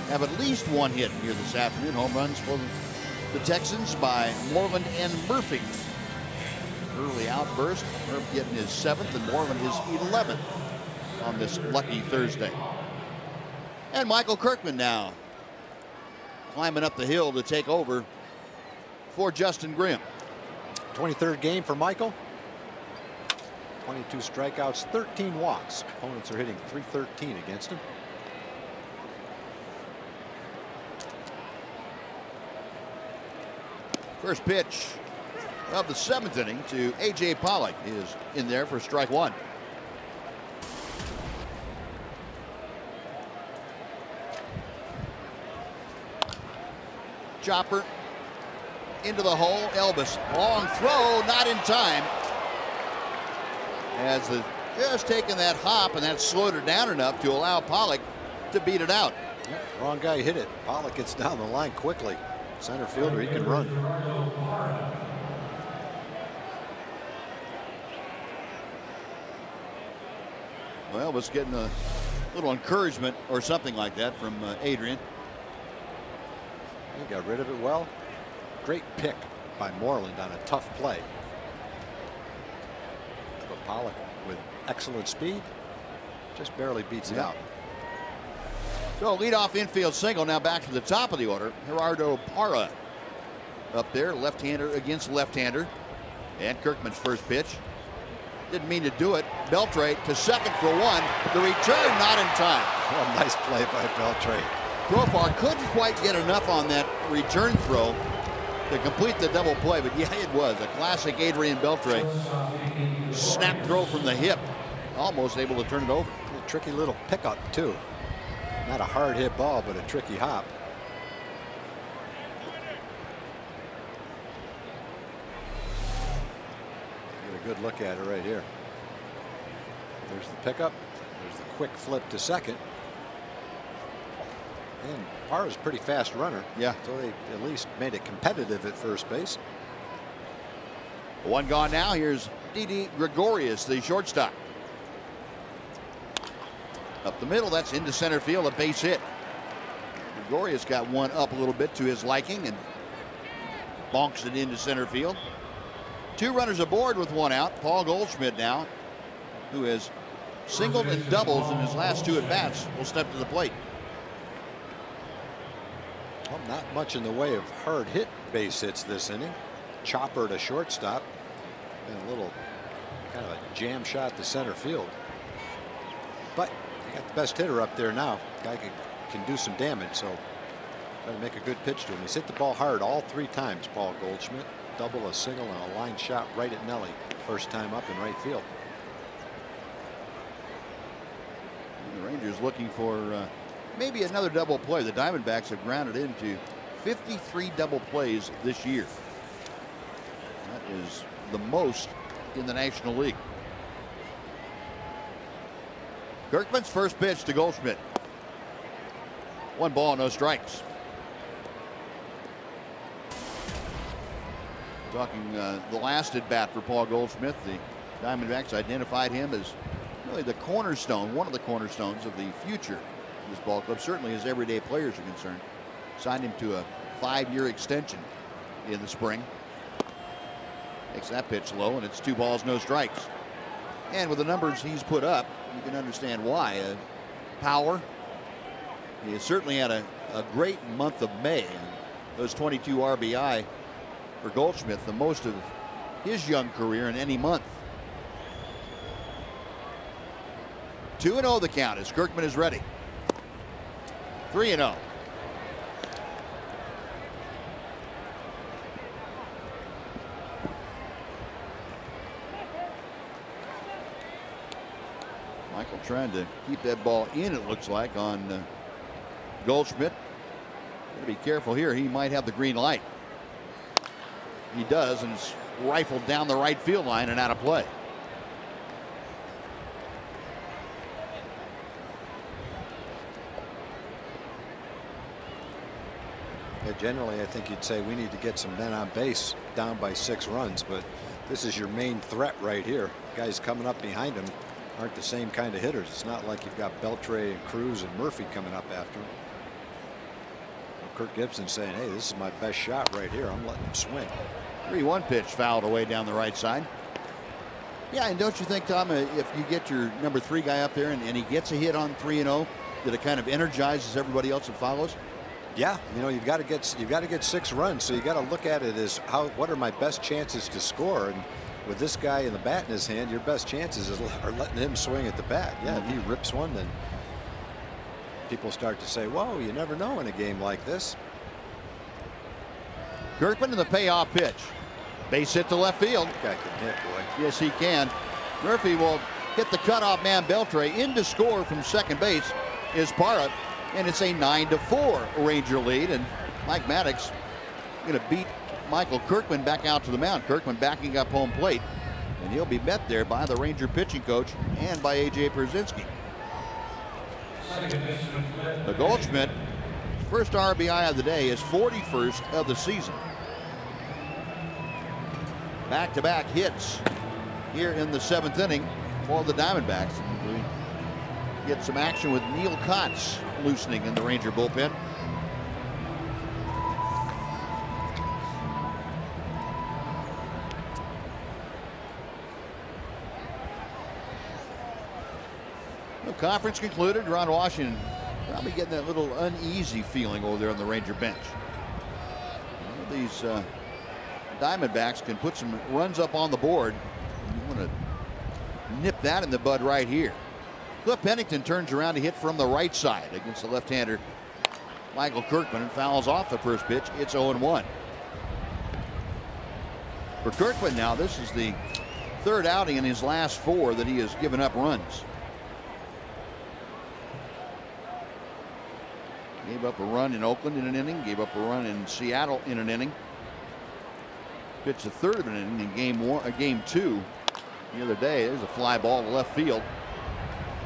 Have at least 1 hit here this afternoon. Home runs for the Texans by Moreland and Murphy. Early outburst. Murphy getting his 7th and Moreland his 11th on this lucky Thursday. And Michael Kirkman now climbing up the hill to take over for Justin Grimm. 23rd game for Michael. 22 strikeouts, 13 walks. Opponents are hitting .313 against him. First pitch of the 7th inning to A.J. Pollock is in there for strike 1. Chopper into the hole. Elvis, long throw, not in time. As the just taking that hop, and that slowed her down enough to allow Pollock to beat it out. Yep, wrong guy hit it. Pollock gets down the line quickly. Center fielder, he can run. Well, was getting a little encouragement or something like that from Adrian. He got rid of it well. Great pick by Moreland on a tough play. But Pollock with excellent speed Just barely beats it out. So leadoff infield single. Now back to the top of the order. Gerardo Parra up there, left-hander against left-hander. And Kirkman's first pitch. Didn't mean to do it. Beltre to second for one. The return not in time. What a nice play by Beltre. Profar couldn't quite get enough on that return throw to complete the double play, but yeah, it was a classic Adrian Beltre. Snap throw from the hip. Almost able to turn it over. A tricky little pickup, too. Not a hard hit ball, but a tricky hop. Get a good look at it right here. There's the pickup. There's the quick flip to second. And Parra's a pretty fast runner. Yeah. So they at least made it competitive at first base. One gone now. Here's Didi Gregorius, the shortstop. Up the middle, that's into center field, a base hit. Gregorius got one up a little bit to his liking and bonks it into center field. 2 runners aboard with 1 out. Paul Goldschmidt now, who has singled and doubles in his last 2 at-bats, will step to the plate. Well, not much in the way of hard hit base hits this inning. Chopper to shortstop and a little kind of a jam shot to center field. But you got the best hitter up there now. Guy can do some damage, so try to make a good pitch to him. He's hit the ball hard all 3 times, Paul Goldschmidt. Double, a single, and a line shot right at Nelly. First time up in right field. The Rangers looking for maybe another double play. The Diamondbacks have grounded into 53 double plays this year. That is the most in the National League. Kirkman's first pitch to Goldschmidt. 1 ball, no strikes. Talking the last at bat for Paul Goldschmidt, the Diamondbacks identified him as really the cornerstone, one of the cornerstones of the future of this ball club, certainly as everyday players are concerned. Signed him to a 5-year extension in the spring. Takes that pitch low, and it's 2 balls, no strikes. And with the numbers he's put up, you can understand why. Power. He has certainly had a great month of May. And those 22 RBI for Goldschmidt, the most of his young career in any month. 2-0 the count as Kirkman is ready. 3-0. Michael trying to keep that ball in, it looks like, on Goldschmidt. Gotta be careful here. He might have the green light. He does, and it's rifled down the right field line and out of play. Yeah, generally, I think you'd say we need to get some men on base down by 6 runs, but this is your main threat right here. Guys coming up behind him aren't the same kind of hitters. It's not like you've got Beltre and Cruz and Murphy coming up after him. Kirk Gibson saying, hey, this is my best shot right here. I'm letting him swing. 3-1 pitch fouled away down the right side. Yeah, and don't you think, Tom, if you get your number 3 guy up there and he gets a hit on 3-0, that it kind of energizes everybody else that follows? Yeah, you know, you've got to get 6 runs, so you got to look at it as what are my best chances to score, and with this guy in the bat in his hand, your best chances are letting him swing at the bat. Yeah, if he rips one, then people start to say, whoa, you never know in a game like this. Kirkman to the payoff pitch. Base hit to left field. Guy can hit, boy. Yes, he can. Murphy will hit the cutoff man Beltre. In to score from second base is Parra, and it's a 9-4 Ranger lead. And Mike Maddox going to beat Michael Kirkman back out to the mound. Kirkman backing up home plate, and he'll be met there by the Ranger pitching coach and by A.J. Pierzynski. The Goldschmidt first RBI of the day, is 41st of the season. Back-to-back hits here in the 7th inning for the Diamondbacks. We get some action with Neil Kotz loosening in the Ranger bullpen. conference concluded. Ron Washington probably getting that little uneasy feeling over there on the Ranger bench. These Diamondbacks can put some runs up on the board. You want to nip that in the bud right here. Cliff Pennington turns around to hit from the right side against the left-hander Michael Kirkman and fouls off the first pitch. It's 0-1. For Kirkman now, this is the third outing in his last 4 that he has given up runs. Gave up a run in Oakland in an inning, gave up a run in Seattle in an inning. Pitched a third of an inning in game 2 the other day. There's a fly ball to left field.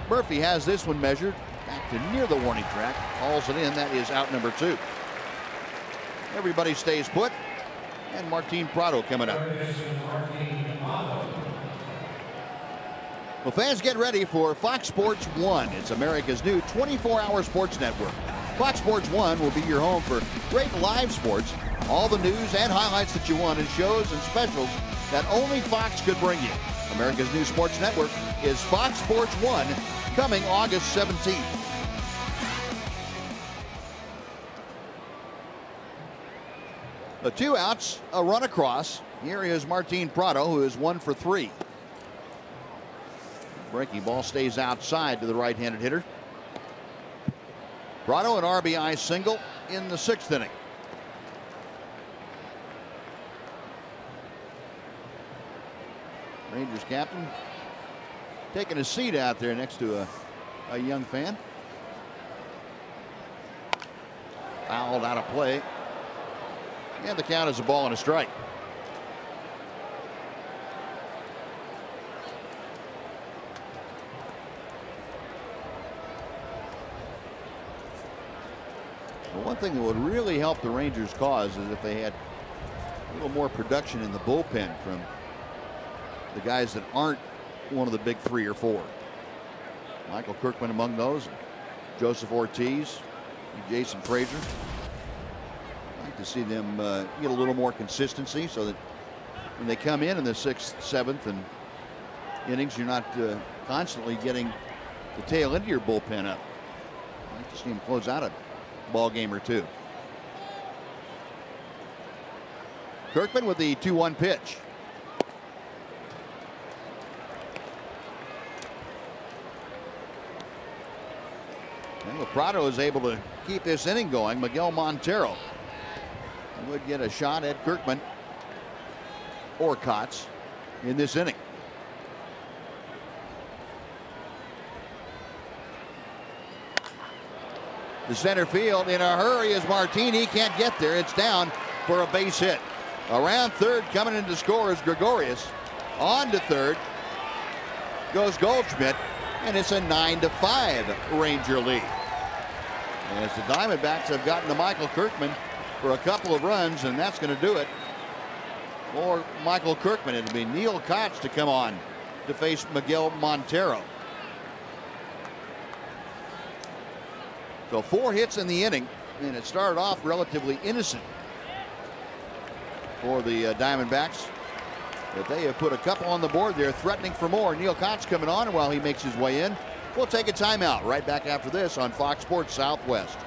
Murphy has this one measured back to near the warning track, hauls it in. That is out number 2. Everybody stays put, and Martin Prado coming up. Well, fans, get ready for Fox Sports 1. It's America's new 24-hour sports network. Fox Sports 1 will be your home for great live sports, all the news and highlights that you want, and shows and specials that only Fox could bring you. America's new sports network is Fox Sports 1, coming August 17th. The 2 outs, a run across. Here is Martin Prado, who is 1 for 3. Breaking ball stays outside to the right-handed hitter. Prado an RBI single in the 6th inning. Rangers captain taking a seat out there next to a young fan. Fouled out of play. And the count is a ball and a strike. Well, one thing that would really help the Rangers' cause is if they had a little more production in the bullpen from the guys that aren't one of the big 3 or 4. Michael Kirkman among those, Joseph Ortiz, Jason Frazier. I'd like to see them get a little more consistency so that when they come in the 6th, 7th, and innings, you're not constantly getting the tail end of your bullpen up. I'd like to see them close out a ball game or 2. Kirkman with the 2-1 pitch. And Prado is able to keep this inning going. Miguel Montero would get a shot at Kirkman or Kotz in this inning. The center field in a hurry is Martin. He can't get there. It's down for a base hit. Around third, coming in to score is Gregorius. On to third goes Goldschmidt, and it's a 9-5 Ranger lead. As the Diamondbacks have gotten to Michael Kirkman for a couple of runs, and that's going to do it for Michael Kirkman. It'll be Neil Kotz to come on to face Miguel Montero. So 4 hits in the inning, and it started off relatively innocent for the Diamondbacks. But they have put a couple on the board there, threatening for more. Neil Kotz coming on while he makes his way in. We'll take a timeout right back after this on Fox Sports Southwest.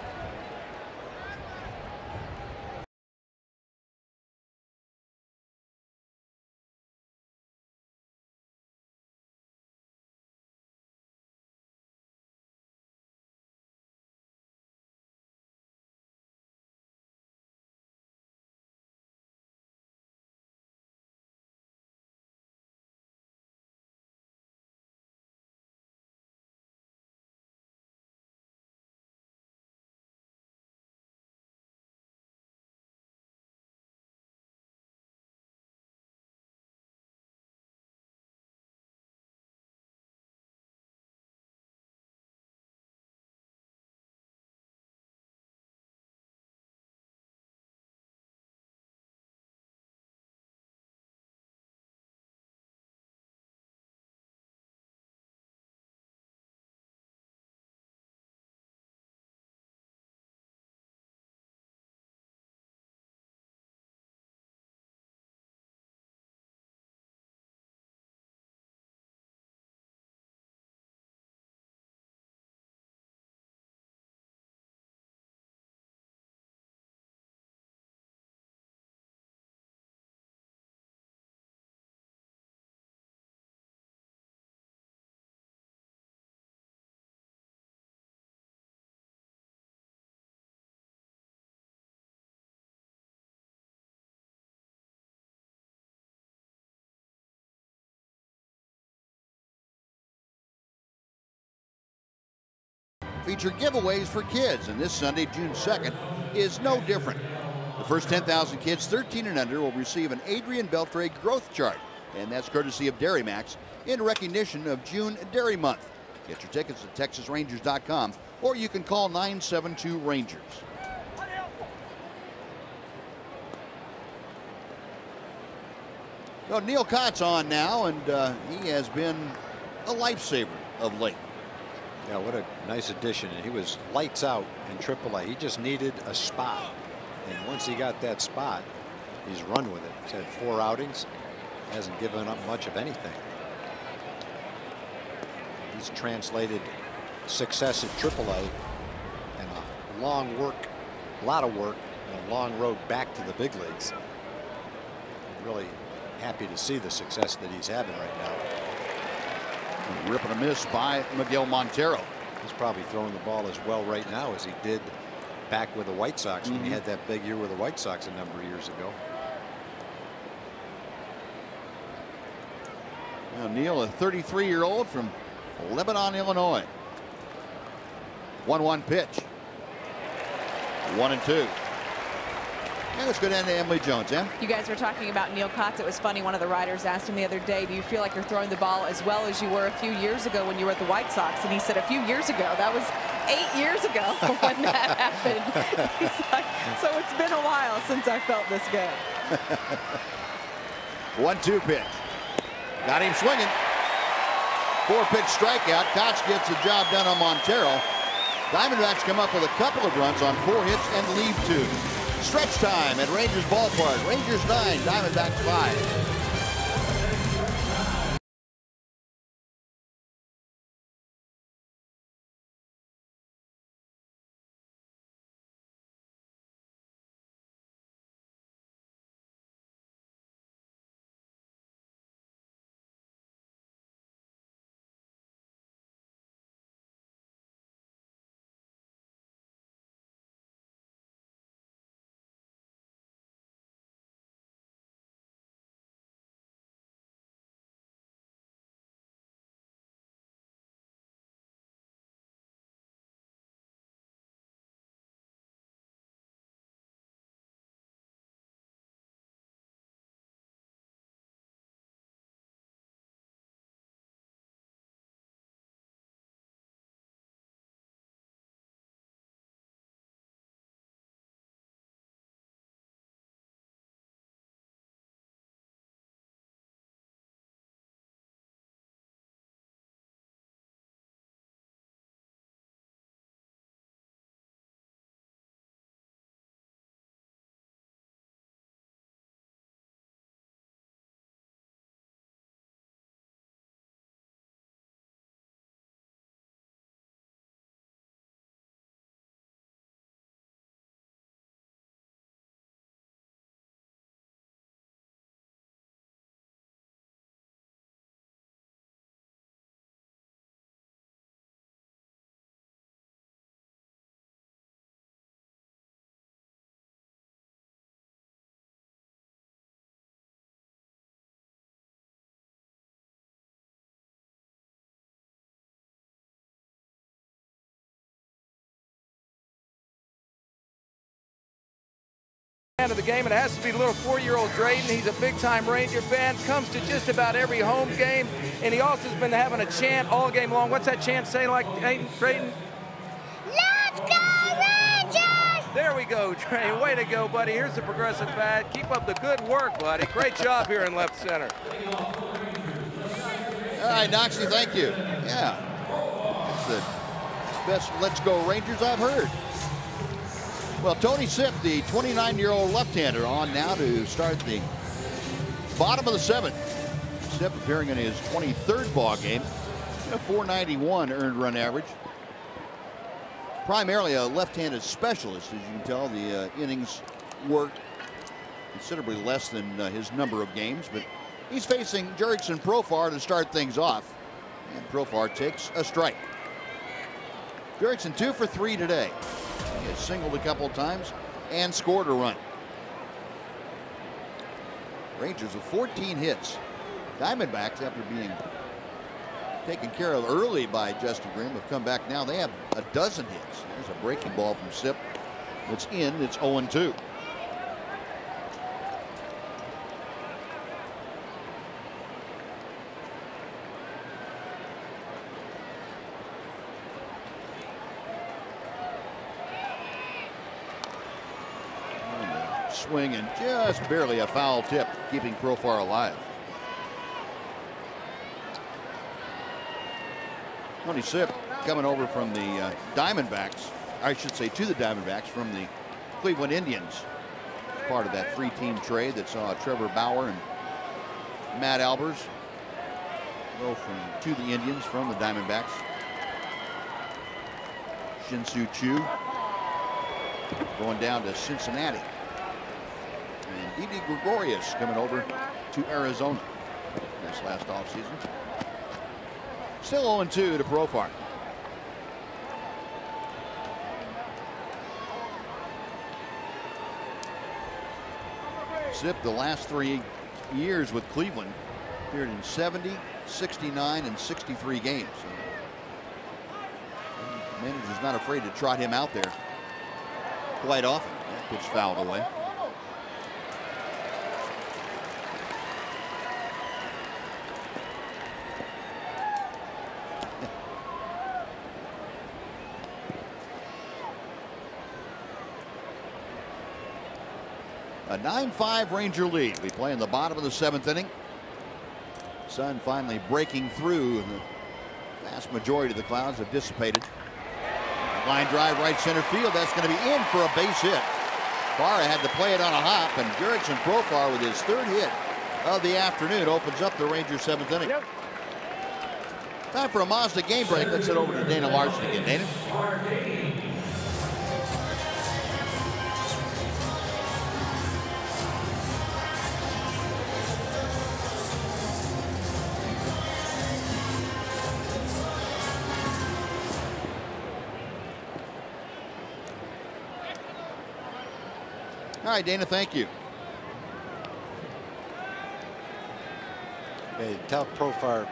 feature giveaways for kids, and this Sunday, June 2nd, is no different. The first 10,000 kids 13 and under will receive an Adrian Beltre growth chart, and that's courtesy of Dairy Max in recognition of June Dairy Month. Get your tickets at TexasRangers.com, or you can call 972-RANGERS. So Neil Cott's on now, and he has been a lifesaver of late. Yeah, what a nice addition. He was lights out in AAA. He just needed a spot. And once he got that spot, he's run with it. He's had 4 outings. Hasn't given up much of anything. He's translated success at AAA and a long work, a lot of work, and a long road back to the big leagues. I'm really happy to see the success that he's having right now. Rip and a miss by Miguel Montero. He's probably throwing the ball as well right now as he did back with the White Sox when he had that big year with the White Sox a number of years ago. Now Neil, a 33-year-old from Lebanon, Illinois. 1-1 pitch. 1-2. And let's go down to Emily Jones. Em? You guys were talking about Neil Kotz. It was funny. One of the writers asked him the other day, do you feel like you're throwing the ball as well as you were a few years ago when you were at the White Sox? And he said a few years ago. That was 8 years ago when that happened. He's like, so it's been a while since I felt this good. 1-2 pitch. Got him swinging. 4-pitch strikeout. Kotz gets the job done on Montero. Diamondbacks come up with a couple of runs on 4 hits and leave 2. Stretch time at Rangers Ballpark. Rangers 9, Diamondbacks 5. Of the game. It has to be little 4-year-old Drayton. He's a big-time Ranger fan, comes to just about every home game, and he also has been having a chant all game long. What's that chant say, like, Drayton? Let's go, Rangers! There we go, Drayton. Way to go, buddy. Here's the progressive bat. Keep up the good work, buddy. Great job here in left center. All right, Noxie, thank you. Yeah, that's the best Let's Go Rangers I've heard. Well, Tony Sipp, the 29-year-old left-hander, on now to start the bottom of the 7th. Sipp appearing in his 23rd ball game, a .491 earned run average. Primarily a left-handed specialist, as you can tell. The innings worked considerably less than his number of games, but he's facing Jurickson Profar to start things off, and Profar takes a strike. Jurickson 2 for 3 today. He has singled a couple of times and scored a run. Rangers with 14 hits. Diamondbacks, after being taken care of early by Justin Grimm have come back now. They have a dozen hits. There's a breaking ball from Sipp. It's in. It's 0-2. Swing and just barely a foul tip, keeping Profar alive. Tony Sipp coming over from the Diamondbacks, I should say to the Diamondbacks from the Cleveland Indians. Part of that three-team trade that saw Trevor Bauer and Matt Albers go to the Indians from the Diamondbacks. Shin-Soo Choo going down to Cincinnati. And Didi Gregorius coming over to Arizona this last offseason. Still 0-2 to Profar. Sipp the last 3 years with Cleveland appeared in 70, 69, and 63 games. So the manager's not afraid to trot him out there quite often. That pitch fouled away. A 9-5 Ranger lead. We play in the bottom of the 7th inning. Sun finally breaking through. The vast majority of the clouds have dissipated. Line drive right center field. That's going to be in for a base hit. Farah had to play it on a hop, and Jurickson Profar with his 3rd hit of the afternoon opens up the Rangers 7th inning. Yep. Time for a Mazda game break. Let's head over to Dana Larson again. Dana. All right, Dana, thank you. Hey, tell Profar,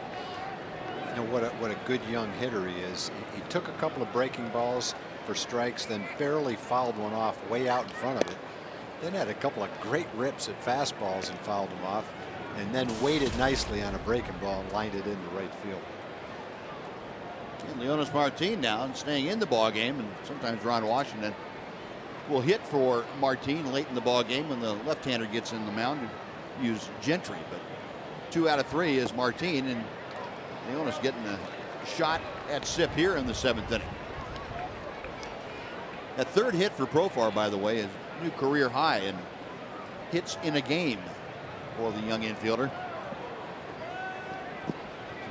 you know, what a good young hitter he is. He took a couple of breaking balls for strikes, then barely fouled one off way out in front of it. Then had a couple of great rips at fastballs and fouled them off, and then waited nicely on a breaking ball and lined it into right field. And Leonys Martin now and staying in the ball game, and sometimes Ron Washington will hit for Martin late in the ball game when the left-hander gets in the mound and use Gentry. But 2 out of 3 is Martin, and Leonys getting a shot at Sipp here in the 7th inning. That 3rd hit for Profar, by the way, is new career high in hits in a game for the young infielder.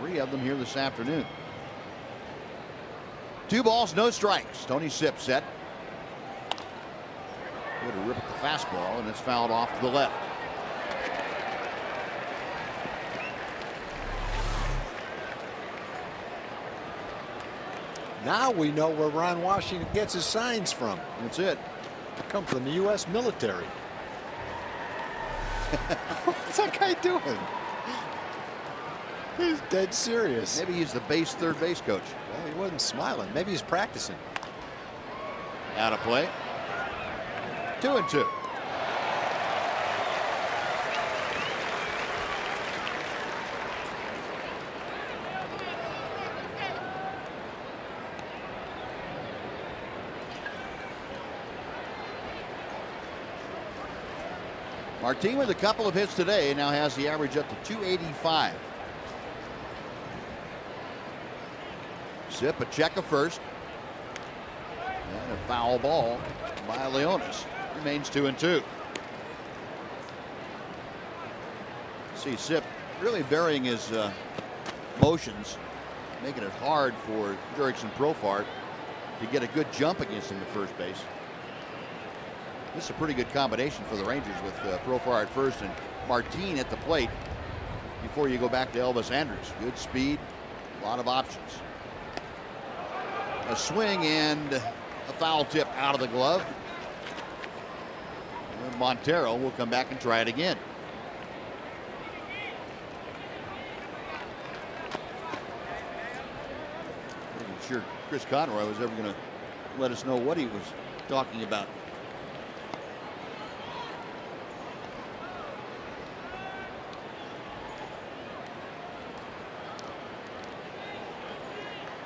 3 of them here this afternoon. 2 balls, no strikes. Tony Sipp set. Would have ripped the fastball, and it's fouled off to the left. Now we know where Ron Washington gets his signs from. That's it. They come from the U.S. military. What's that guy doing? He's dead serious. Maybe he's the base 3rd base coach. Well, he wasn't smiling. Maybe he's practicing. Out of play. 2-2. Martin with a couple of hits today now has the average up to 285. Sipp a check of first. And a foul ball by Leonys. Remains 2-2. See Sipp really varying his motions, making it hard for Jurickson Profar to get a good jump against him at first base. This is a pretty good combination for the Rangers with Profar at first and Martin at the plate before you go back to Elvis Andrus. Good speed, a lot of options. A swing and a foul tip out of the glove. And Montero will come back and try it again. sure Chris Conroy was ever going to let us know what he was talking about.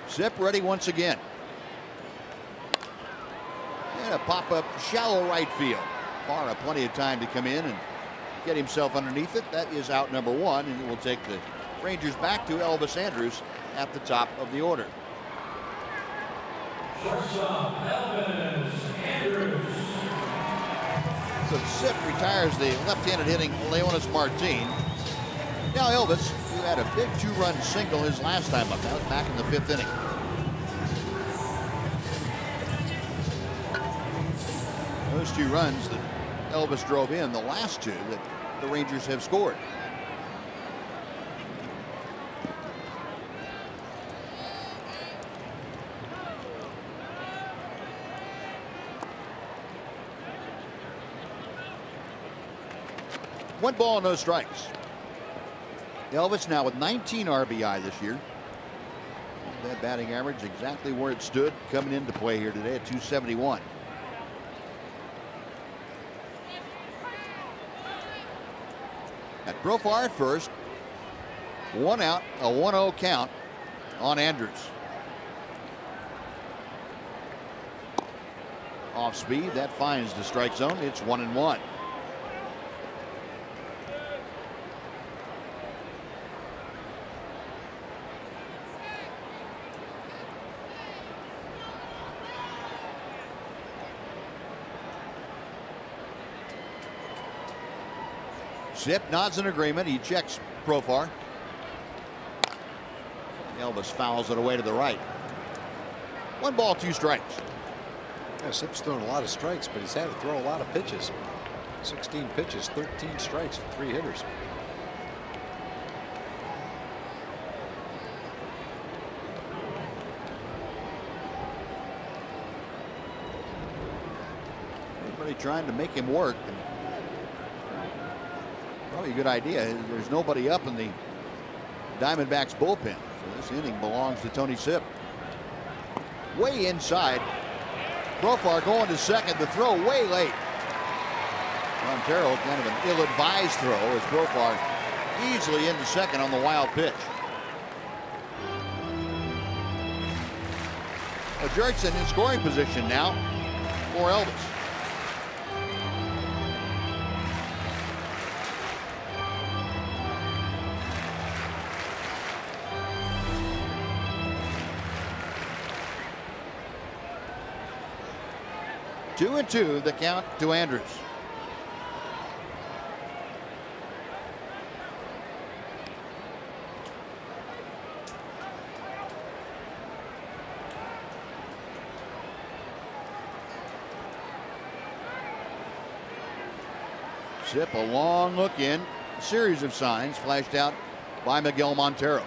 Zip ready once again. And a pop-up shallow right field. Parra plenty of time to come in and get himself underneath it. That is out number one, and it will take the Rangers back to Elvis Andrus at the top of the order. Shortstop, Elvis Andrus. So Zip retires the left-handed hitting Leonis Martin. Now Elvis, who had a big 2-run single his last time up, that was back in the 5th inning. Those 2 runs that Elvis drove in, the last 2 that the Rangers have scored. One ball, no strikes. Elvis now with 19 RBI this year. That batting average exactly where it stood coming into play here today at 271. At Profar at first. 1 out, a 1-0 count on Andrus. Off speed, that finds the strike zone. It's 1-1. Zip nods in agreement. He checks Profar. Elvis fouls it away to the right. 1 ball, 2 strikes. Yeah, Zip's thrown a lot of strikes, but he's had to throw a lot of pitches. 16 pitches, 13 strikes, and 3 hitters. Everybody trying to make him work. Probably a good idea. There's nobody up in the Diamondbacks bullpen. So this inning belongs to Tony Zip. Way inside. Profar going to second. The throw way late. Montero kind of an ill-advised throw as Profar easily into second on the wild pitch. Jurickson in scoring position now for Elvis. Two and two, the count to Andrus. Zip a long look in. A series of signs flashed out by Miguel Montero.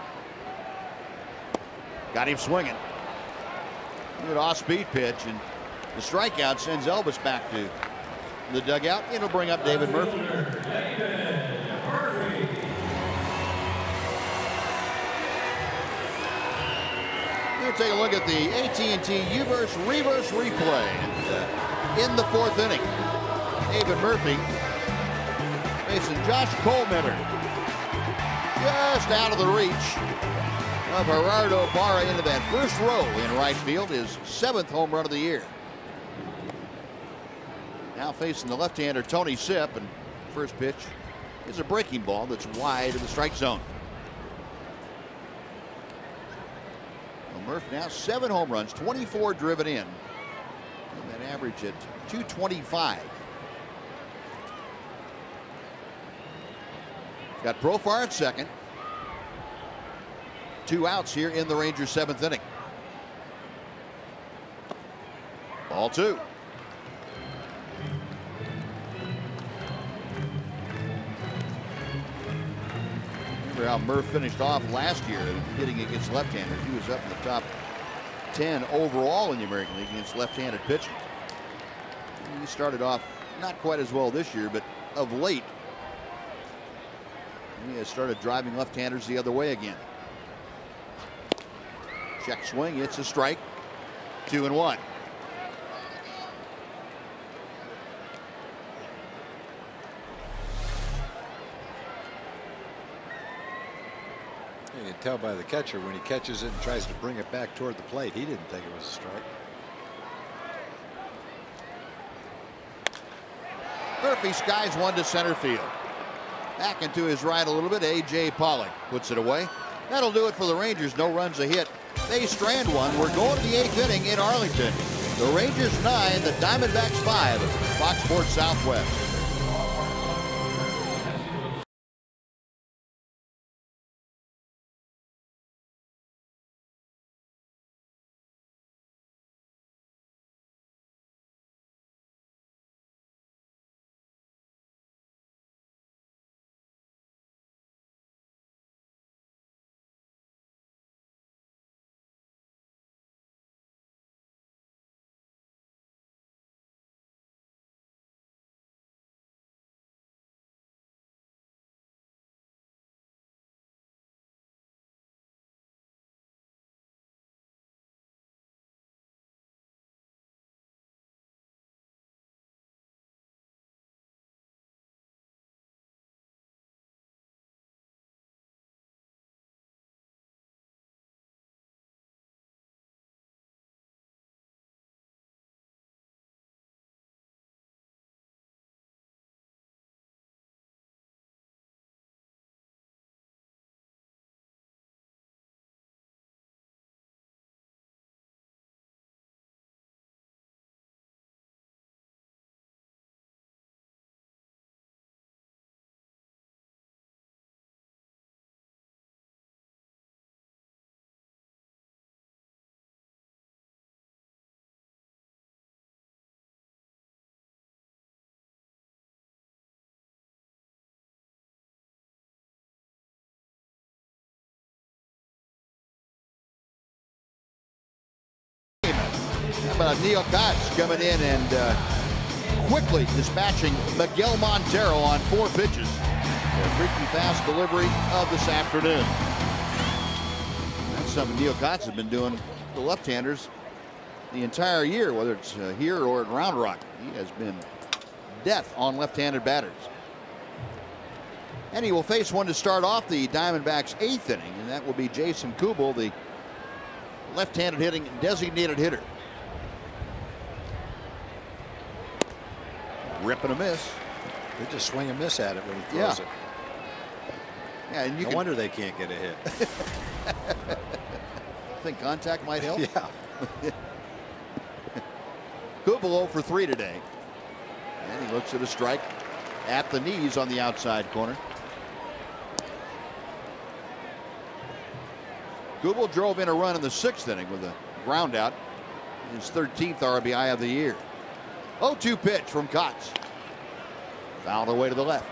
Got him swinging. Good off-speed pitch, and the strikeout sends Elvis back to the dugout. It'll bring up David Murphy. We'll take a look at the AT&T Uverse reverse replay. In the 4th inning, David Murphy facing Josh Colmeter. Just out of the reach of Gerardo Parra into that first row in right field. His 7th home run of the year. Now facing the left-hander Tony Zip, and first pitch is a breaking ball that's wide of the strike zone. Well, Murph now 7 home runs, 24 driven in. And that average at 225. Got Profar at second. 2 outs here in the Rangers' 7th inning. Ball 2. Remember how Murph finished off last year hitting against left-handers. He was up in the top 10 overall in the American League against left-handed pitching. He started off not quite as well this year, but of late he has started driving left-handers the other way again. Check swing. It's a strike. 2-1. You can tell by the catcher when he catches it and tries to bring it back toward the plate. He didn't think it was a strike. Murphy skies one to center field. Back into his right a little bit. A.J. Pollock puts it away. That'll do it for the Rangers. No runs a hit. They strand one. We're going to the 8th inning in Arlington. The Rangers 9, the Diamondbacks 5. Fox Sports Southwest. How about Neil Kotz coming in and quickly dispatching Miguel Montero on 4 pitches. A freaky fast delivery of this afternoon. That's something Neil Kotz has been doing the left-handers the entire year, whether it's here or at Round Rock. He has been death on left-handed batters. And he will face one to start off the Diamondbacks' 8th inning, and that will be Jason Kubel, the left-handed hitting designated hitter. Rip and a miss. They just swing and miss at it when he throws it. Yeah, and no wonder they can't get a hit. Think contact might help? Yeah. Kubel 0 for 3 today. And he looks at a strike at the knees on the outside corner. Kubel drove in a run in the 6th inning with a ground out. His 13th RBI of the year. 0-2 pitch from Kotz. Fouled away to the left.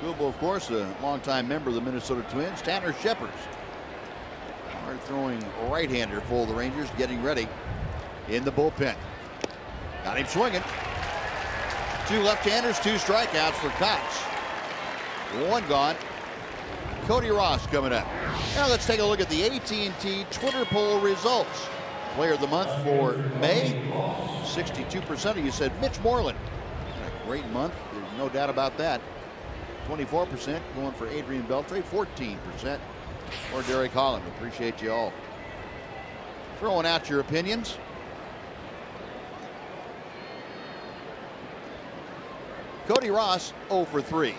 Kubel, of course, a longtime member of the Minnesota Twins. Tanner Scheppers, hard throwing right-hander for the Rangers, getting ready in the bullpen. Got him swinging. 2 left-handers, 2 strikeouts for Kotz. 1 gone. Cody Ross coming up. Now let's take a look at the AT&T Twitter poll results. Player of the month for May. 62% of you said Mitch Moreland. A great month. There's no doubt about that. 24% going for Adrian Beltre. 14% for Derek Holland. Appreciate you all throwing out your opinions. Cody Ross 0 for 3.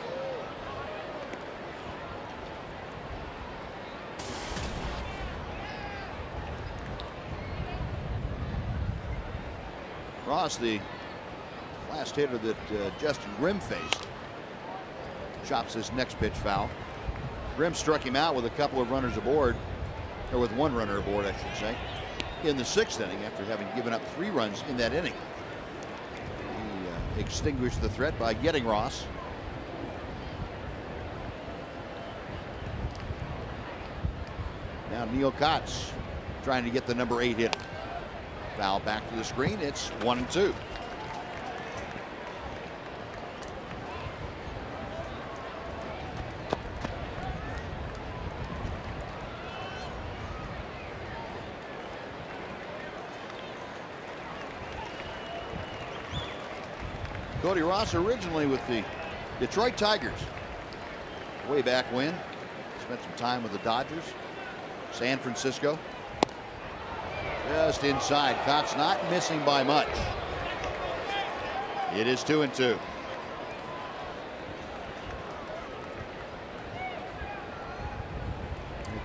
Ross, the last hitter that Justin Grimm faced, chops his next pitch foul. Grimm struck him out with a couple of runners aboard, or with 1 runner aboard, I should say, in the 6th inning after having given up 3 runs in that inning. He extinguished the threat by getting Ross. Now Neil Kotz trying to get the number 8 hitter. Foul back to the screen. It's 1-2. Cody Ross originally with the Detroit Tigers. Way back when. Spent some time with the Dodgers. San Francisco. Just inside. Cox not missing by much. It is 2-2.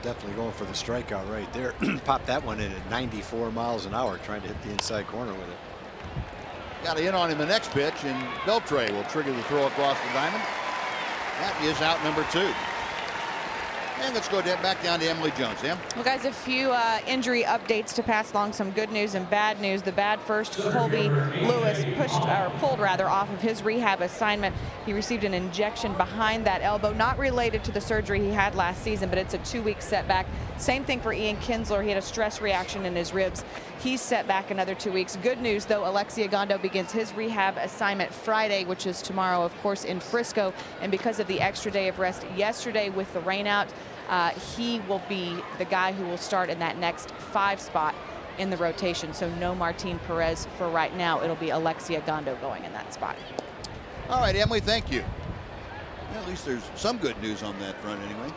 Definitely going for the strikeout right there. Popped that one in at 94 miles an hour, trying to hit the inside corner with it. Got to hit on him the next pitch, and Beltre will trigger the throw across the diamond. That is out number 2. And let's go back down to Emily Jones. Em? Well, guys, a few injury updates to pass along. Some good news and bad news. The bad first, Colby Lewis pulled off of his rehab assignment. He received an injection behind that elbow, not related to the surgery he had last season, but it's a 2-week setback. Same thing for Ian Kinsler. He had a stress reaction in his ribs. He's set back another 2 weeks. Good news, though, Alexia Gondo begins his rehab assignment Friday, which is tomorrow, of course, in Frisco. And because of the extra day of rest yesterday with the rain out, he will be the guy who will start in that next 5 spot in the rotation. So no Martin Perez for right now. It'll be Alexia Gondo going in that spot. All right, Emily, thank you. Well, at least there's some good news on that front anyway.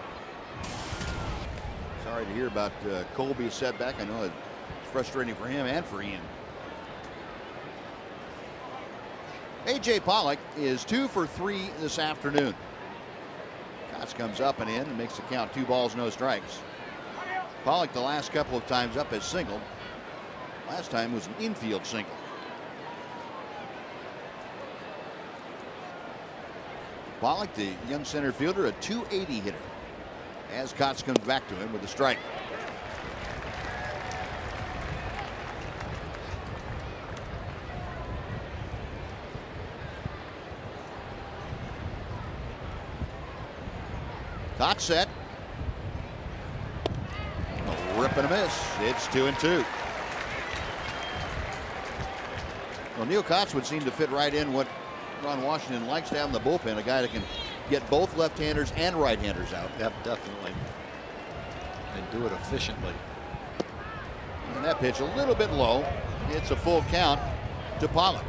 Sorry to hear about Colby's setback. I know it's frustrating for him and for Ian. A.J. Pollock is 2 for 3 this afternoon. Cox comes up and in and makes the count 2 balls, no strikes. Pollock the last couple of times up has singled. Last time was an infield single. Pollock, the young center fielder, a .280 hitter. As Cox comes back to him with a strike. Cox set. A rip and a miss. It's 2-2. Well, Neil Cox would seem to fit right in what Ron Washington likes to have in the bullpen, a guy that can get both left-handers and right-handers out. Yep, definitely. And do it efficiently. And that pitch a little bit low. It's a full count to Pollock.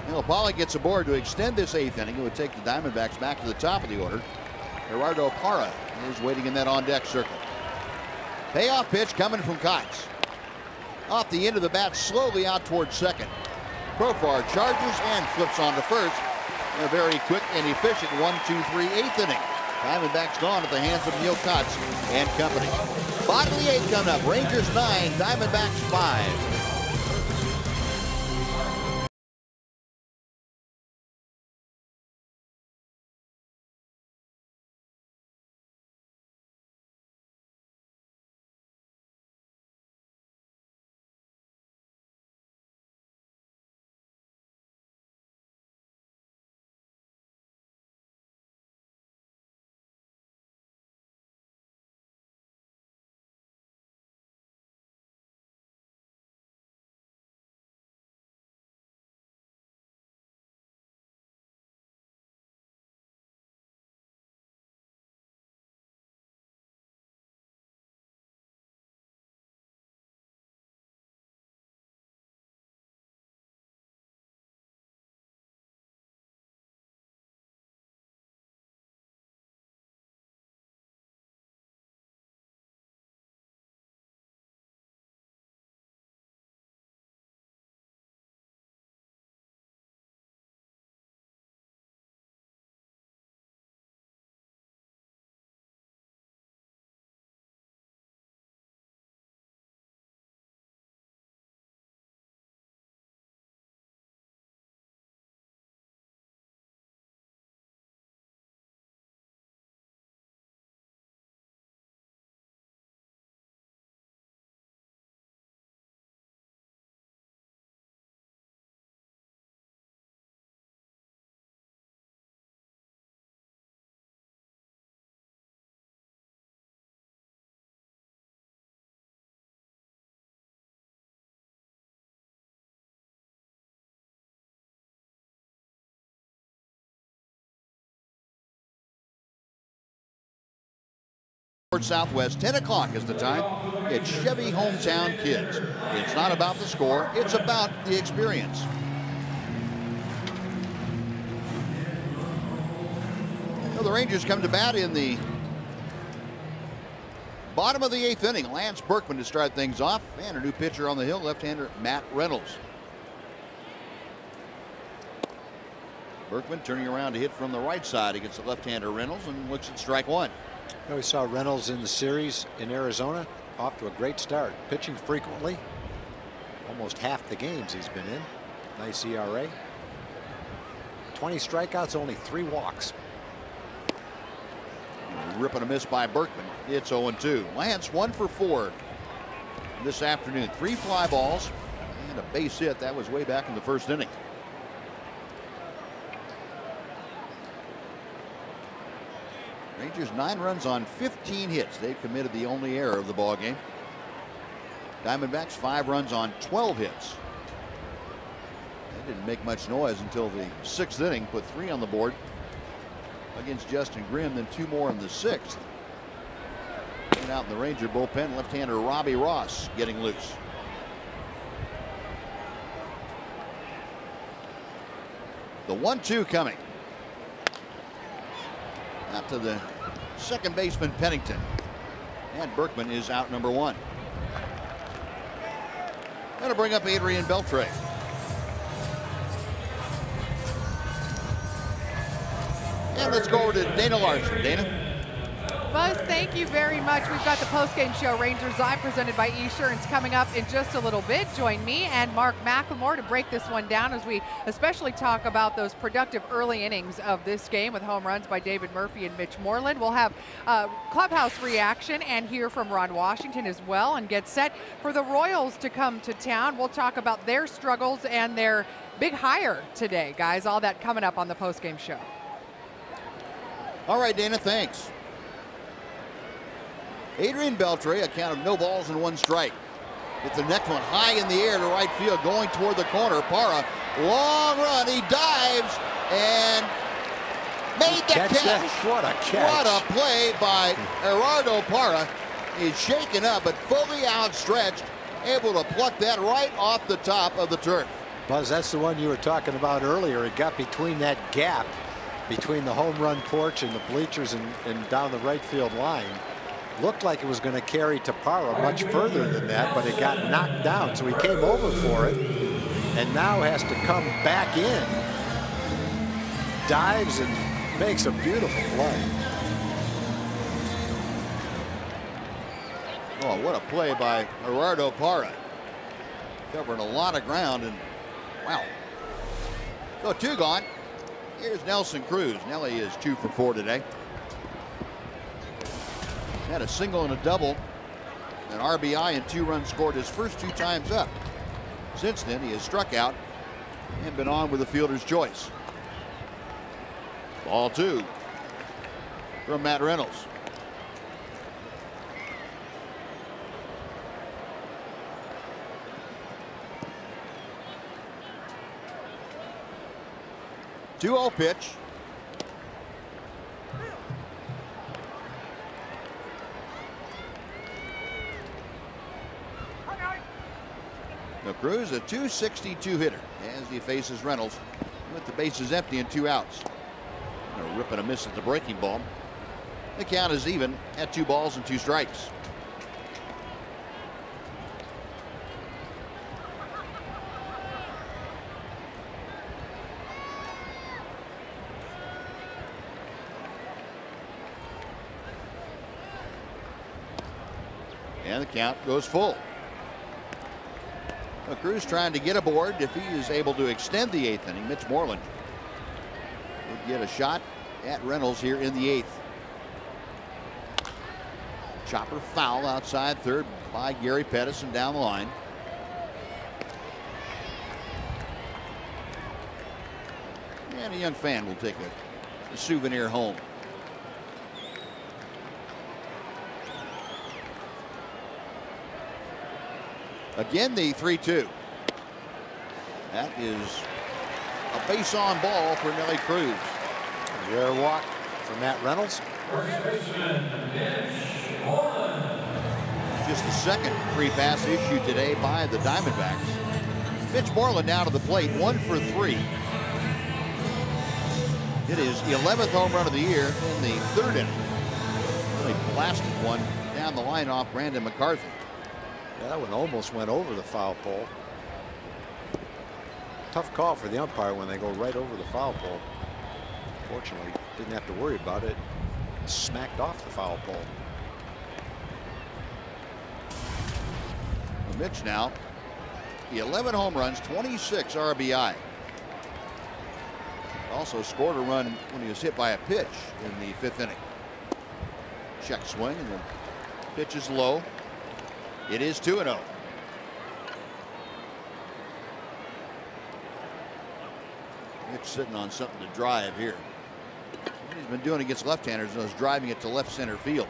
You know, Pollock gets aboard to extend this 8th inning. It would take the Diamondbacks back to the top of the order. Gerardo Parra is waiting in that on-deck circle. Payoff pitch coming from Cox. Off the end of the bat, slowly out towards second. Profar charges and flips on to first. A very quick and efficient 1-2-3 8th inning. Diamondbacks gone at the hands of Neil Cox and company. Bottom of the 8th coming up. Rangers 9, Diamondbacks 5. Southwest, 10 o'clock is the time. It's Chevy Hometown Kids. It's not about the score, it's about the experience. Well, the Rangers come to bat in the bottom of the 8th inning. Lance Berkman to start things off, and a new pitcher on the hill, left-hander Matt Reynolds. Berkman turning around to hit from the right side against the left-hander Reynolds, and looks at strike one. We saw Reynolds in the series in Arizona, off to a great start, pitching frequently. Almost half the games he's been in. Nice ERA. 20 strikeouts, only 3 walks. Rip and a miss by Berkman. It's 0-2. Lance 1 for 4 this afternoon. 3 fly balls and a base hit. That was way back in the 1st inning. Rangers 9 runs on 15 hits. They've committed the only error of the ball game. Diamondbacks 5 runs on 12 hits. They didn't make much noise until the 6th inning. Put 3 on the board against Justin Grimm, then 2 more in the 6th. And out in the Ranger bullpen, left-hander Robbie Ross getting loose. The 1-2 coming. Out to the second baseman Pennington. And Berkman is out number 1. Going to bring up Adrian Beltre. And let's go over to Dana Larson. Dana? Buzz, thank you very much. We've got the postgame show Rangers Live presented by Esurance coming up in just a little bit. Join me and Mark McLemore to break this one down as we especially talk about those productive early innings of this game with home runs by David Murphy and Mitch Moreland. We'll have clubhouse reaction and hear from Ron Washington as well, and get set for the Royals to come to town. We'll talk about their struggles and their big hire today, guys. All that coming up on the postgame show. All right, Dana, thanks. Adrian Beltre, a count of no balls and 1 strike. Hit the next one high in the air to right field, going toward the corner. Parra, long run, he dives and made the catch. What a catch. What a play by Gerardo Parra. He's shaken up, but fully outstretched, able to pluck that right off the top of the turf. Buzz, that's the one you were talking about earlier. It got between that gap between the home run porch and the bleachers and down the right field line. Looked like it was going to carry to Parra much further than that, but it got knocked down. So he came over for it and now has to come back in. Dives and makes a beautiful play. Oh, what a play by Gerardo Parra. Covering a lot of ground, and wow. So 2 gone. Here's Nelson Cruz. Nelly is 2 for 4 today. Had a single and a double, an RBI and 2 runs scored his first 2 times up. Since then, he has struck out and been on with the fielder's choice. Ball 2 from Matt Reynolds. The 2-0 pitch. Now Cruz, a .262 hitter as he faces Reynolds with the bases empty and 2 outs. A rip and a miss at the breaking ball. The count is even at 2 balls and 2 strikes. And the count goes full. Well, Cruz trying to get aboard if he is able to extend the 8th inning. Mitch Moreland would get a shot at Reynolds here in the 8th. Chopper foul outside third by Gary Pettis and down the line. And a young fan will take a souvenir home. Again, the 3-2. That is a base on ball for Nelly Cruz. Rare walk for Matt Reynolds. Just the second free pass issued today by the Diamondbacks. Mitch Moreland now to the plate, 1 for 3. hit his 11th home run of the year in the 3rd inning. Really blasted one down the line off Brandon McCarthy. Yeah, that one almost went over the foul pole. Tough call for the umpire when they go right over the foul pole. Fortunately, didn't have to worry about it. Smacked off the foul pole. Well, Mitch now, 11 home runs, 26 RBI. Also scored a run when he was hit by a pitch in the 5th inning. Check swing, and the pitch is low. It is 2-0. Mitch sitting on something to drive here. What he's been doing against left-handers is driving it to left center field.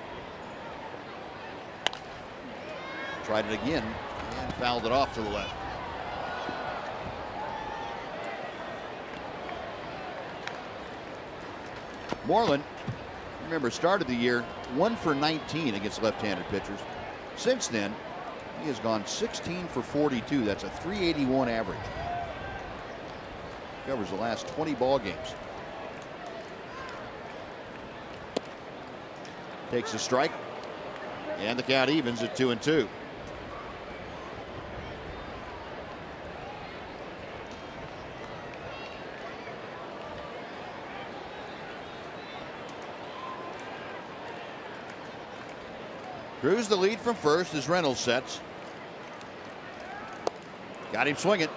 Tried it again and fouled it off to the left. Moreland, remember, started the year 1 for 19 against left-handed pitchers. Since then, he has gone 16 for 42. That's a .381 average. Covers the last 20 ball games. Takes a strike, and the count evens at 2-2. Cruz the lead from first as Reynolds sets. Got him swinging.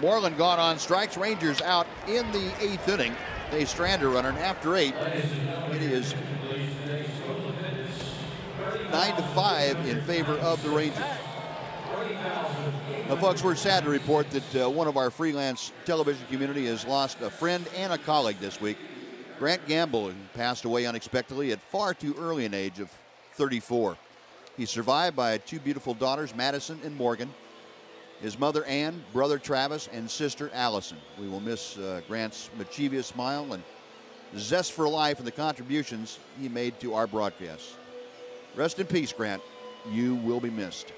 Moreland gone on strikes. Rangers out in the 8th inning. They strand a runner, and after 8, it is 9-5 in favor of the Rangers. Now, folks, we're sad to report that one of our freelance television community has lost a friend and a colleague this week. Grant Gamble passed away unexpectedly at far too early an age of 34. He's survived by 2 beautiful daughters, Madison and Morgan, his mother Ann, brother Travis, and sister Allison. We will miss Grant's mischievous smile and zest for life and the contributions he made to our broadcasts. Rest in peace, Grant. You will be missed.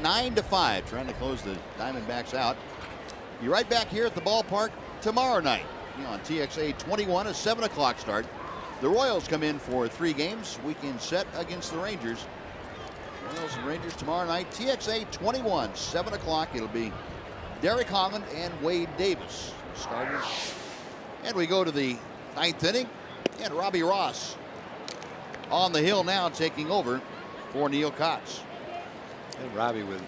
Nine to 5, trying to close the Diamondbacks out. Be right back here at the ballpark tomorrow night on TXA 21, a 7 o'clock start. The Royals come in for 3 games. Weekend set against the Rangers. Royals and Rangers tomorrow night. TXA 21, 7 o'clock. It'll be Derek Holland and Wade Davis starters. And we go to the 9th inning, and Robbie Ross on the hill now, taking over for Neil Kotz. And Robbie with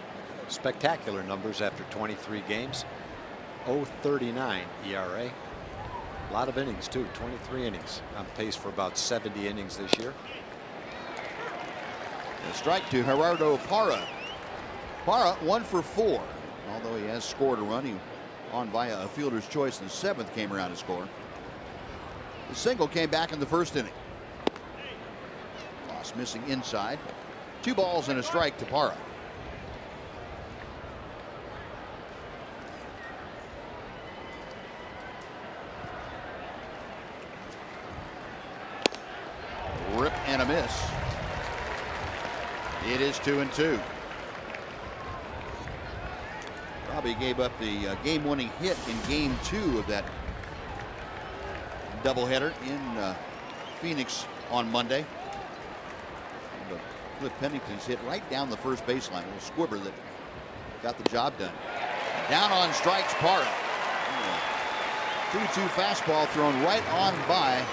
spectacular numbers after 23 games. 0.39 ERA. A lot of innings too, 23 innings. On pace for about 70 innings this year. A strike to Gerardo Parra. Parra 1 for 4. Although he has scored a run, he on via a fielder's choice in the 7th, came around to score. The single came back in the first inning. Ross missing inside. 2 balls and a strike to Parra. Rip and a miss. It is 2-2. Robbie gave up the game-winning hit in Game 2 of that doubleheader in Phoenix on Monday. But Cliff Pennington's hit right down the first baseline. A little squibber that got the job done. Down on strikes, Parra. 2-2 fastball thrown right on by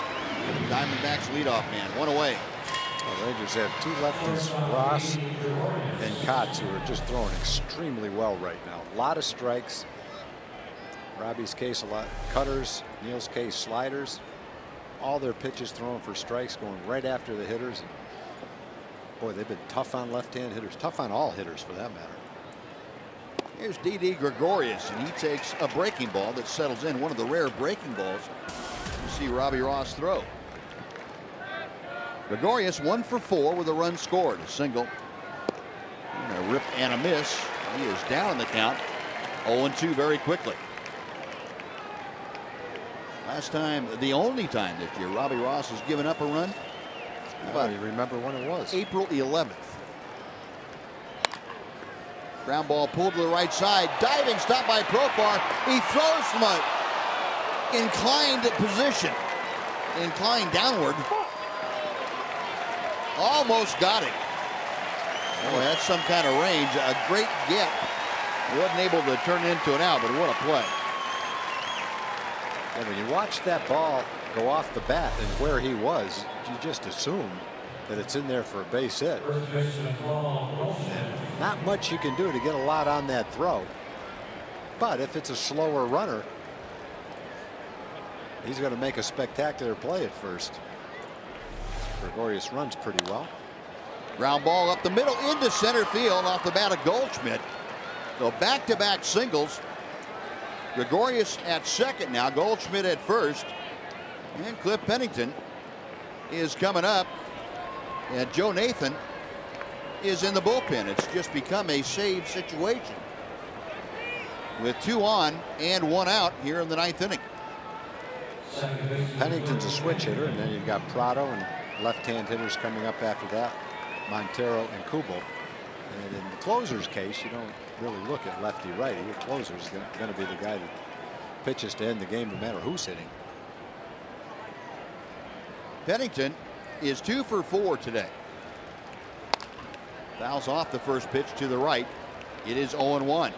Diamondbacks leadoff man. 1 away. The Rangers have 2 lefties, Ross and Kotz, who are just throwing extremely well right now. A lot of strikes. Robbie's case, a lot cutters. Neil's case, sliders. All their pitches thrown for strikes, going right after the hitters. And boy, they've been tough on left-hand hitters, tough on all hitters for that matter. Here's Didi Gregorius, and he takes a breaking ball that settles in. One of the rare breaking balls you see Robbie Ross throw. Gregorius 1 for 4 with a run scored. A single. And a rip and a miss. He is down in the count. 0-2 very quickly. Last time, the only time this year, Robbie Ross has given up a run. How about you remember when it was? April 11th. Ground ball pulled to the right side. Diving stop by Profar. He throws from an inclined position. Inclined downward. Almost got him. Boy, that's some kind of range. A great get. He wasn't able to turn it into an out, but what a play. And when you watch that ball go off the bat and where he was, you just assume that it's in there for a base hit. And not much you can do to get a lot on that throw. But if it's a slower runner, he's going to make a spectacular play at first. Gregorius runs pretty well. Ground ball up the middle into center field off the bat of Goldschmidt. So back-to-back singles. Gregorius at second now, Goldschmidt at first. And Cliff Pennington is coming up. And Joe Nathan is in the bullpen. It's just become a save situation with 2 on and 1 out here in the 9th inning. Pennington's a switch hitter, and then you've got Prado and left-hand hitters coming up after that, Montero and Kubel. And in the closer's case, you don't really look at lefty-righty. Your closer's going to be the guy that pitches to end the game no matter who's hitting. Pennington is 2 for 4 today. Fouls off the first pitch to the right. It is 0-1.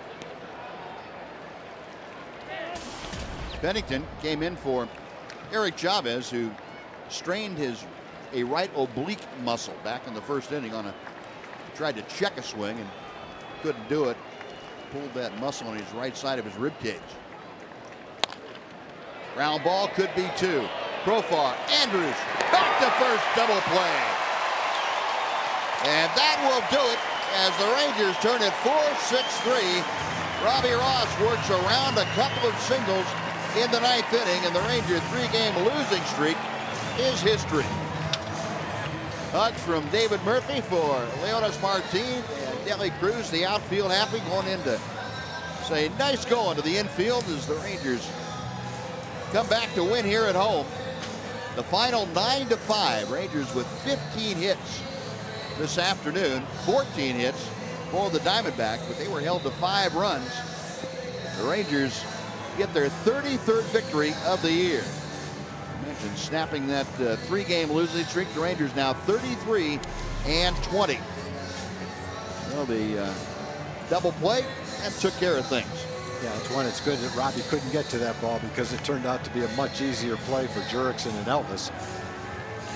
Pennington came in for Eric Chavez, who strained a right oblique muscle back in the first inning on tried to check a swing and couldn't do it. Pulled that muscle on his right side of his rib cage. Ground ball could be 2. Profar, Andrews, back to first, double play. And that will do it as the Rangers turn it 4-6-3. Robbie Ross works around a couple of singles in the 9th inning, and the Ranger 3-game losing streak is history. Hugs from David Murphy for Leonis Martin and Deli Cruz, the outfield happy, going in to say nice going to the infield as the Rangers come back to win here at home. The final 9-5. Rangers with 15 hits this afternoon, 14 hits for the Diamondbacks, but they were held to 5 runs. The Rangers get their 33rd victory of the year. I mentioned snapping that 3-game losing streak. The Rangers now 33-20. Well, the double play and took care of things. Yeah, it's one. It's good that Robbie couldn't get to that ball because it turned out to be a much easier play for Jurickson and Elvis.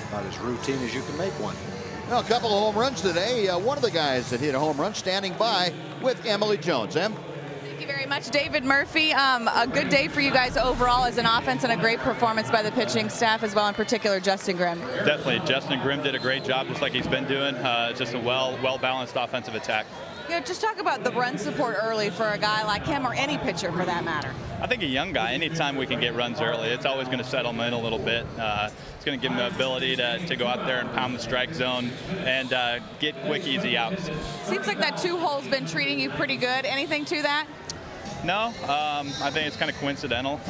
About as routine as you can make one. Well, a couple of home runs today. One of the guys that hit a home run standing by with Emily Jones. Em? Thank you very much, David Murphy. A good day for you guys overall as an offense and a great performance by the pitching staff as well, in particular Justin Grimm. Definitely. Justin Grimm did a great job just like he's been doing. Just a well-balanced offensive attack. You know, just talk about the run support early for a guy like him or any pitcher for that matter. I think a young guy, anytime we can get runs early, it's always going to settle him in a little bit. It's going to give him the ability to go out there and pound the strike zone and get quick, easy outs. Seems like that 2-hole's been treating you pretty good. Anything to that? No, I think it's kind of coincidental.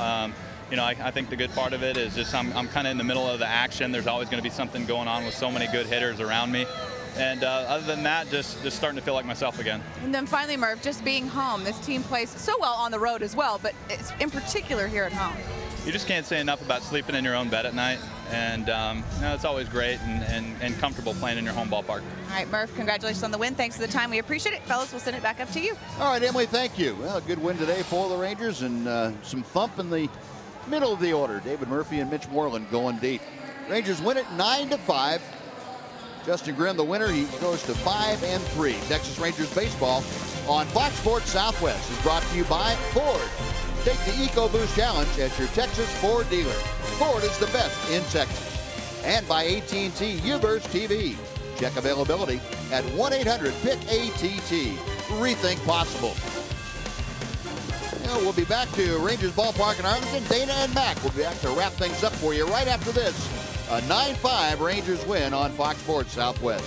You know, I think the good part of it is just I'm kind of in the middle of the action. There's always going to be something going on with so many good hitters around me. And other than that, just starting to feel like myself again. And then finally, Murph, just being home. This team plays so well on the road as well, but it's in particular here at home. You just can't say enough about sleeping in your own bed at night. And you know, it's always great and comfortable playing in your home ballpark. All right, Murph, congratulations on the win. Thanks for the time. We appreciate it. Fellas, we'll send it back up to you. All right, Emily, thank you. Well, a good win today for the Rangers, and some thump in the middle of the order. David Murphy and Mitch Moreland going deep. Rangers win it 9-5. Justin Grimm, the winner, he goes to 5-3. Texas Rangers baseball on Fox Sports Southwest is brought to you by Ford. Take the EcoBoost Challenge at your Texas Ford dealer. Ford is the best in Texas. And by AT&T UVerse TV. Check availability at 1-800-PIC-ATT. Rethink possible. We'll be back to Rangers Ballpark in Arlington. Dana and Mac will be back to wrap things up for you right after this. A 9-5 Rangers win on Fox Sports Southwest.